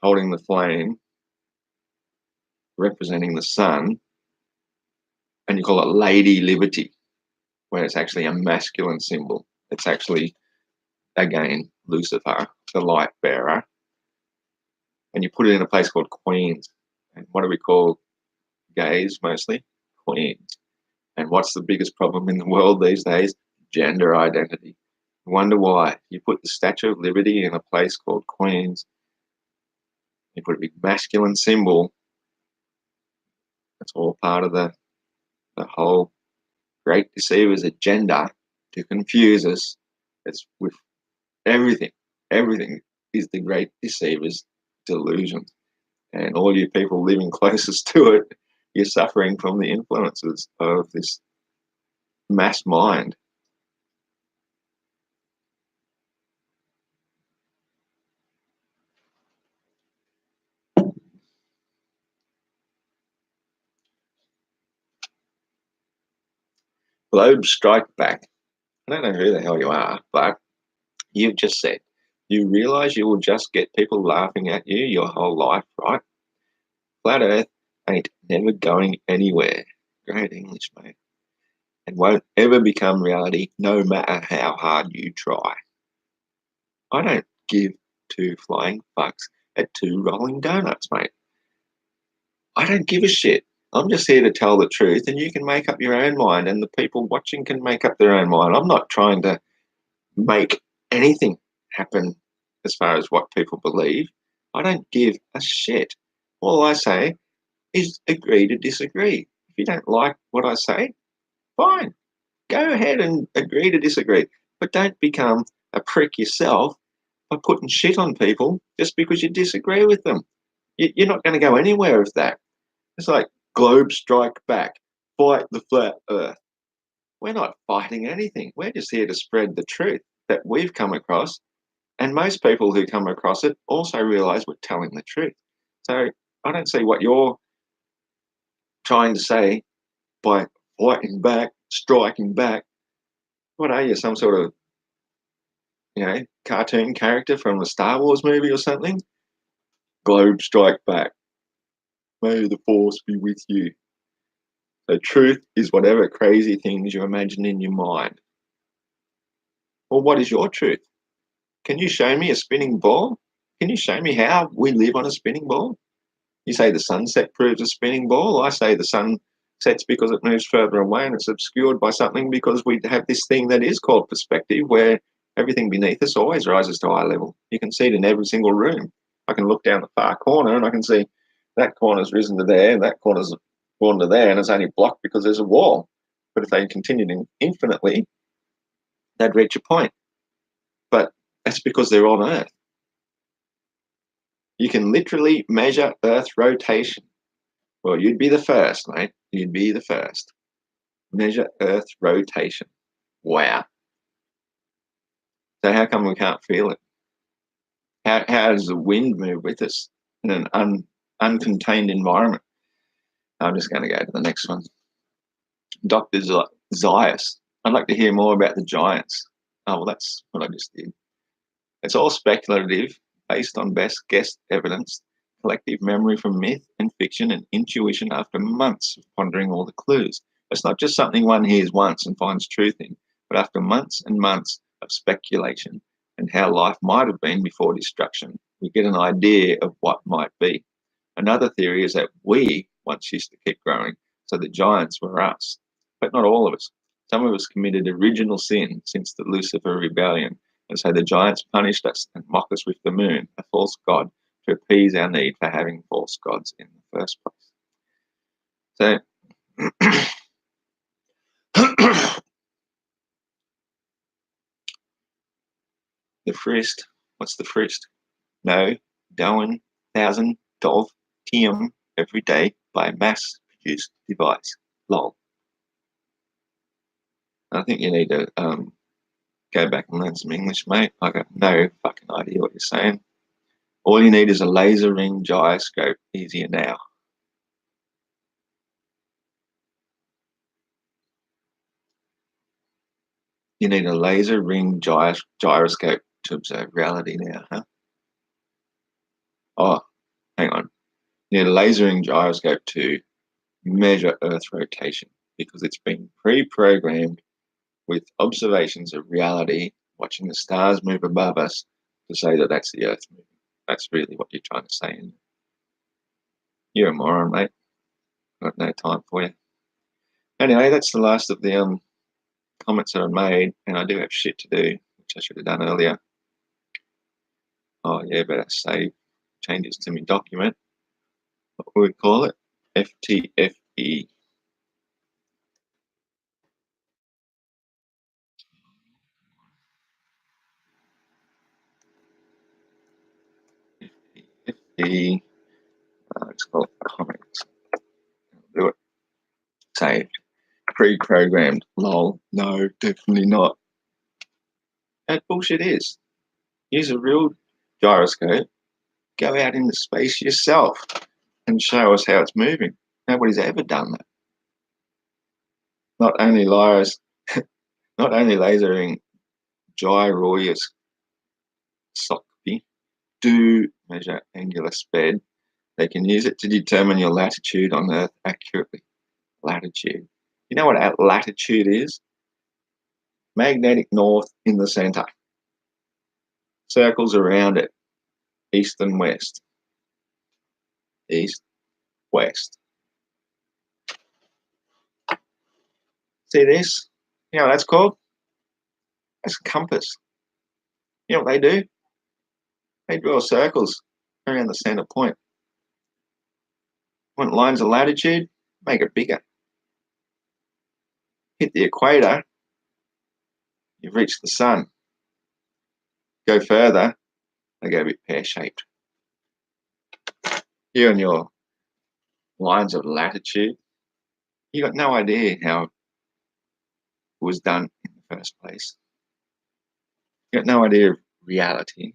Speaker 1: holding the flame, representing the sun, and you call it Lady Liberty, where it's actually a masculine symbol. It's actually, again, Lucifer, the light bearer. And you put it in a place called Queens. And what do we call gays mostly? Queens. And what's the biggest problem in the world these days? Gender identity. I wonder why. You put the Statue of Liberty in a place called Queens, you put a big masculine symbol. It's all part of the whole great deceiver's agenda to confuse us. It's with everything. Everything is the great deceiver's delusion. And all you people living closest to it, you're suffering from the influences of this mass mind. Globe strike back. I don't know who the hell you are, but you've just said you realize you will just get people laughing at you your whole life, right? Flat Earth ain't never going anywhere. Great English, mate. And won't ever become reality no matter how hard you try. I don't give two flying fucks at two rolling donuts, mate. I don't give a shit. I'm just here to tell the truth, and you can make up your own mind, and the people watching can make up their own mind. I'm not trying to make anything happen as far as what people believe. I don't give a shit. All I say is agree to disagree. If you don't like what I say, fine. Go ahead and agree to disagree. But don't become a prick yourself by putting shit on people just because you disagree with them. You're not going to go anywhere with that. It's like globe strike back, fight the flat earth. We're not fighting anything. We're just here to spread the truth that we've come across. And most people who come across it also realize we're telling the truth. So I don't see what you're trying to say by fighting back, striking back. What are you, some sort of, cartoon character from a Star Wars movie or something? Globe strike back. May the force be with you. The truth is whatever crazy things you imagine in your mind. Well, what is your truth? Can you show me a spinning ball? Can you show me how we live on a spinning ball? You say the sunset proves a spinning ball. I say the sun sets because it moves further away and it's obscured by something because we have this thing that is called perspective where everything beneath us always rises to eye level. You can see it in every single room. I can look down the far corner and I can see that corner's risen to there and that corner's gone to there and it's only blocked because there's a wall. But if they continued infinitely, they'd reach a point. But that's because they're on Earth. You can literally measure Earth rotation. Well, you'd be the first, mate. You'd be the first. Measure Earth rotation. Wow. So how come we can't feel it? How does the wind move with us in an uncontained environment? I'm just going to go to the next one. Dr. Zaius. I'd like to hear more about the giants. Oh, well, that's what I just did. It's all speculative, based on best guess evidence, collective memory from myth and fiction, and intuition after months of pondering all the clues. It's not just something one hears once and finds truth in, but after months and months of speculation and how life might have been before destruction, You get an idea of what might be. Another theory is that we once used to keep growing, so the giants were us, but not all of us. Some of us committed original sin since the Lucifer rebellion, and so the giants punished us and mock us with the moon, a false god, to appease our need for having false gods in the first place. So, the first, what's the first? No, down thousand of TM every day by a mass-produced device. Lol. I think you need to go back and learn some English, mate. I got no fucking idea what you're saying. All you need is a laser ring gyroscope. Easier now. You need a laser ring gyroscope to observe reality now, huh? Oh, hang on. You need a laser ring gyroscope to measure Earth rotation because it's been pre-programmed with observations of reality, watching the stars move above us to say that that's the Earth moving. That's really what you're trying to say. You're a moron, mate. Got no time for you. Anyway, that's the last of the comments that I made, and I do have shit to do, which I should have done earlier. Oh yeah, better save changes to my document. What would we call it? FTFE. FTFE. It's called comments. Do it. Saved. Pre-programmed. Lol. No, definitely not. That bullshit is. Use a real gyroscope. Go out into space yourself and show us how it's moving. Nobody's ever done that. Not only lasering gyroscopy do measure angular speed. They can use it to determine your latitude on Earth accurately. Latitude. You know what latitude is? Magnetic north in the center. Circles around it. East and west. East, west. See this? You know what that's called? That's a compass. You know what they do? They draw circles around the center point. Want lines of latitude? Make it bigger. Hit the equator, you've reached the sun. Go further, they go a bit pear-shaped. You and your lines of latitude, you got no idea how it was done in the first place. You got no idea of reality.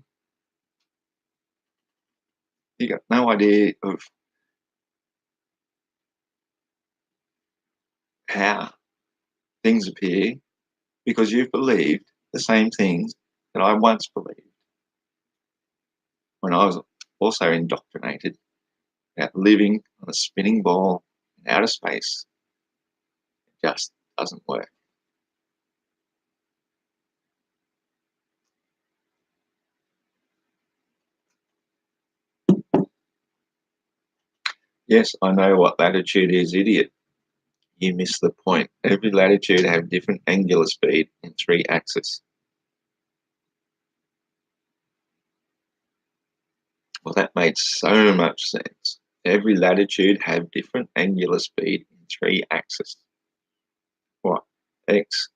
Speaker 1: You got no idea of how things appear because you've believed the same things that I once believed when I was also indoctrinated about living on a spinning ball in outer space. It just doesn't work. Yes, I know what latitude is, idiot. You missed the point. Every latitude have different angular speed in 3 axes. Well, that made so much sense. Every latitude have different angular speed in 3 axes. What? X,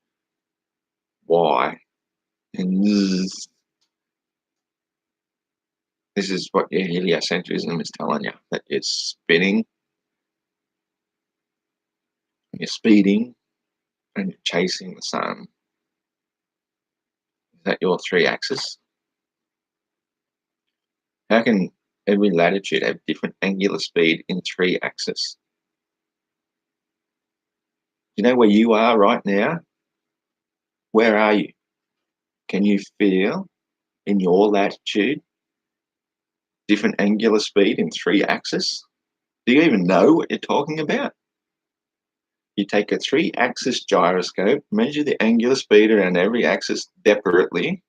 Speaker 1: Y, and Z. This is what your heliocentrism is telling you, that you're spinning, you're speeding, and you're chasing the sun. Is that your 3 axes? How can every latitude have different angular speed in 3 axes? You know where you are right now? Where are you? Can you feel in your latitude different angular speed in 3 axes? Do you even know what you're talking about? You take a 3-axis gyroscope, measure the angular speed around every axis separately,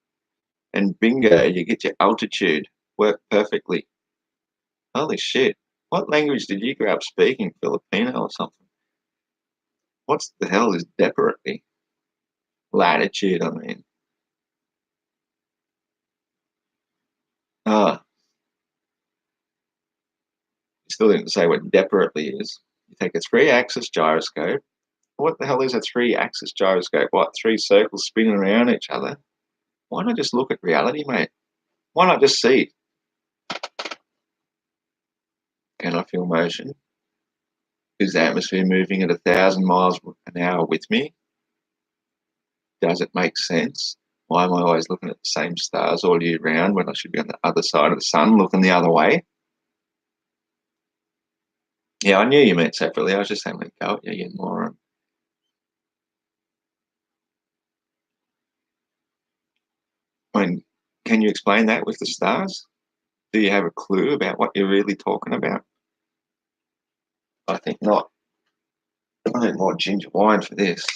Speaker 1: and bingo, you get your altitude. work perfectly. Holy shit. What language did you grow up speaking? Filipino or something? What the hell is deperately? Latitude, I mean. Ah, you still didn't say what deperately is. You take a 3-axis gyroscope. What the hell is a 3-axis gyroscope? What, 3 circles spinning around each other? Why not just look at reality, mate? Why not just see? Can I feel motion? Is the atmosphere moving at 1,000 miles an hour with me? Does it make sense? Why am I always looking at the same stars all year round when I should be on the other side of the sun looking the other way? Yeah, I knew you meant separately. I was just having a go at you, you moron. I mean, can you explain that with the stars? Do you have a clue about what you're really talking about? I think not. I need more ginger wine for this.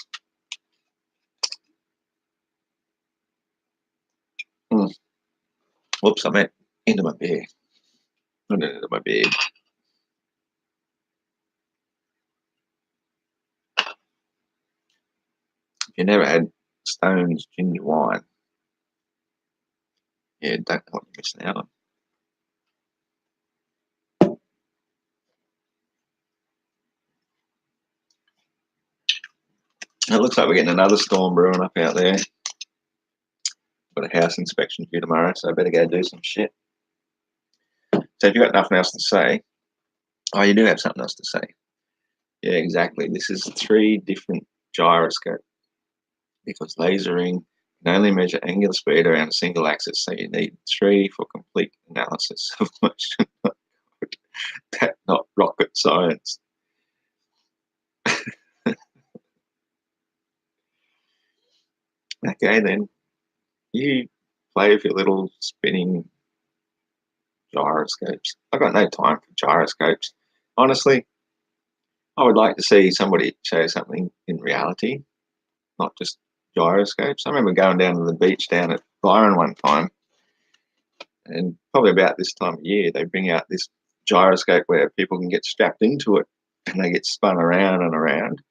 Speaker 1: Mm. Whoops, I meant into my beer. Not into my beer. If you never had Stone's ginger wine, yeah, don't know what you're missing out on. It looks like we're getting another storm brewing up out there. Got a house inspection due tomorrow, so I better go do some shit. So if you've got nothing else to say, oh, you do have something else to say. Yeah, exactly. This is 3 different gyroscopes because lasering can only measure angular speed around a single axis, so you need 3 for complete analysis of motion. That's not rocket science. Okay, then you play with your little spinning gyroscopes. I've got no time for gyroscopes. Honestly, I would like to see somebody show something in reality, not just gyroscopes. I remember going down to the beach down at Byron one time, and probably about this time of year, they bring out this gyroscope where people can get strapped into it and they get spun around and around.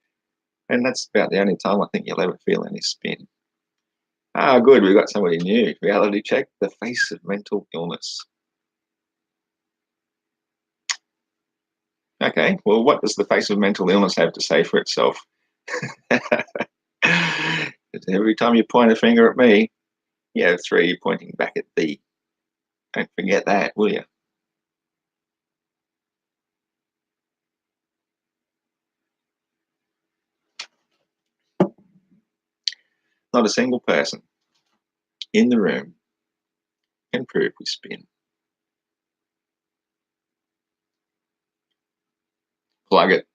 Speaker 1: And that's about the only time I think you'll ever feel any spin. Ah, good, we've got somebody new. Reality check, the face of mental illness. Okay, well, what does the face of mental illness have to say for itself? Every time you point a finger at me, you have 3 pointing back at thee. Don't forget that, will you? Not a single person in the room can prove we spin. Plug it.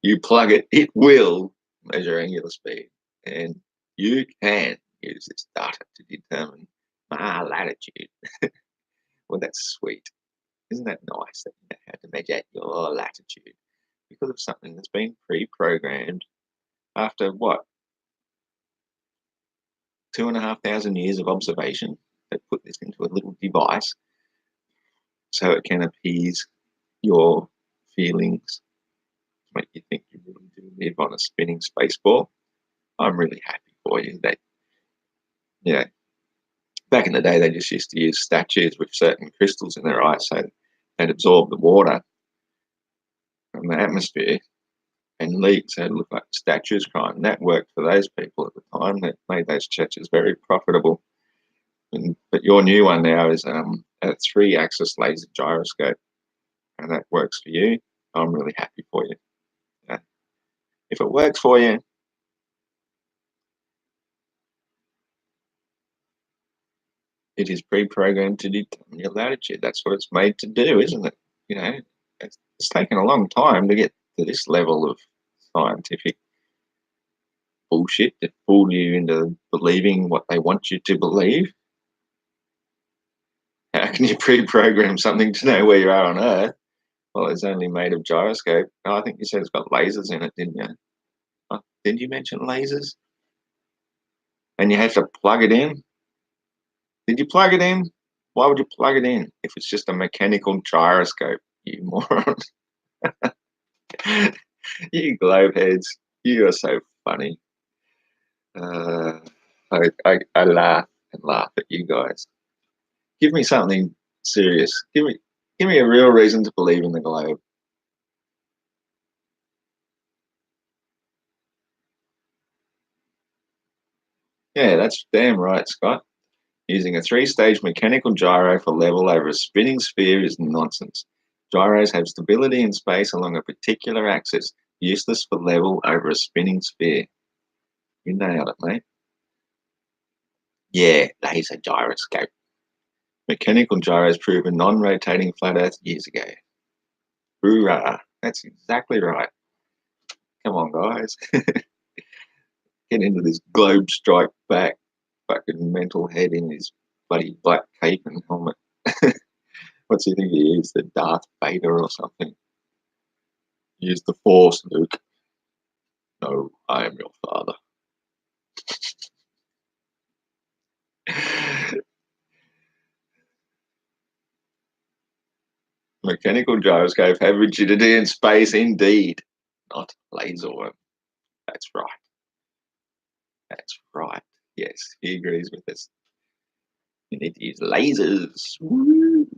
Speaker 1: You plug it, it will measure angular speed. And you can use this data to determine my latitude. Well, that's sweet. Isn't that nice that you know how to measure your latitude because of something that's been pre-programmed after what? 2,500 years of observation. They put this into a little device so it can appease your feelings, make you think you really do live on a spinning space ball. I'm really happy for you that, you know, back in the day they just used to use statues with certain crystals in their eyes so they'd absorb the water from the atmosphere and leak so it looked like statues crying. And that worked for those people at the time. That made those churches very profitable. But your new one now is a 3-axis laser gyroscope, and that works for you. I'm really happy for you. Yeah. If it works for you, it is pre-programmed to determine your latitude. That's what it's made to do, isn't it? You know, it's taken a long time to get to this level of scientific bullshit that fooled you into believing what they want you to believe. How can you pre-program something to know where you are on Earth? Well, it's only made of gyroscope. Oh, I think you said it's got lasers in it, didn't you? Oh, did you mention lasers? And you have to plug it in? Did you plug it in? Why would you plug it in if it's just a mechanical gyroscope, you moron? You globe heads, you are so funny. I laugh and laugh at you guys. Give me something serious. Give me a real reason to believe in the globe. Yeah, that's damn right, Scott. Using a three-stage mechanical gyro for level over a spinning sphere is nonsense. Gyros have stability in space along a particular axis, useless for level over a spinning sphere. You nailed it, mate. Yeah, laser gyroscope. Mechanical gyros proved a non-rotating flat Earth years ago. Hoorah! That's exactly right. Come on, guys. Get into this globe strike back. Fucking mental head in his bloody black cape and helmet. What's he think he is? The Darth Vader or something? Use the Force, Luke. No, I am your father. Mechanical gyroscope have rigidity in space, indeed. Not laser worm. That's right. That's right. Yes, he agrees with us. You need to use lasers. Woo!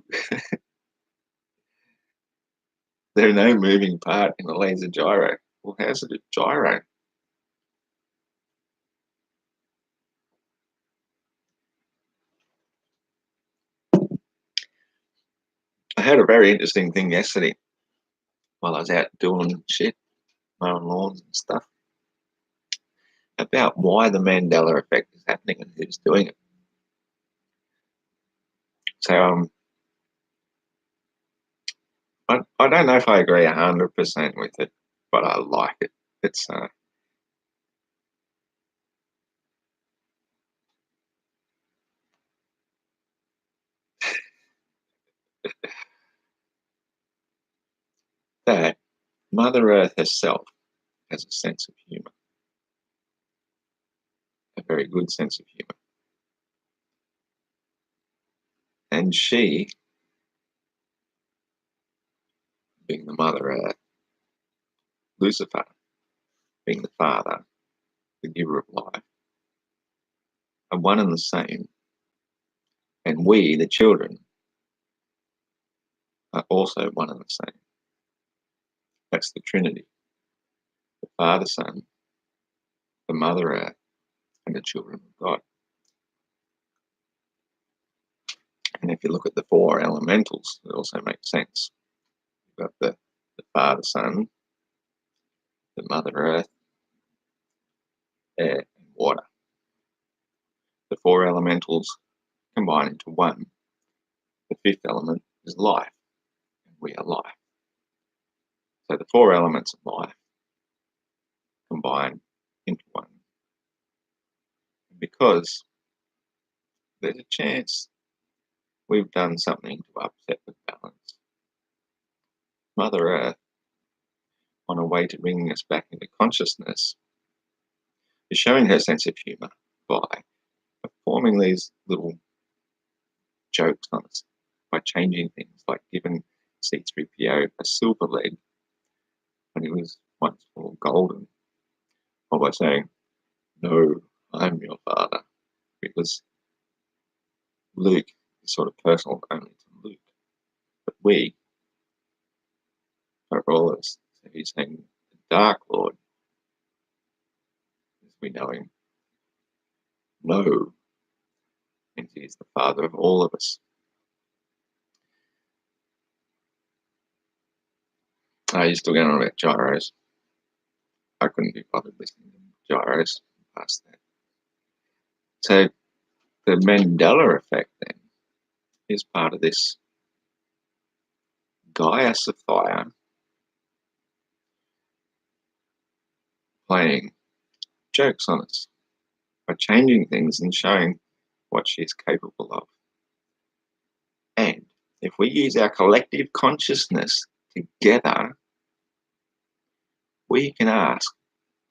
Speaker 1: There's no moving part in a laser gyro. Well, how's it a gyro? I heard a very interesting thing yesterday while I was out doing shit, mowing lawns and stuff, about why the Mandela effect is happening and who's doing it. So I don't know if I agree 100% with it, but I like it. It's that Mother Earth herself has a sense of humour, a very good sense of humour. And she, being the Mother Earth, Lucifer, being the Father, the giver of life, are one and the same. And we, the children, are also one and the same. That's the Trinity: the Father, Son, the Mother Earth, and the children of God. And if you look at the four elementals, it also makes sense. You've got the Father, Son, the Mother Earth, air, and water. The four elementals combine into one. The fifth element is life, and we are life. So the four elements of life combine into one. And because there's a chance we've done something to upset the balance, Mother Earth, on her way to bringing us back into consciousness, is showing her sense of humour by performing these little jokes on us, by changing things, like giving C3PO a silver leg when he was once more golden, or by saying, "No, I'm your father," because Luke is sort of personal only to Luke, but we are all of us. So he's saying the Dark Lord, as we know him, no, and he is the father of all of us. I used to get on about gyros. I couldn't be bothered listening to gyros past that. So the Mandela effect then is part of this Gaia Sophia playing jokes on us by changing things and showing what she's capable of. And if we use our collective consciousness together, we can ask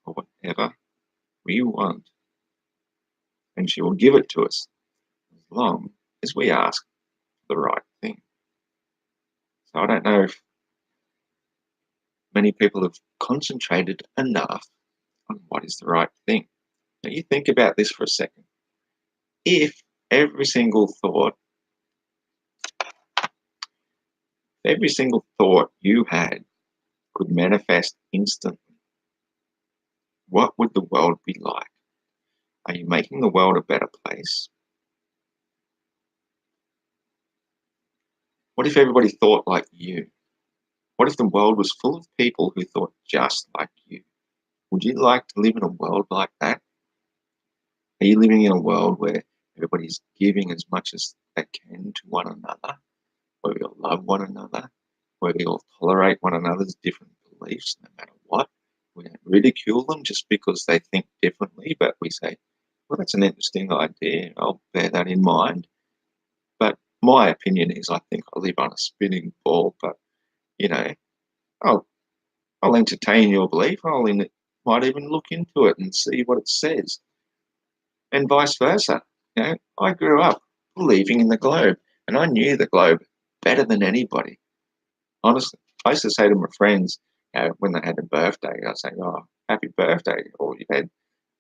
Speaker 1: for whatever we want, and she will give it to us as long is we ask the right thing. So I don't know if many people have concentrated enough on what is the right thing. Now you think about this for a second. If every single thought, you had could manifest instantly, what would the world be like? Are you making the world a better place? What if everybody thought like you? What if the world was full of people who thought just like you? Would you like to live in a world like that? Are you living in a world where everybody's giving as much as they can to one another, where we all love one another, where we all tolerate one another's different beliefs no matter what? We don't ridicule them just because they think differently, but we say, well, that's an interesting idea. I'll bear that in mind. But my opinion is I think I live on a spinning ball, but, you know, I'll, I'll entertain your belief. Might even look into it and see what it says, and vice versa. I grew up believing in the globe, and I knew the globe better than anybody. Honestly, I used to say to my friends when they had a birthday, I'd say, "Oh, happy birthday!" Or "You've had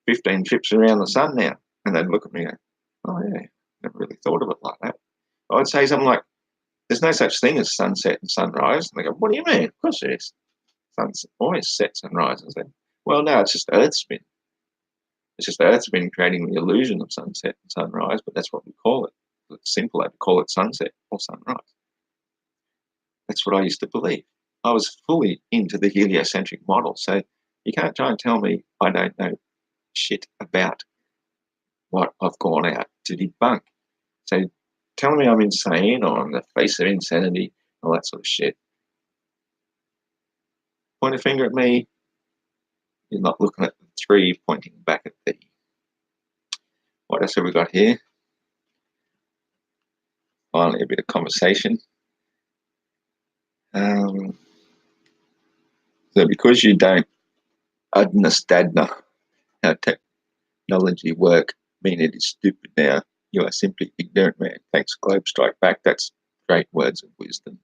Speaker 1: 15 trips around the sun now," and they'd look at me and go, "Oh yeah, never really thought of it like that." I'd say something like, "There's no such thing as sunset and sunrise," and they go, "What do you mean? Of course there is. Sunset always sets and rises." I said, "Well, no, it's just Earth spin. It's just Earth's been creating the illusion of sunset and sunrise, but that's what we call it. It's simpler to call it sunset or sunrise." That's what I used to believe. I was fully into the heliocentric model. So you can't try and tell me I don't know shit about what I've gone out to debunk. So telling me I'm insane or on the face of insanity, all that sort of shit. Point a finger at me, you're not looking at the three pointing back at thee. What else have we got here? Finally, a bit of conversation. So because you don't understand how technology work, mean it is stupid now, you are simply ignorant, man. Thanks, Globe Strike Back. That's great words of wisdom.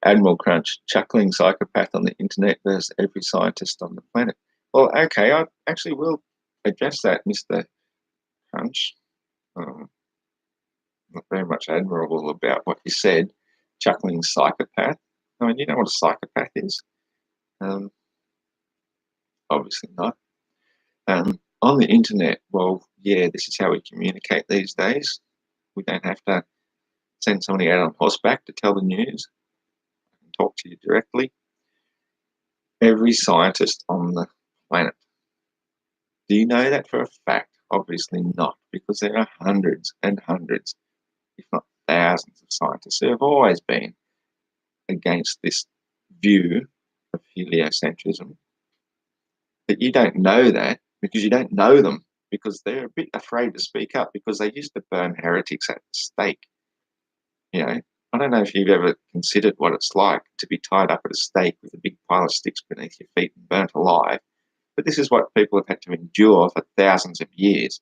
Speaker 1: Admiral Crunch, chuckling psychopath on the internet versus every scientist on the planet. Well, okay, I actually will address that, Mr. Crunch. Not very much admirable about what you said. Chuckling psychopath. I mean, you know what a psychopath is? Obviously not. On the internet, well, yeah, this is how we communicate these days. We don't have to send somebody out on horseback to tell the news. I can talk to you directly. Every scientist on the planet. Do you know that for a fact? Obviously not, because there are hundreds and hundreds, if not thousands, of scientists who have always been against this view of heliocentrism. But you don't know that because you don't know them, because they're a bit afraid to speak up because they used to burn heretics at the stake. I don't know if you've ever considered what it's like to be tied up at a stake with a big pile of sticks beneath your feet and burnt alive, but this is what people have had to endure for thousands of years.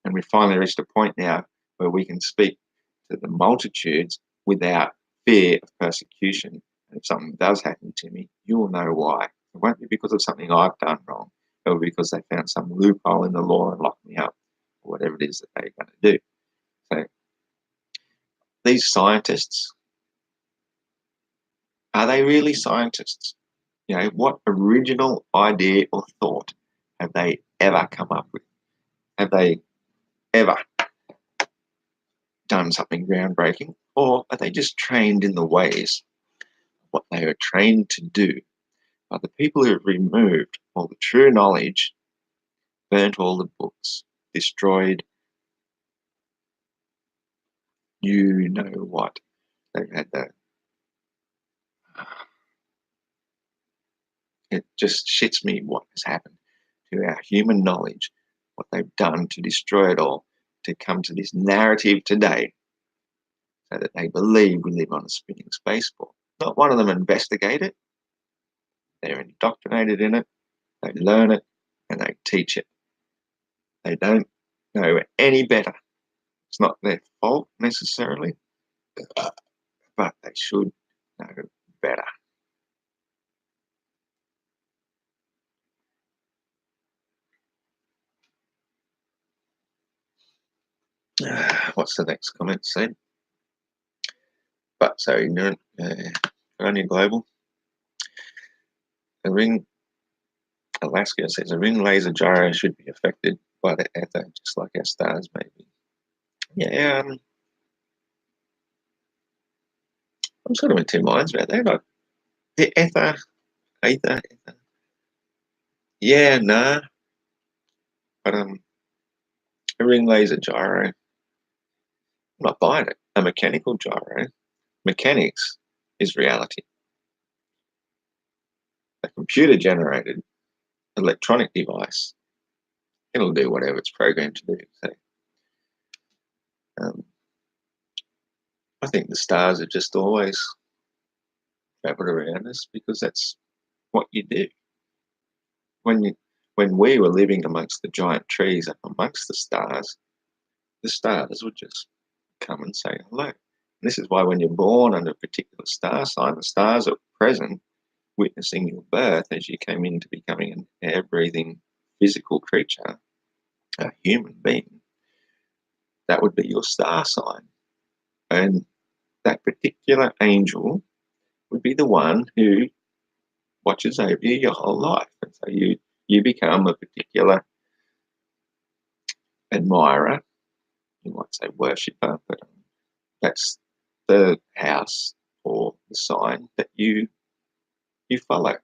Speaker 1: And we've finally reached a point now where we can speak to the multitudes without fear of persecution. And if something does happen to me, you will know why. It won't be because of something I've done wrong. It will be because they found some loophole in the law and locked me up, or whatever it is that they're going to do. So these scientists, are they really scientists? What original idea or thought have they ever come up with? Have they ever done something groundbreaking? Or are they just trained in the ways of what they are trained to do by the people who have removed all the true knowledge, burnt all the books, destroyed you know what? They've had that. It just shits me what has happened to our human knowledge, what they've done to destroy it all, to come to this narrative today so that they believe we live on a spinning space ball. Not one of them investigate it. They're indoctrinated in it. They learn it and they teach it. They don't know any better. It's not their fault necessarily, but they should know better. What's the next comment said? But so ignorant, only global. A ring, Alaska says a ring laser gyro should be affected by the ether, just like our stars, maybe. Yeah, I'm sort of in two minds about that. Like the ether. Yeah, nah, but a ring laser gyro, I'm not buying it. A mechanical gyro, mechanics is reality. A computer generated electronic device, it'll do whatever it's programmed to do. So, I think the stars have just always traveled around us because that's what you do. When we were living amongst the giant trees up amongst the stars would just come and say hello. And this is why when you're born under a particular star sign, the stars are present, witnessing your birth as you came into becoming an air-breathing physical creature, a human being. That would be your star sign. And that particular angel would be the one who watches over you your whole life. And so you become a particular admirer, you might say worshipper, but that's the house or the sign that you follow.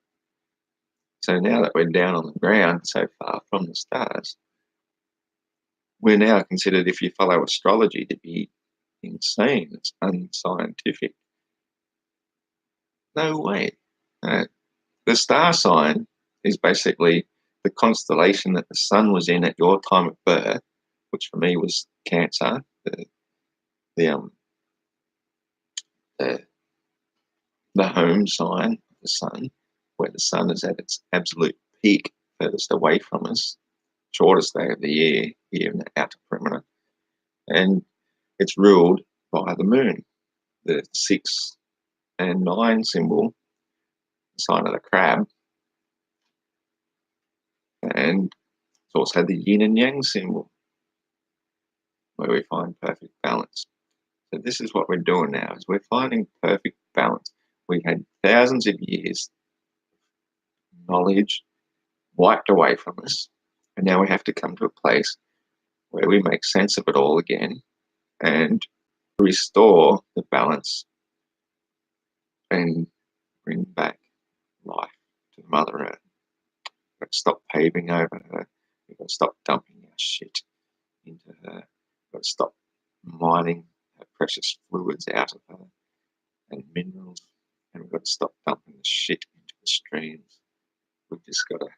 Speaker 1: So now that we're down on the ground so far from the stars, we're now considered, if you follow astrology, to be insane. It's unscientific. No way. The star sign is basically the constellation that the sun was in at your time of birth, which for me was Cancer, the home sign of the sun, where the sun is at its absolute peak, furthest away from us, shortest day of the year here in the outer perimeter, and it's ruled by the moon, the 6 and 9 symbol, the sign of the crab, and it's also the yin and yang symbol, where we find perfect balance. So this is what we're doing now, is we're finding perfect balance. We had thousands of years knowledge wiped away from us, and now we have to come to a place where we make sense of it all again and restore the balance and bring back life to Mother Earth. We've got to stop paving over her. We've got to stop dumping our shit into her. We've got to stop mining her precious fluids out of her and minerals. And we've got to stop dumping the shit into the streams. We've just got to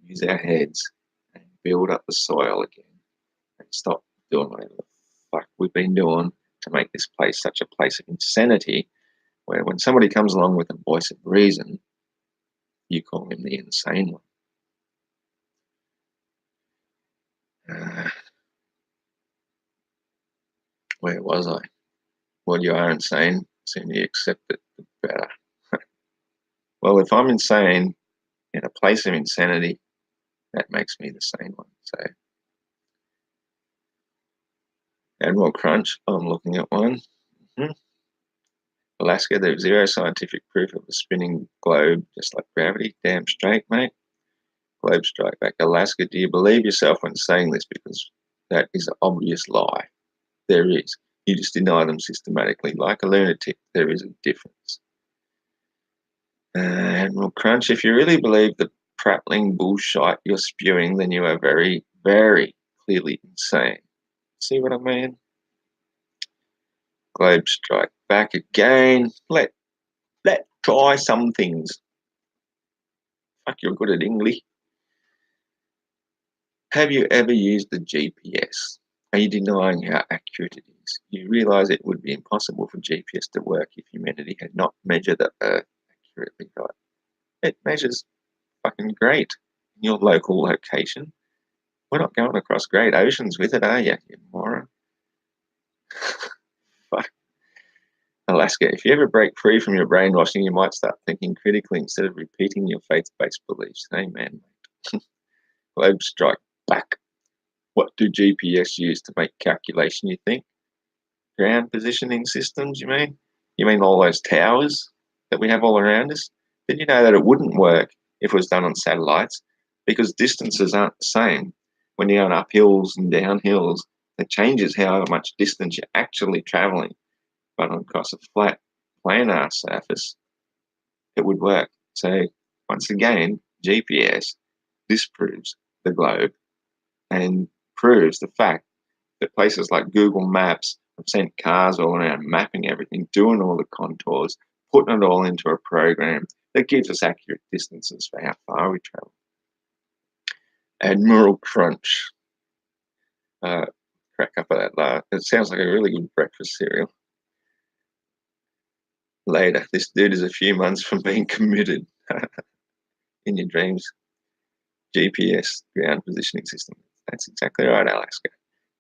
Speaker 1: use our heads and build up the soil again and stop doing whatever the fuck we've been doing to make this place such a place of insanity, where when somebody comes along with a voice of reason, you call him the insane one. Where was I? Well, you are insane. Sooner you accept it, the better. Well, if I'm insane in a place of insanity, that makes me the sane one. So, Admiral Crunch, I'm looking at one. Alaska, there's zero scientific proof of a spinning globe, just like gravity. Damn straight, mate. Globe strike back. Alaska, do you believe yourself when saying this? Because that is an obvious lie. There is. You just deny them systematically. Like a lunatic, there is a difference. Admiral Crunch, if you really believe the prattling bullshit you're spewing, then you are very, very clearly insane. See what I mean? Globe strike back again. Let try some things. Fuck, you're good at English. Have you ever used the GPS? Are you denying how accurate it is? You realize it would be impossible for GPS to work if humanity had not measured the Earth accurately, right? It measures fucking great in your local location. We're not going across great oceans with it, are you moron? Fuck. Alaska, if you ever break free from your brainwashing, you might start thinking critically instead of repeating your faith-based beliefs. Amen, mate. Globe strike back. What do GPS use to make calculation, you think? Ground positioning systems, you mean? You mean all those towers that we have all around us? Did you know that it wouldn't work if it was done on satellites? Because distances aren't the same. When you're going up hills and down hills, it changes how much distance you're actually traveling. But across a flat, planar surface, it would work. So, once again, GPS disproves the globe and proves the fact that places like Google Maps have sent cars all around mapping everything, doing all the contours, putting it all into a program that gives us accurate distances for how far we travel. Admiral Crunch. Crack up at that. It sounds like a really good breakfast cereal. Later, this dude is a few months from being committed in your dreams. GPS, ground positioning system. That's exactly right, Alaska.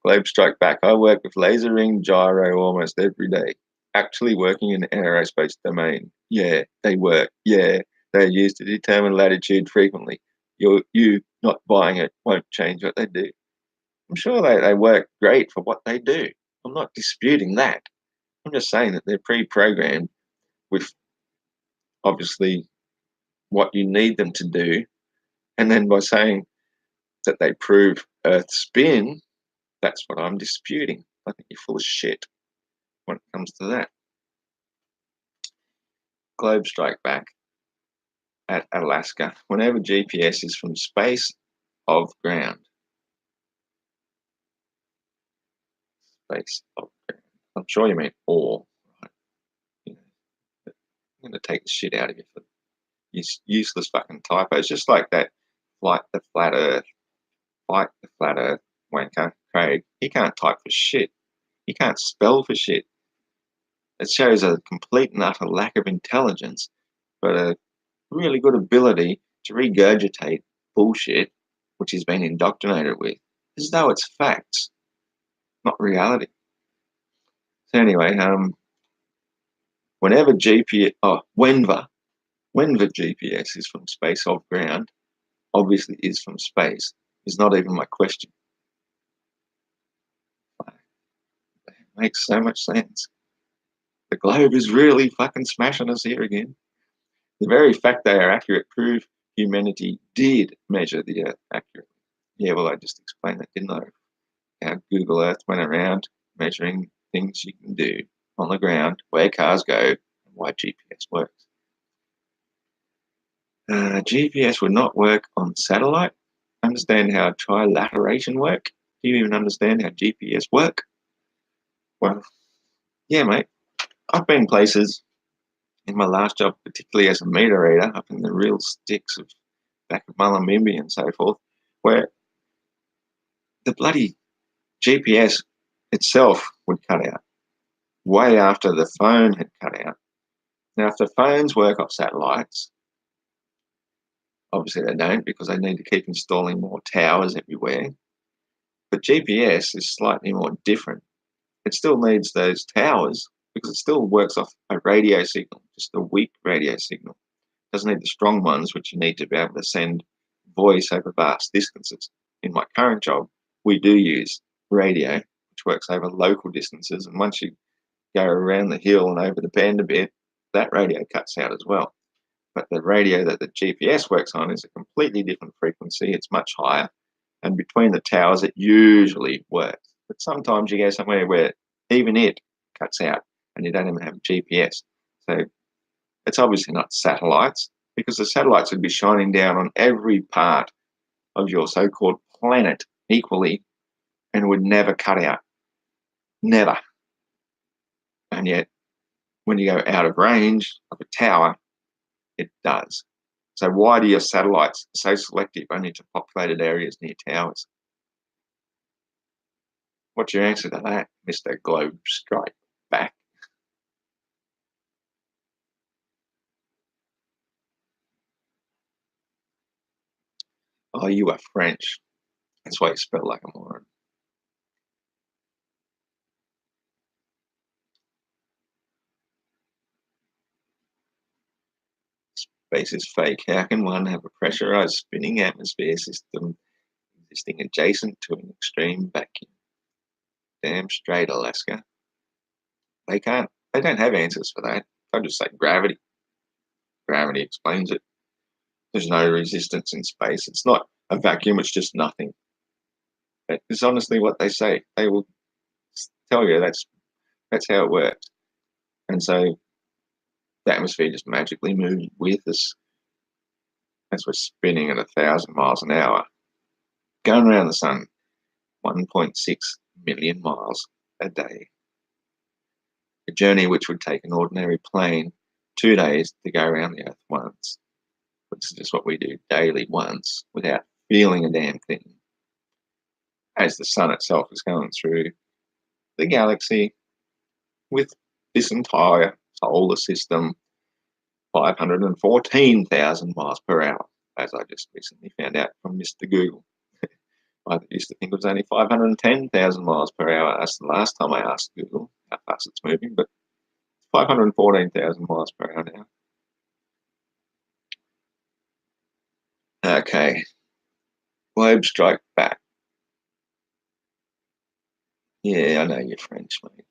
Speaker 1: Globe strike back. I work with laser ring gyro almost every day. Actually working in the aerospace domain. Yeah, they work. Yeah, they're used to determine latitude frequently. You not buying it won't change what they do. I'm sure they work great for what they do. I'm not disputing that. I'm just saying that they're pre-programmed with obviously what you need them to do. And then by saying that they prove Earth's spin, that's what I'm disputing. I think you're full of shit when it comes to that. Globe strike back at Alaska. Whenever GPS is from space of ground. Space of ground. I'm sure you mean or. Right? You know, I'm going to take the shit out of you for useless fucking typos. Just like that flight the flat earth. Fight the flat earth wanker, Craig. He can't type for shit. He can't spell for shit. It shows a complete and utter lack of intelligence, but a really good ability to regurgitate bullshit which he's been indoctrinated with, as though it's facts, not reality. So anyway, whenever whenever GPS is from space of ground, obviously is from space, is not even my question. It makes so much sense. The globe is really fucking smashing us here again. The very fact they are accurate prove humanity did measure the Earth accurately. Yeah, well, I just explained that, didn't I? How Google Earth went around measuring things you can do on the ground, where cars go, and why GPS works. GPS would not work on satellite. Understand how trilateration work? Do you even understand how GPS work? Well, yeah, mate. I've been places in my last job, particularly as a meter reader, up in the real sticks of back of Mullumbimby and so forth, where the bloody GPS itself would cut out way after the phone had cut out. Now, if the phones work off satellites, obviously they don't because they need to keep installing more towers everywhere. But GPS is slightly more different. It still needs those towers because it still works off a radio signal, just a weak radio signal. It doesn't need the strong ones, which you need to be able to send voice over vast distances. In my current job, we do use radio, which works over local distances. And once you go around the hill and over the bend a bit, that radio cuts out as well. But the radio that the GPS works on is a completely different frequency. It's much higher. And between the towers, it usually works. But sometimes you go somewhere where even it cuts out and you don't even have GPS. So it's obviously not satellites because the satellites would be shining down on every part of your so-called planet equally and would never cut out. Never. And yet, when you go out of range of a tower, it does. So why do your satellites so selective only to populated areas near towers? What's your answer to that, Mr. Globe Strike Back? Oh, you are French. That's why you spell like a moron. Space is fake. How can one have a pressurized spinning atmosphere system existing adjacent to an extreme vacuum? Damn straight, Alaska. They can't. They don't have answers for that. They'll just say gravity. Gravity explains it. There's no resistance in space. It's not a vacuum. It's just nothing. That is honestly what they say. They will tell you that's how it works. And so the atmosphere just magically moves with us as we're spinning at 1,000 miles an hour, going around the sun 1.6 million miles a day. A journey which would take an ordinary plane 2 days to go around the Earth once, which is just what we do daily once without feeling a damn thing. As the sun itself is going through the galaxy with this entire solar system 514,000 miles per hour, as I just recently found out from Mr. Google. I used to think it was only 510,000 miles per hour. That's the last time I asked Google how fast it's moving, but it's 514,000 miles per hour now. Okay. Globe strike back. Yeah, I know you're French, mate.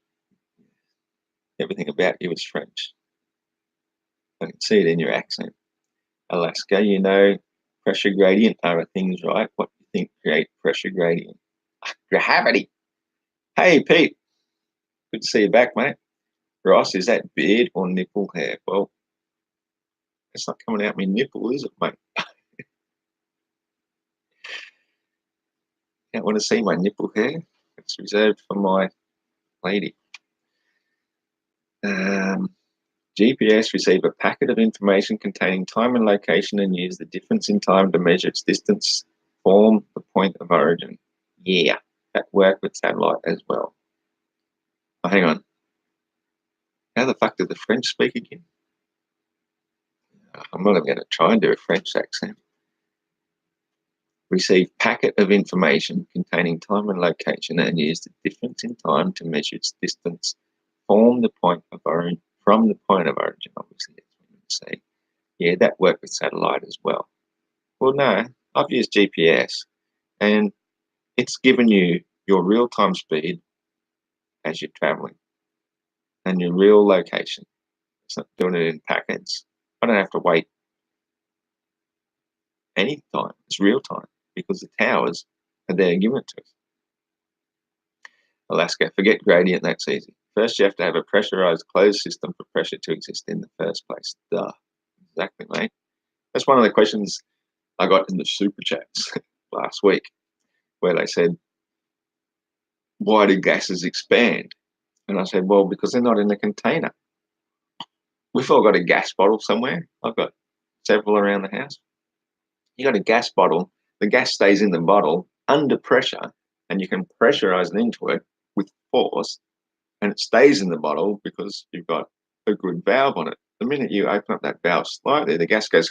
Speaker 1: Everything about you is French. I can see it in your accent. Alaska, you know, pressure gradient are things, right? What do you think create pressure gradient? Gravity. Hey, Pete. Good to see you back, mate. Ross, is that beard or nipple hair? Well, it's not coming out my nipple, is it, mate? Don't want to see my nipple hair. It's reserved for my lady. GPS receive a packet of information containing time and location and use the difference in time to measure its distance, form the point of origin. Yeah, that worked with satellite as well. Oh, hang on. How the fuck did the French speak again? I'm not even going to try and do a French accent. Receive packet of information containing time and location and use the difference in time to measure its distance, form the point of origin, from the point of origin, obviously, that's what I'm going to say. Yeah, that worked with satellite as well. Well, no, I've used GPS and it's given you your real-time speed as you're traveling and your real location. It's not doing it in packets. I don't have to wait any time. It's real time because the towers are there giving it to us. Alaska, forget gradient, that's easy. First, you have to have a pressurized closed system for pressure to exist in the first place. Duh. Exactly, mate. That's one of the questions I got in the super chats last week, where they said, why do gases expand? And I said, well, because they're not in a container. We've all got a gas bottle somewhere. I've got several around the house. You got a gas bottle, the gas stays in the bottle under pressure, and you can pressurize it into it with force, and it stays in the bottle because you've got a good valve on it. The minute you open up that valve slightly, the gas goes,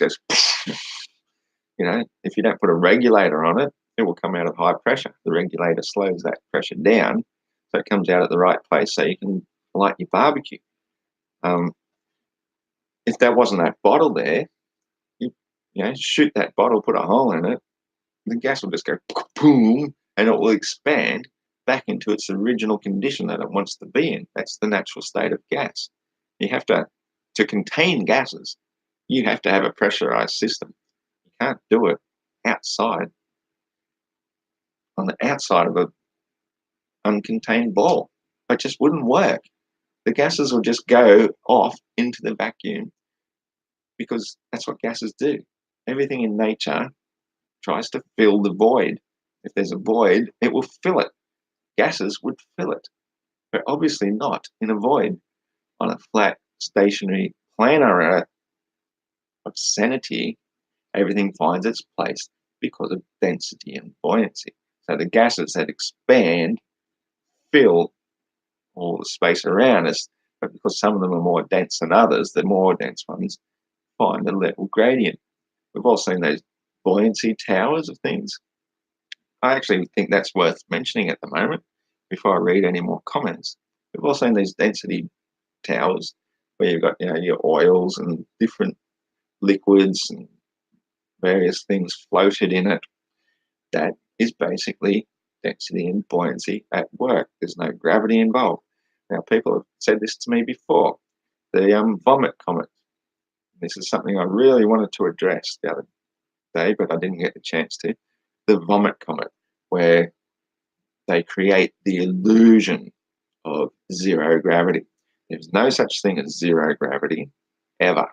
Speaker 1: you know, if you don't put a regulator on it, it will come out at high pressure. The regulator slows that pressure down so it comes out at the right place so you can light your barbecue. If that wasn't that bottle there, you know, shoot that bottle, put a hole in it, the gas will just go boom, and it will expand back into its original condition that it wants to be in. That's the natural state of gas. You have to contain gases, you have to have a pressurized system. You can't do it outside, on the outside of an uncontained ball. It just wouldn't work. The gases will just go off into the vacuum because that's what gases do. Everything in nature tries to fill the void. If there's a void, it will fill it. Gases would fill it, but obviously not in a void. On a flat, stationary, planar Earth of sanity, everything finds its place because of density and buoyancy. So the gases that expand fill all the space around us, but because some of them are more dense than others, the more dense ones find a level gradient. We've all seen those buoyancy towers of things. I actually think that's worth mentioning at the moment before I read any more comments. We've all seen these density towers where you've got, you know, your oils and different liquids and various things floated in it. That is basically density and buoyancy at work. There's no gravity involved. Now, people have said this to me before. The vomit comet. This is something I really wanted to address the other day, but I didn't get the chance to. The vomit comet, where they create the illusion of zero gravity. There's no such thing as zero gravity, ever.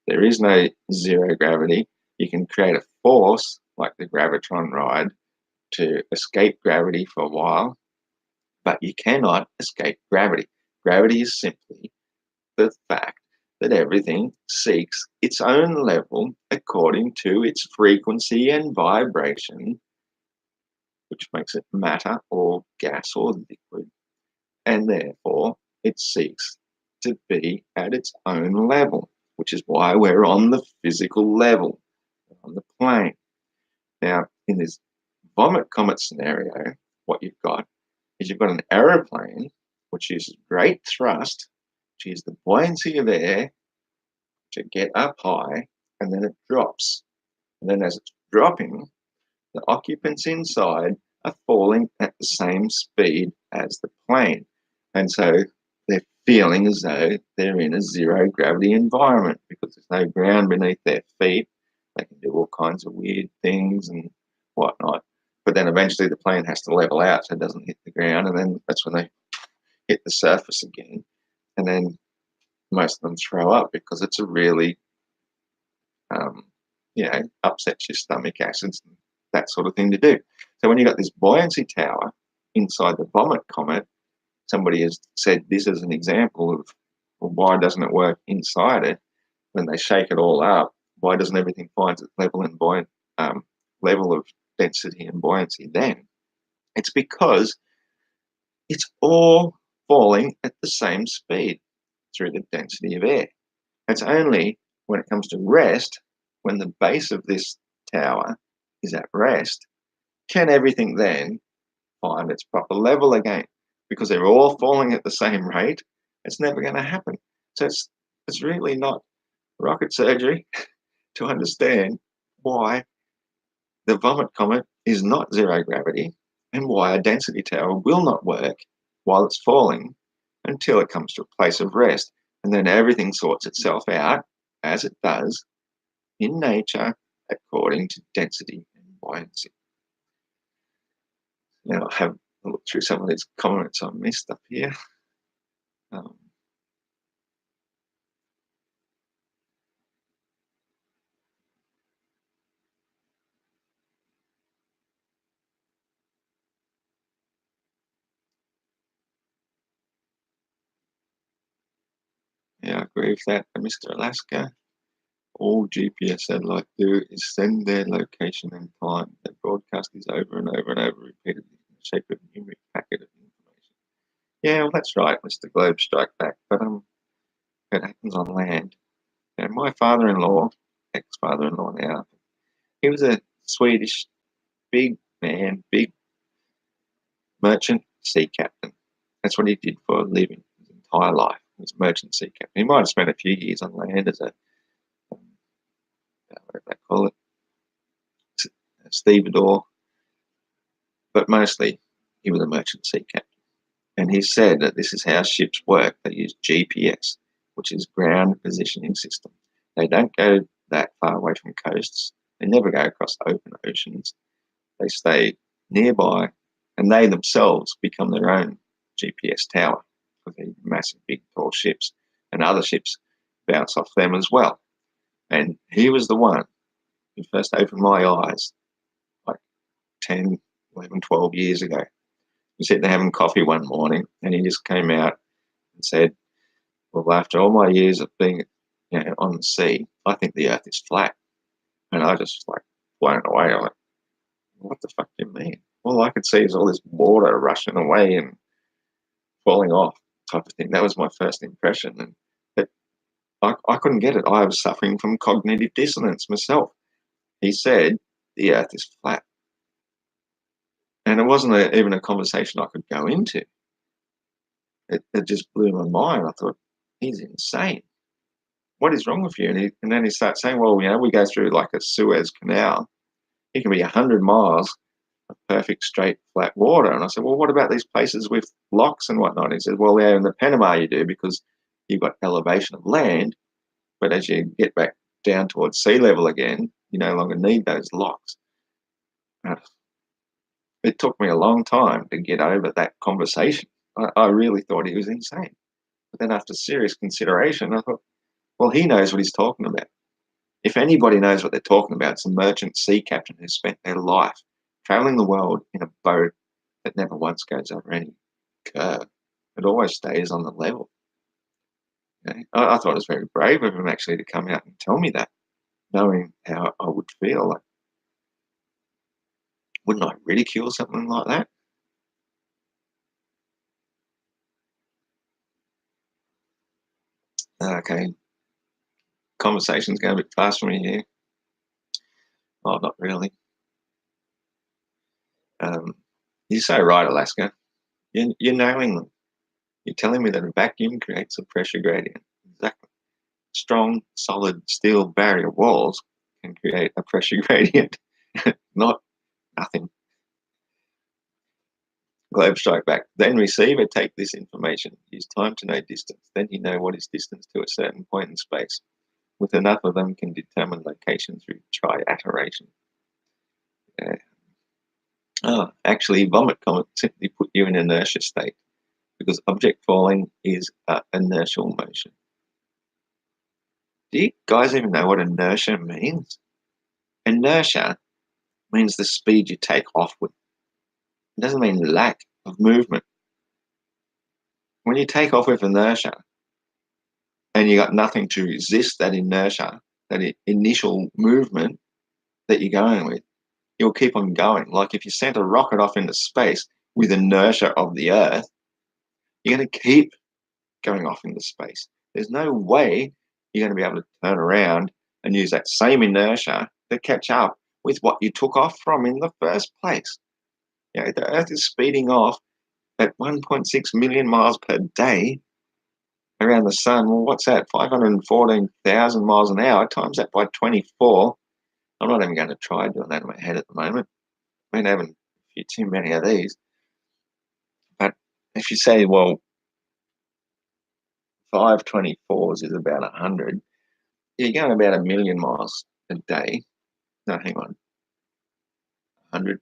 Speaker 1: There is no zero gravity. You can create a force, like the gravitron ride, to escape gravity for a while, but you cannot escape gravity. Gravity is simply the fact that everything seeks its own level according to its frequency and vibration, which makes it matter or gas or liquid, and therefore it seeks to be at its own level, which is why we're on the physical level, on the plane. Now, in this vomit comet scenario, what you've got is you've got an aeroplane which uses great thrust, which is the buoyancy of air to get up high, and then it drops. And then as it's dropping, the occupants inside are falling at the same speed as the plane. And so they're feeling as though they're in a zero gravity environment because there's no ground beneath their feet. They can do all kinds of weird things and whatnot. But then eventually the plane has to level out so it doesn't hit the ground. And then that's when they hit the surface again. And then most of them throw up because it's a really, upsets your stomach acids and that sort of thing to do. So when you've got this buoyancy tower inside the vomit comet, somebody has said this is an example of, well, why doesn't it work inside it? When they shake it all up, why doesn't everything find its level and level of density and buoyancy then? It's because it's all falling at the same speed through the density of air. It's only when it comes to rest, when the base of this tower is at rest, can everything then find its proper level again? Because they're all falling at the same rate, it's never going to happen. So it's really not rocket surgery to understand why the vomit comet is not zero gravity and why a density tower will not work while it's falling until it comes to a place of rest. And then everything sorts itself out, as it does in nature, according to density and buoyancy. Now, I'll have a look through some of these comments I missed up here. Yeah, I agree with that, Mr. Alaska. All GPS satellites do is send their location and time. The broadcast is over and over and over repeatedly in the shape of a numeric packet of information. Yeah, well, that's right, Mr. Globe Strike Back, but it happens on land. You know, my father-in-law, ex-father-in-law now, he was a Swedish big man, big merchant sea captain. That's what he did for a living his entire life. He was a merchant sea captain. He might have spent a few years on land as a, what do they call it, a stevedore, but mostly he was a merchant sea captain. And he said that this is how ships work. They use GPS, which is ground positioning system. They don't go that far away from coasts. They never go across open oceans. They stay nearby, and they themselves become their own GPS tower because they're massive, big, tall ships, and other ships bounce off them as well. And he was the one who first opened my eyes like 10, 11, 12 years ago. We sitting there having coffee one morning, and he just came out and said, well, after all my years of being on the sea, I think the earth is flat. And I just like blown away. I'm like, what the fuck do you mean? All I could see is all this water rushing away and falling off type of thing. That was my first impression. And I couldn't get it. I was suffering from cognitive dissonance myself. He said, the earth is flat. And it wasn't even a conversation I could go into. It just blew my mind. I thought, he's insane. what is wrong with you? And then he starts saying, well, we go through like a Suez Canal. It can be 100 miles of perfect, straight, flat water. And I said, well, what about these places with locks and whatnot? He said, well, yeah, in the Panama you do because you've got elevation of land. But as you get back down towards sea level again, you no longer need those locks. It took me a long time to get over that conversation. I really thought he was insane. But then after serious consideration, I thought, well, he knows what he's talking about. If anybody knows what they're talking about, it's a merchant sea captain who spent their life traveling the world in a boat that never once goes over any curve. It always stays on the level. I thought it was very brave of him actually to come out and tell me that, knowing how I would feel. Like, wouldn't I ridicule something like that? Okay, conversation's going a bit fast for me here. Oh, not really. You're so right, Alaska. You're nailing them. You're telling me that a vacuum creates a pressure gradient. Exactly. Strong, solid steel barrier walls can create a pressure gradient, not nothing. Globe strike back. Then receiver take this information. Use time to know distance. Then you know what is distance to a certain point in space. With enough of them, can determine location through triiteration. Yeah. Oh, actually, vomit comet simply put you in inertia state because object falling is inertial motion. Do you guys even know what inertia means? Inertia means the speed you take off with. It doesn't mean lack of movement. When you take off with inertia and you got nothing to resist that inertia, that initial movement that you're going with, you'll keep on going. Like if you sent a rocket off into space with inertia of the Earth, you're going to keep going off into space. There's no way you're going to be able to turn around and use that same inertia to catch up with what you took off from in the first place. The Earth is speeding off at 1.6 million miles per day around the sun. Well, what's that? 514,000 miles an hour. Times that by 24. I'm not even going to try doing that in my head at the moment. I've been having a few too many of these. But if you say, well, 524s is about 100, you're going about a million miles a day. No, hang on. 100.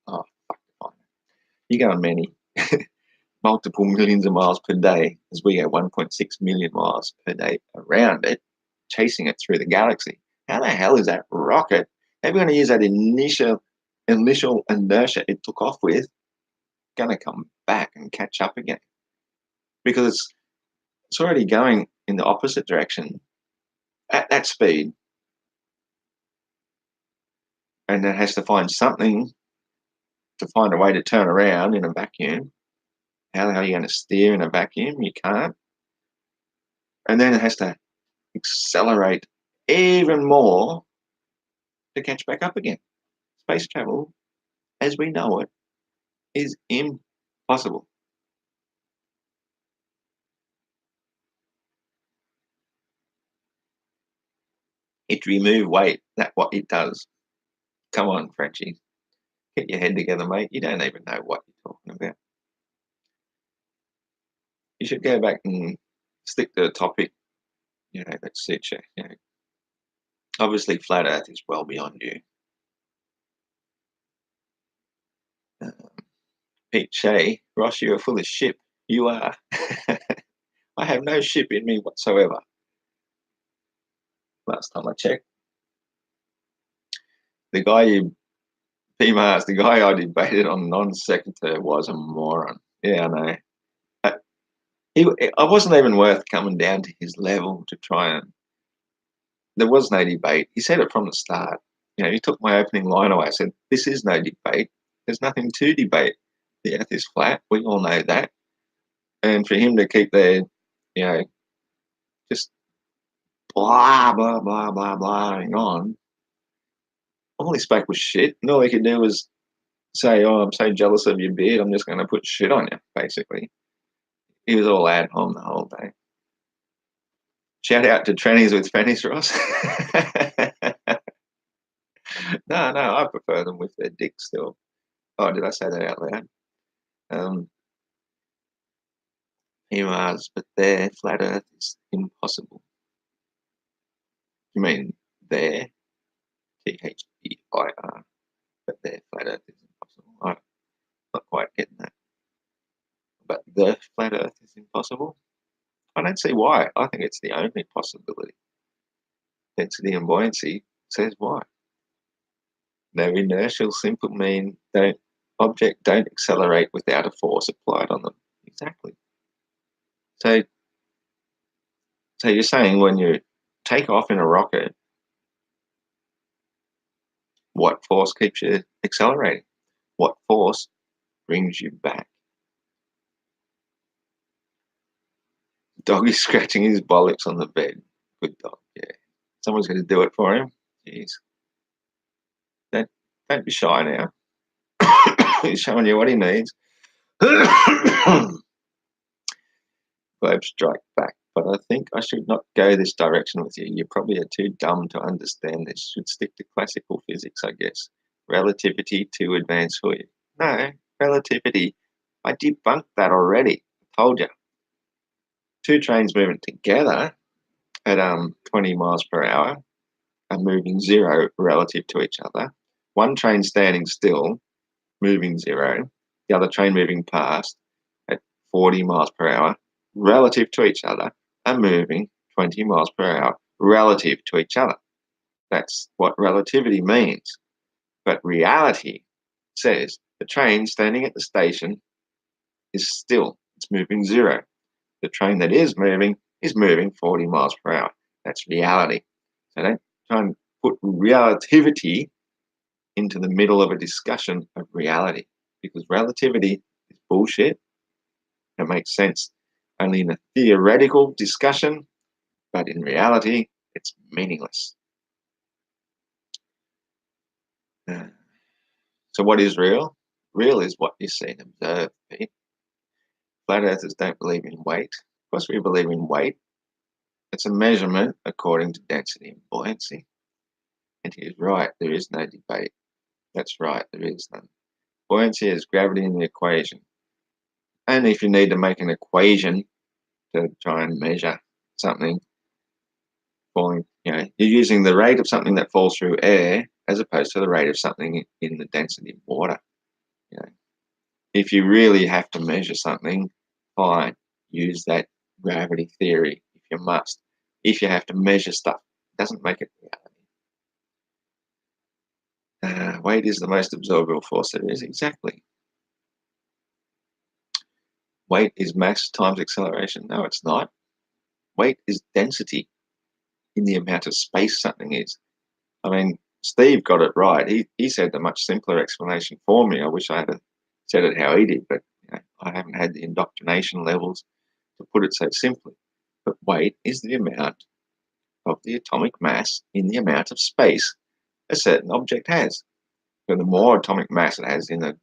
Speaker 1: Oh, fuck. You're going many. Multiple millions of miles per day as we go 1.6 million miles per day around it, chasing it through the galaxy. How the hell is that rocket ever going to use that initial inertia it took off with going to come back and catch up again? Because it's already going in the opposite direction at that speed, and it has to find something to find a way to turn around in a vacuum. How the hell are you going to steer in a vacuum? You can't. And then it has to accelerate even more to catch back up again. Space travel, as we know it, is impossible. It remove weight, that's what it does. Come on, Frenchie. Get your head together, mate. You don't even know what you're talking about. You should go back and stick to the topic, that suits you. Obviously, flat Earth is well beyond you. Pete Shea, Ross, you are full of shit. You are. I have no ship in me whatsoever. Last time I checked. The guy the guy I debated on Non-Sequitur was a moron. Yeah, I know. I wasn't even worth coming down to his level to try and. There was no debate. He said it from the start. He took my opening line away. I said, "This is no debate. There's nothing to debate. The Earth is flat. We all know that." And for him to keep there, just blah blah blah blah blahing on, all he spoke was shit. And all he could do was say, "Oh, I'm so jealous of your beard. I'm just going to put shit on you." Basically, he was all ad hom the whole day. Shout out to trannies with fannies, Ross. No, I prefer them with their dicks still. Oh, did I say that out loud? Mars, but their flat Earth is impossible. You mean their THEIR, but their flat Earth is impossible. I'm not quite getting that. But the flat Earth is impossible? I don't see why. I think it's the only possibility. Density and buoyancy says why. Their inertial simple mean object don't accelerate without a force applied on them. Exactly. So you're saying when you take off in a rocket, what force keeps you accelerating? What force brings you back? Dog is scratching his bollocks on the bed. Good dog, yeah. Someone's going to do it for him. Jeez. Don't be shy now. He's showing you what he needs. Globe strike back, but I think I should not go this direction with you. You probably are too dumb to understand this. Should stick to classical physics, I guess. Relativity too advanced for you. No, relativity. I debunked that already. I told you. Two trains moving together at 20 miles per hour are moving zero relative to each other. One train standing still, moving zero. The other train moving past at 40 miles per hour relative to each other are moving 20 miles per hour relative to each other. That's what relativity means. But reality says the train standing at the station is still, it's moving zero. The train that is moving 40 miles per hour. That's reality. So don't try and put relativity into the middle of a discussion of reality, because relativity is bullshit. It makes sense only in a theoretical discussion, but in reality, it's meaningless. So what is real? Real is what you see and observe, Pete. Flat earthers don't believe in weight. Of course we believe in weight. It's a measurement according to density and buoyancy. And he is right, there is no debate. That's right, there is none. Buoyancy is gravity in the equation. Only if you need to make an equation to try and measure something falling, you're using the rate of something that falls through air as opposed to the rate of something in the density of water. If you really have to measure something, fine, use that gravity theory if you must. If you have to measure stuff, it doesn't make it reality. Weight is the most absorbable force there is. Exactly. Weight is mass times acceleration. No, it's not. Weight is density in the amount of space something is. I mean, Steve got it right. He said the much simpler explanation for me. I wish I had said it how he did, but I haven't had the indoctrination levels to put it so simply. But weight is the amount of the atomic mass in the amount of space a certain object has. So the more atomic mass it has in a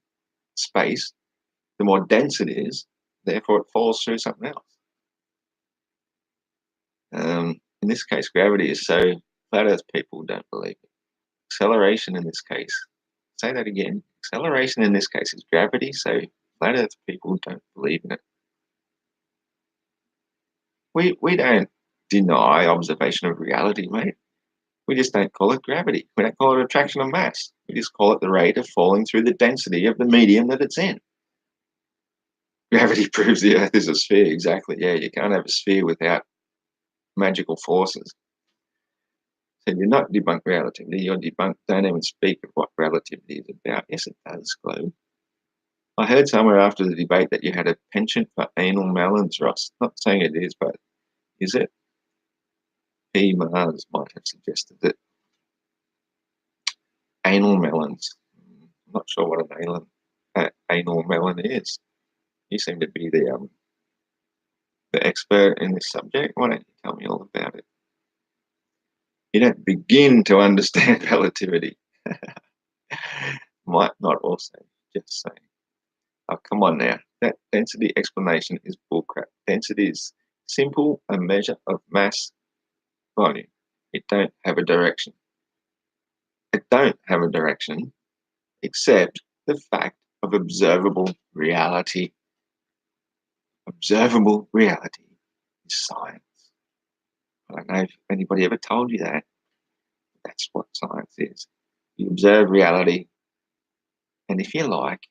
Speaker 1: space, the more dense it is, therefore it falls through something else. In this case, gravity is so flat earth people don't believe it. Acceleration in this case, say that again, acceleration in this case is gravity, so flat earth people don't believe in it. We don't deny observation of reality, mate. We just don't call it gravity. We don't call it attraction of mass. We just call it the rate of falling through the density of the medium that it's in. Gravity proves the Earth is a sphere, exactly. Yeah, you can't have a sphere without magical forces. So you're not debunk relativity, you're debunked. Don't even speak of what relativity is about. Yes, it does, Globe. I heard somewhere after the debate that you had a penchant for anal melons, Ross. Not saying it is, but is it? P. Mars might have suggested it. Anal melons. I'm not sure what an anal melon is. You seem to be the expert in this subject. Why don't you tell me all about it? You don't begin to understand relativity. Might not also, just saying. Oh, come on now. That density explanation is bullcrap. Density is simple, a measure of mass body. It don't have a direction. It don't have a direction except the fact of observable reality. Observable reality is science. I don't know if anybody ever told you that. That's what science is. You observe reality, and if you like,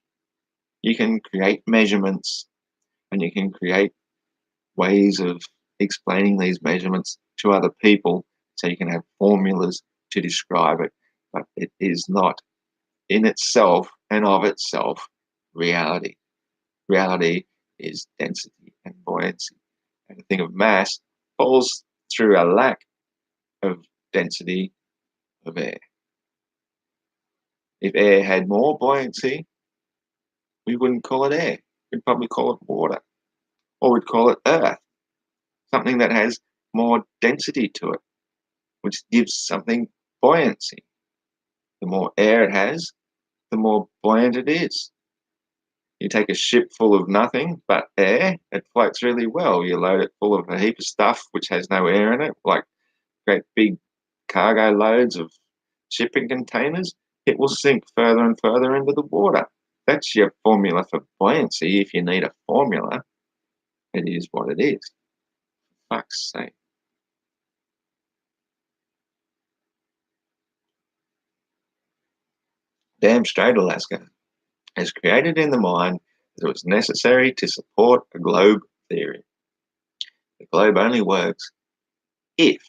Speaker 1: you can create measurements and you can create ways of explaining these measurements to other people so you can have formulas to describe it, but it is not in itself and of itself reality. Reality is density and buoyancy. And the thing of mass falls through a lack of density of air. If air had more buoyancy, we wouldn't call it air. We'd probably call it water, or we'd call it earth, something that has more density to it, which gives something buoyancy. The more air it has, the more buoyant it is. You take a ship full of nothing but air, it floats really well. You load it full of a heap of stuff which has no air in it, like great big cargo loads of shipping containers, it will sink further and further into the water. That's your formula for buoyancy. If you need a formula, it is what it is. For fuck's sake. Damn straight, Alaska is created in the mind that it was necessary to support a globe theory. The globe only works if.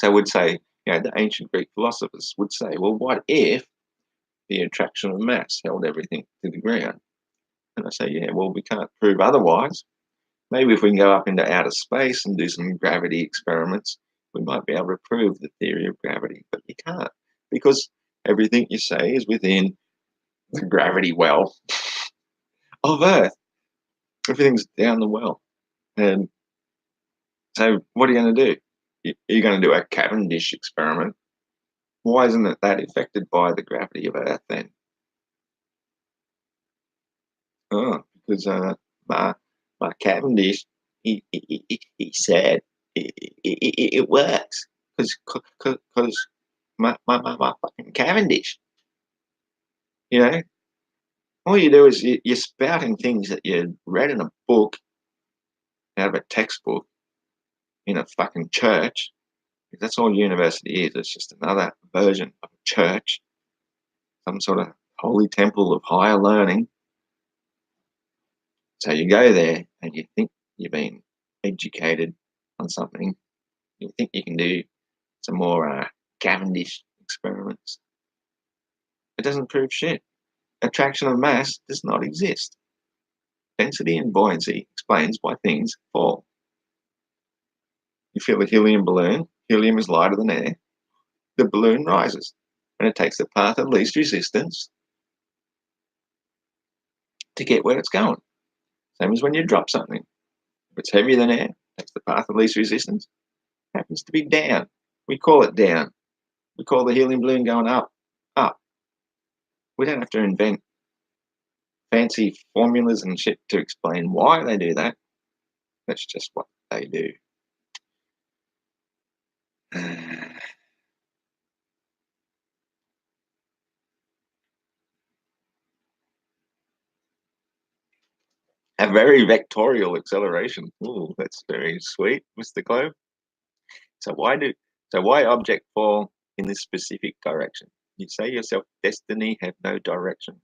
Speaker 1: So I would say, the ancient Greek philosophers would say, well, what if the attraction of mass held everything to the ground? And I say, yeah, well, we can't prove otherwise. Maybe if we can go up into outer space and do some gravity experiments, we might be able to prove the theory of gravity, but you can't because everything you say is within the gravity well of Earth. Everything's down the well. And so what are you going to do? You're going to do a Cavendish experiment. Why isn't it that affected by the gravity of Earth then? Oh, because my Cavendish, he said it works because my fucking Cavendish. All you do is you're spouting things that you read in a book, out of a textbook, in a fucking church. That's all university is. It's just another version of a church, some sort of holy temple of higher learning. So you go there and you think you've been educated on something. You think you can do some more Cavendish experiments. It doesn't prove shit. Attraction of mass does not exist. Density and buoyancy explains why things fall. You fill a helium balloon, helium is lighter than air, the balloon rises, and it takes the path of least resistance to get where it's going. Same as when you drop something. If it's heavier than air, takes the path of least resistance, happens to be down. We call it down. We call the helium balloon going up, up. We don't have to invent fancy formulas and shit to explain why they do that. That's just what they do. A very vectorial acceleration. Ooh, that's very sweet, Mr. Globe. So why object fall in this specific direction? You say yourself, destiny have no direction.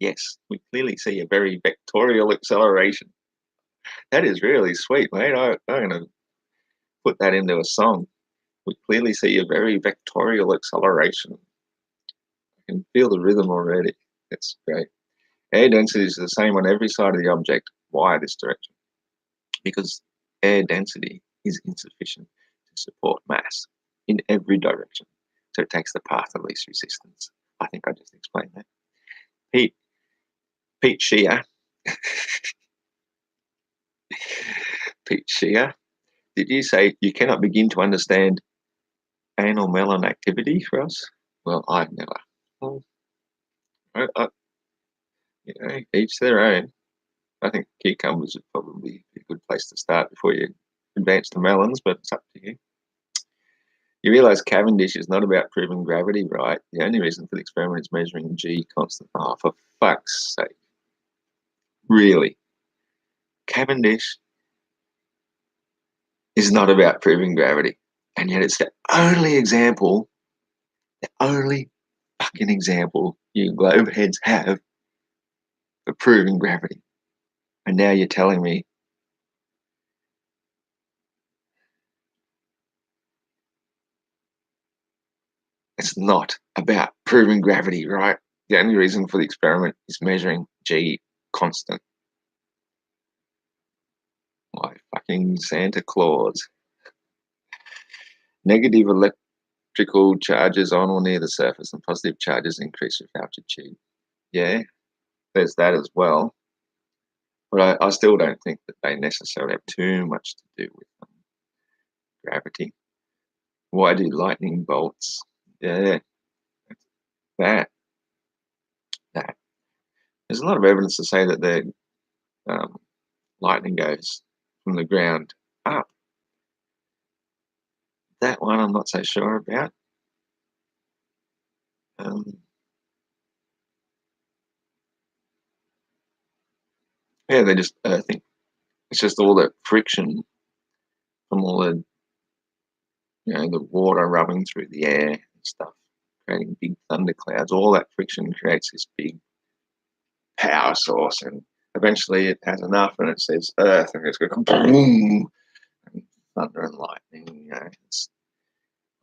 Speaker 1: Yes, we clearly see a very vectorial acceleration. That is really sweet, mate. I'm going to put that into a song. We clearly see a very vectorial acceleration. I can feel the rhythm already. That's great. Air density is the same on every side of the object. Why this direction? Because air density is insufficient to support mass in every direction. So it takes the path of least resistance. I think I just explained that. Pete Shea. Pete Shea, did you say you cannot begin to understand anal melon activity for us? Well, I've never. Well, each their own. I think cucumbers would probably be a good place to start before you advance to melons, but it's up to you. You realise Cavendish is not about proving gravity, right? The only reason for the experiment is measuring G constant. Oh, for fuck's sake. Really? Cavendish is not about proving gravity. And yet it's the only fucking example you globe heads have for proving gravity. And now you're telling me it's not about proving gravity, right? The only reason for the experiment is measuring G constant. My fucking Santa Claus. Negative electrical charges on or near the surface and positive charges increase with altitude. Yeah, there's that as well. But I still don't think that they necessarily have too much to do with gravity. Why do lightning bolts? Yeah, that. That. There's a lot of evidence to say that the lightning goes from the ground up. That one I'm not so sure about. Yeah, they just think it's just all the friction from all the the water rubbing through the air and stuff, creating big thunderclouds. All that friction creates this big power source, and eventually it has enough, and it says Earth, and it's going to boom, and thunder and lightning. I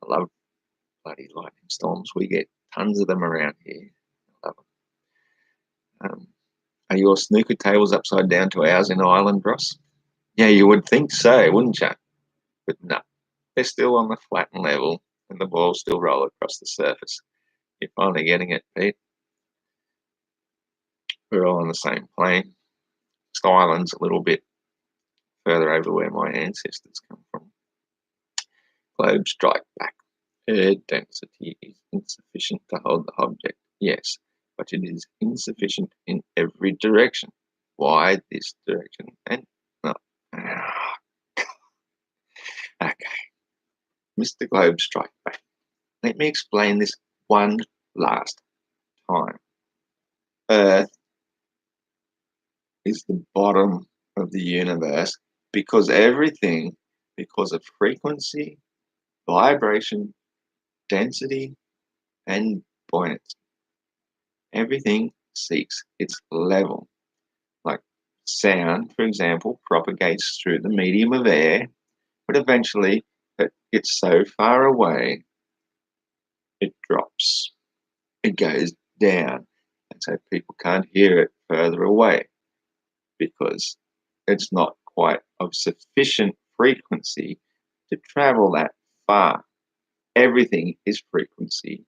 Speaker 1: love bloody lightning storms. We get tons of them around here. I love them. Are your snooker tables upside down to ours in Ireland, Ross? Yeah, you would think so, wouldn't you? But no, they're still on the flat and level, and the balls still roll across the surface. You're finally getting it, Pete. We're all on the same plane. Just Ireland's a little bit further over where my ancestors come from. Globe strike back. Air density is insufficient to hold the object. Yes, but it is insufficient in every direction. Why this direction? And no. Okay. Mr. Globe strike back. Let me explain this one last time. Earth is the bottom of the universe because of frequency, vibration, density, and buoyancy. Everything seeks its level. Like sound, for example, propagates through the medium of air, but eventually it gets so far away, it drops. It goes down. And so people can't hear it further away because it's not quite of sufficient frequency to travel that far. Everything is frequency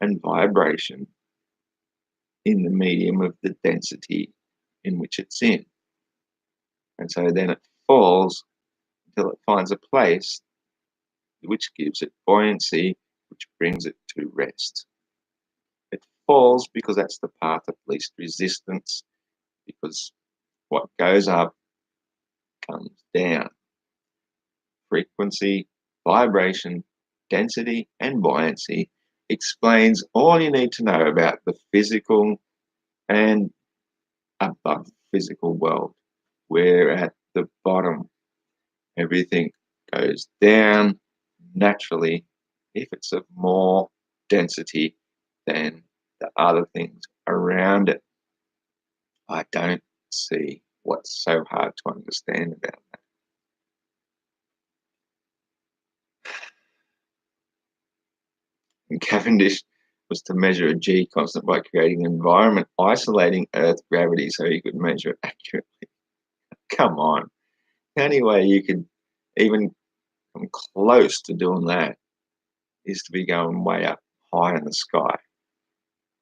Speaker 1: and vibration in the medium of the density in which it's in. And so then it falls until it finds a place which gives it buoyancy, which brings it to rest. It falls because that's the path of least resistance, because what goes up comes down. Frequency, vibration, density, and buoyancy explains all you need to know about the physical and above physical world. We're at the bottom. Everything goes down naturally if it's of more density than the other things around it. I don't see what's so hard to understand about that. And Cavendish was to measure a G constant by creating an environment isolating Earth gravity so he could measure it accurately. Come on. The only way you could even come close to doing that is to be going way up high in the sky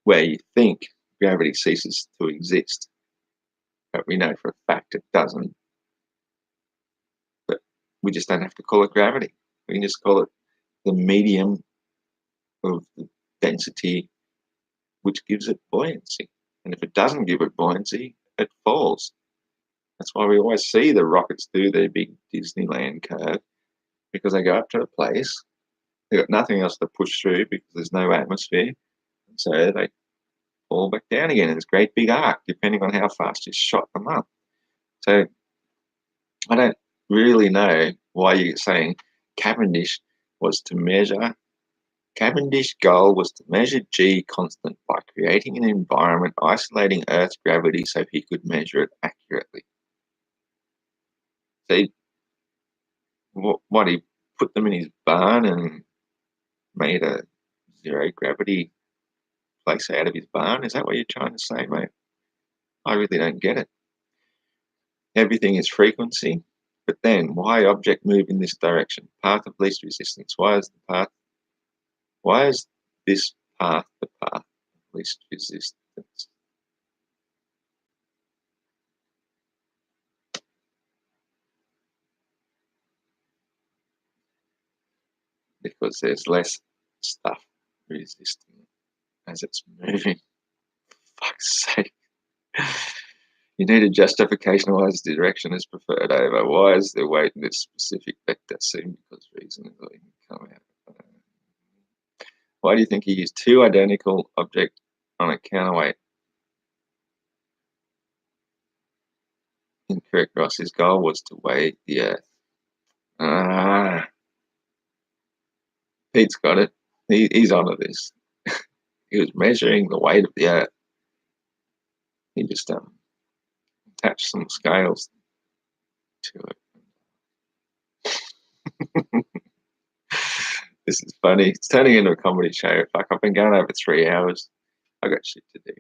Speaker 1: where you think gravity ceases to exist. But we know for a fact it doesn't. But we just don't have to call it gravity. We can just call it the medium of the density which gives it buoyancy. And if it doesn't give it buoyancy, it falls. That's why we always see the rockets do their big Disneyland curve, because they go up to a place They've got nothing else to push through because there's no atmosphere. And so they fall back down again in this great big arc, depending on how fast you shot them up. So I don't really know why you're saying Cavendish was to measure. Cavendish's goal was to measure G constant by creating an environment isolating Earth's gravity so he could measure it accurately. See, what he put them in his barn and made a zero gravity place out of his barn? Is that what you're trying to say, mate? I really don't get it. Everything is frequency, but then why object move in this direction? Path of least resistance. Why is this path the path of least resistance? Because there's less stuff resisting as it's moving. Fuck's sake. You need a justification why this direction is preferred over. Why is there weight in this specific vector seen because reasonably come out? Why do you think he used two identical objects on a counterweight? Incorrect, Ross. His goal was to weigh the Earth. Pete's got it. He's onto this. He was measuring the weight of the Earth. He just attached some scales to it. This is funny. It's turning into a comedy show. Fuck, I've been going over 3 hours. I got shit to do.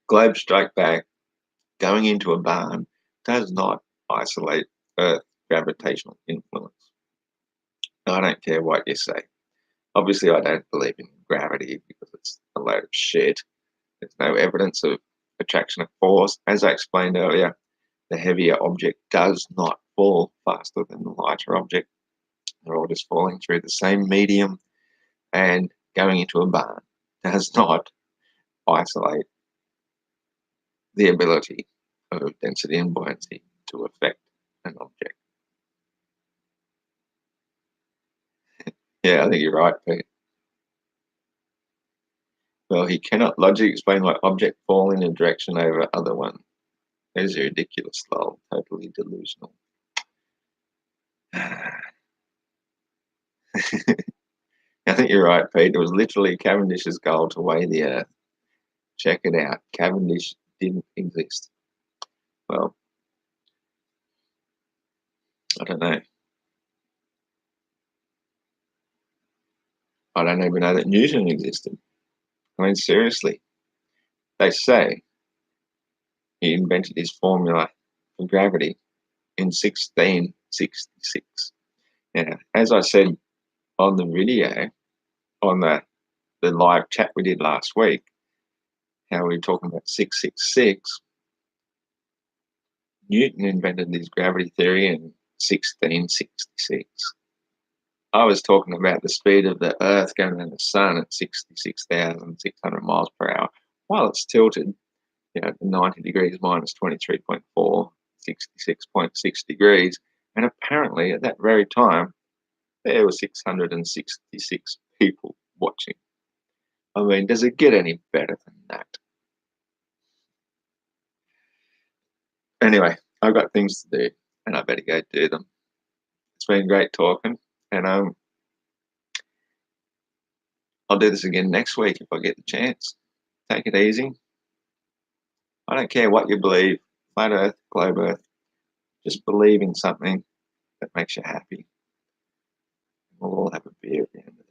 Speaker 1: Globe strike back. Going into a barn does not isolate Earth gravitational influence. I don't care what you say. Obviously, I don't believe in gravity because it's a load of shit. There's no evidence of attraction of force. As I explained earlier, the heavier object does not fall faster than the lighter object. They're all just falling through the same medium, and going into a barn does not isolate the ability of density and buoyancy to affect an object. Yeah, I think you're right, Pete. Well, he cannot logically explain why objects fall in a direction over other one. That is ridiculous, lol. Totally delusional. I think you're right, Pete. It was literally Cavendish's goal to weigh the Earth. Check it out. Cavendish didn't exist. Well, I don't know. I don't even know that Newton existed. I mean, seriously. They say he invented his formula for gravity in 1666. Now, as I said on the video, on the live chat we did last week, how we were talking about 666, Newton invented his gravity theory in 1666. I was talking about the speed of the Earth going around the sun at 66,600 miles per hour while it's tilted, 90 degrees minus 23.4, 66.6 degrees. And apparently at that very time, there were 666 people watching. I mean, does it get any better than that? Anyway, I've got things to do and I better go do them. It's been great talking, and I'll do this again next week if I get the chance. Take it easy. I don't care what you believe, flat Earth, globe Earth. Just believe in something that makes you happy. We'll all have a beer at the end of